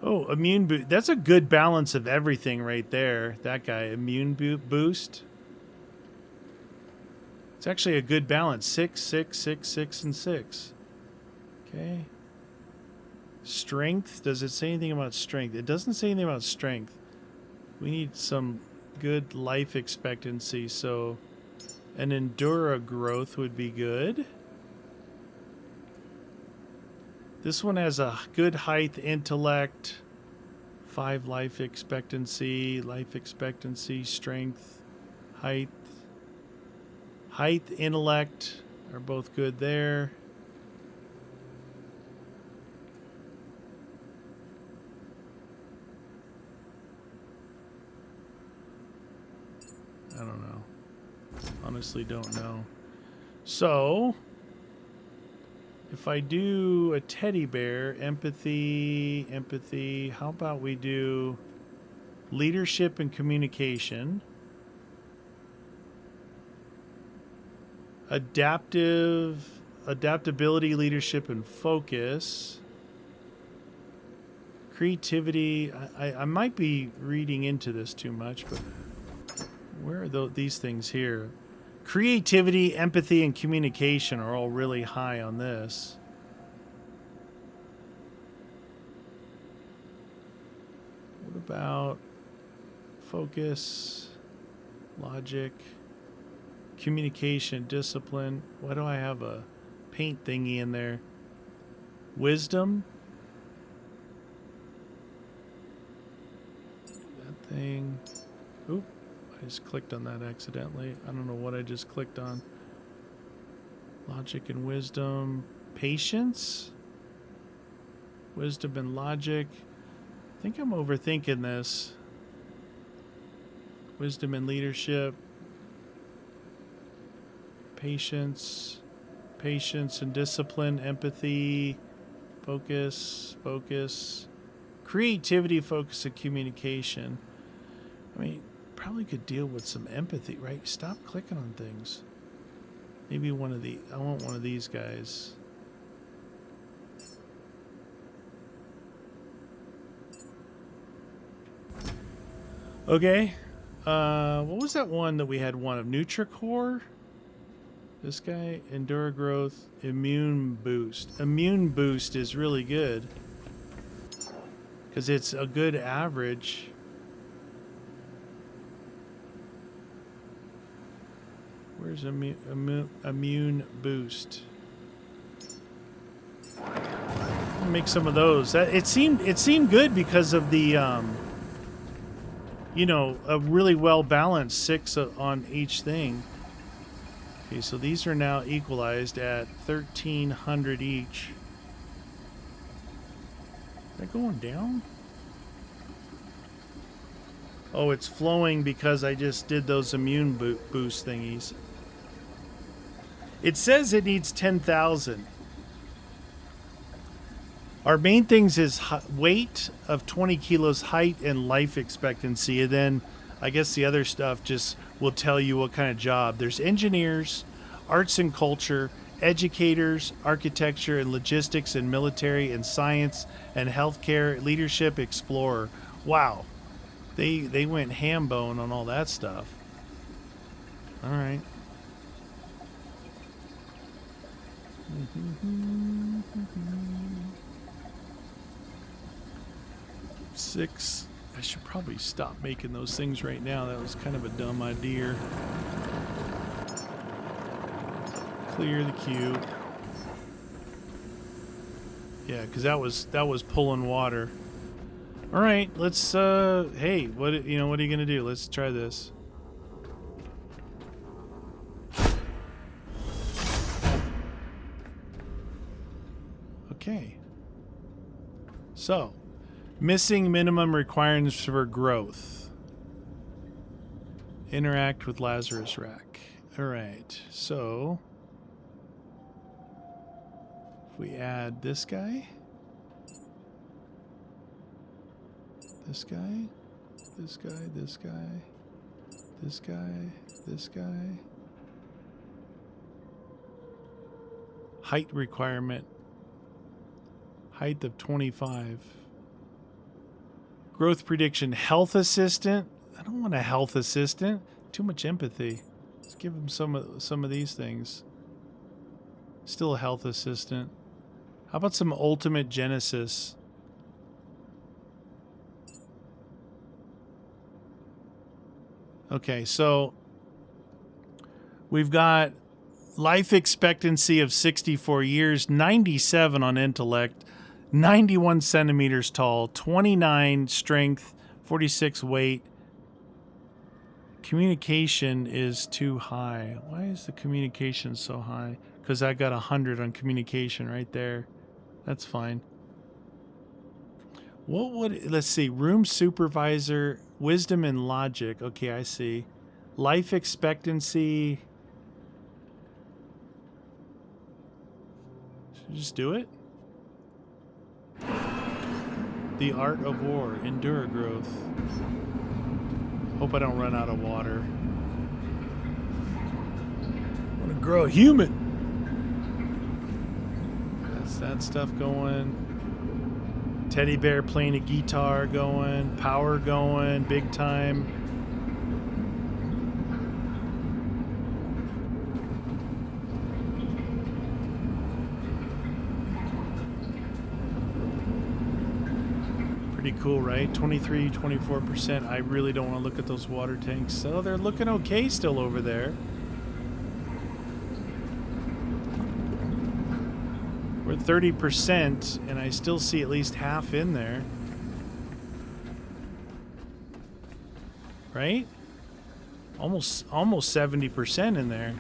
Oh, immune boost. That's a good balance of everything right there. That guy. Immune boost. It's actually a good balance. 6, 6, 6, 6, and 6. Okay. Strength. Does it say anything about strength? It doesn't say anything about strength. We need some good life expectancy. So an endura growth would be good. This one has a good height, intellect, 5 life expectancy, strength, height. Height, intellect are both good there. I don't know. Honestly, don't know. So, if I do a teddy bear, empathy, how about we do leadership and communication, adaptability, leadership, and focus, creativity. I might be reading into this too much, but where are these things here? Creativity, empathy, and communication are all really high on this. What about focus, logic, communication, discipline? Why do I have a paint thingy in there? Wisdom. That thing. Oop. I just clicked on that accidentally. I don't know what I just clicked on. Logic and wisdom. Patience? Wisdom and logic. I think I'm overthinking this. Wisdom and leadership. Patience and discipline. Empathy. Focus. Creativity, focus, and communication. I mean, probably could deal with some empathy, right? Stop clicking on things. Maybe one of the... I want one of these guys. Okay. What was that one that we had one of? Nutricore? This guy, Endura Growth, Immune Boost. Immune Boost is really good. Because it's a good average. Where's Immune Boost? I'll make some of those. It seemed good because of the you know, a really well balanced 6 on each thing. Okay, so these are now equalized at 1,300 each. Is that going down? Oh, it's flowing because I just did those immune boost thingies. It says it needs 10,000. Our main things is weight of 20 kilos, height, and life expectancy. And then I guess the other stuff just will tell you what kind of job. There's engineers, arts and culture, educators, architecture and logistics and military and science and healthcare, leadership, explorer. Wow. They went ham bone on all that stuff. All right. Six. I should probably stop making those things right now. That was kind of a dumb idea. Clear the queue. Yeah, because that was pulling water. All right, let's. Hey, what are you gonna do? Let's try this. Okay. So, missing minimum requirements for growth. Interact with Lazarus Rack. All right. So, if we add this guy, this guy, this guy, this guy, this guy, this guy. Height requirement. Height of 25. Growth prediction. Health assistant. I don't want a health assistant. Too much empathy. Let's give him some of these things. Still a health assistant. How about some ultimate genesis? Okay, so we've got life expectancy of 64 years, 97 on intellect, 91 centimeters tall, 29 strength, 46 weight. Communication is too high. Why is the communication so high? Because I got 100 on communication right there. That's fine. What would, let's see, room supervisor, wisdom and logic. Okay, I see. Life expectancy. Should I just do it? The art of war, endure growth. Hope I don't run out of water. I want to grow a human. That's that stuff going. Teddy bear playing a guitar going. Power going, big time. Pretty cool, right? 23, 24%. I really don't want to look at those water tanks. So they're looking okay still over there. We're at 30%, and I still see at least half in there. Right? Almost 70% in there.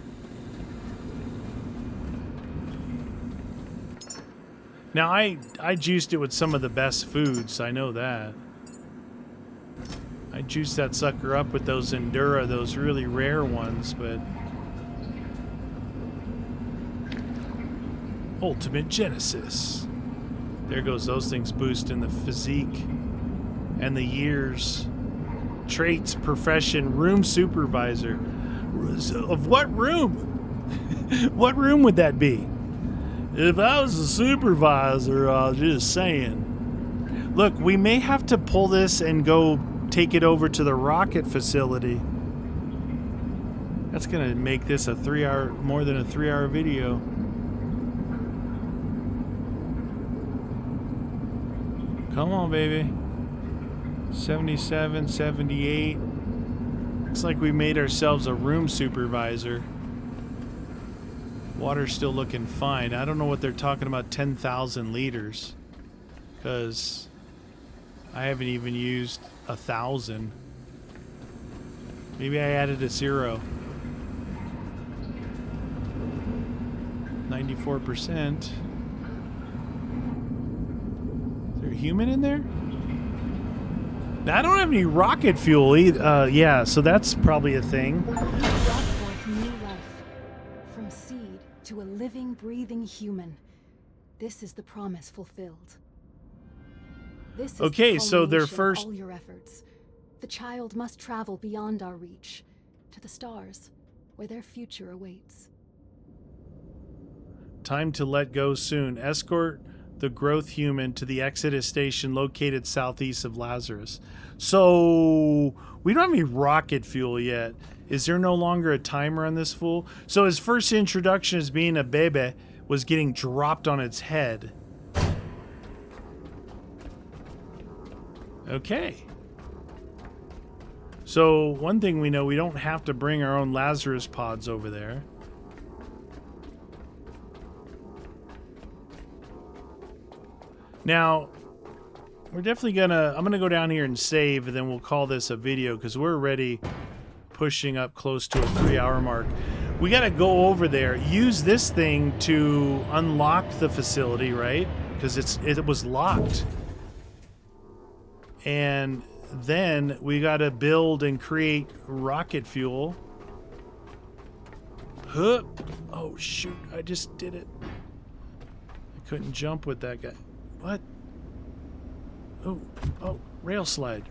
Now, I juiced it with some of the best foods. I know that. I juiced that sucker up with those Endura, those really rare ones, but... Ultimate Genesis. There goes those things boosting the physique and the years. Traits, profession, room supervisor. Of what room? What room would that be? If I was a supervisor, I was just saying. Look, we may have to pull this and go take it over to the rocket facility. That's gonna make this a more than a 3-hour video. Come on, baby. 77, 78. Looks like we made ourselves a room supervisor. Water's still looking fine. I don't know what they're talking about 10,000 liters. Because I haven't even used 1,000. Maybe I added a 0. 94%. Is there a human in there? I don't have any rocket fuel either. Yeah, so that's probably a thing. Brought forth new life. From seed to a living, breathing human. This is the promise fulfilled. This is okay, the so their culmination of first... all your efforts. The child must travel beyond our reach, to the stars, where their future awaits. Time to let go soon. Escort the growth human to the Exodus station located southeast of Lazarus. So we don't have any rocket fuel yet. Is there no longer a timer on this fool? So his first introduction as being a baby was getting dropped on its head. Okay. So one thing we know, we don't have to bring our own Lazarus pods over there. Now, we're definitely I'm gonna go down here and save, and then we'll call this a video because we're already pushing up close to a 3-hour mark. We gotta go over there, use this thing to unlock the facility, right? Because it was locked. And then we gotta build and create rocket fuel. Huh. Oh shoot, I just did it. I couldn't jump with that guy. What? Oh, rail slide.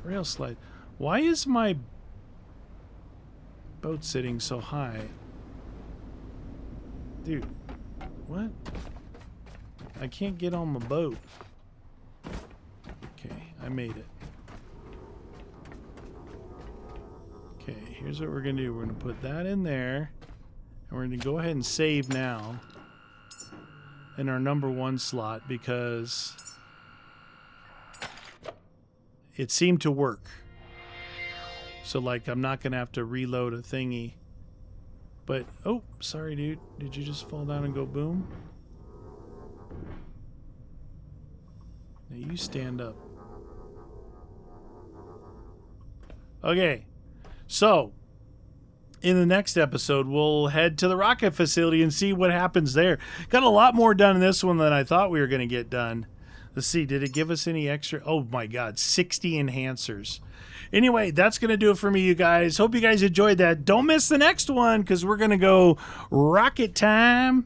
Why is my boat sitting so high? Dude, what? I can't get on my boat. Okay, I made it. Okay, here's what we're gonna do. We're gonna put that in there, and we're gonna go ahead and save now in our number 1 slot because it seemed to work. So like I'm not gonna have to reload a thingy. But oh, sorry dude. Did you just fall down and go boom? Now you stand up. Okay. So in the next episode, we'll head to the rocket facility and see what happens there. Got a lot more done in this one than I thought we were going to get done. Let's see, did it give us any extra? Oh my God, 60 enhancers. Anyway, that's going to do it for me, you guys. Hope you guys enjoyed that. Don't miss the next one because we're going to go rocket time.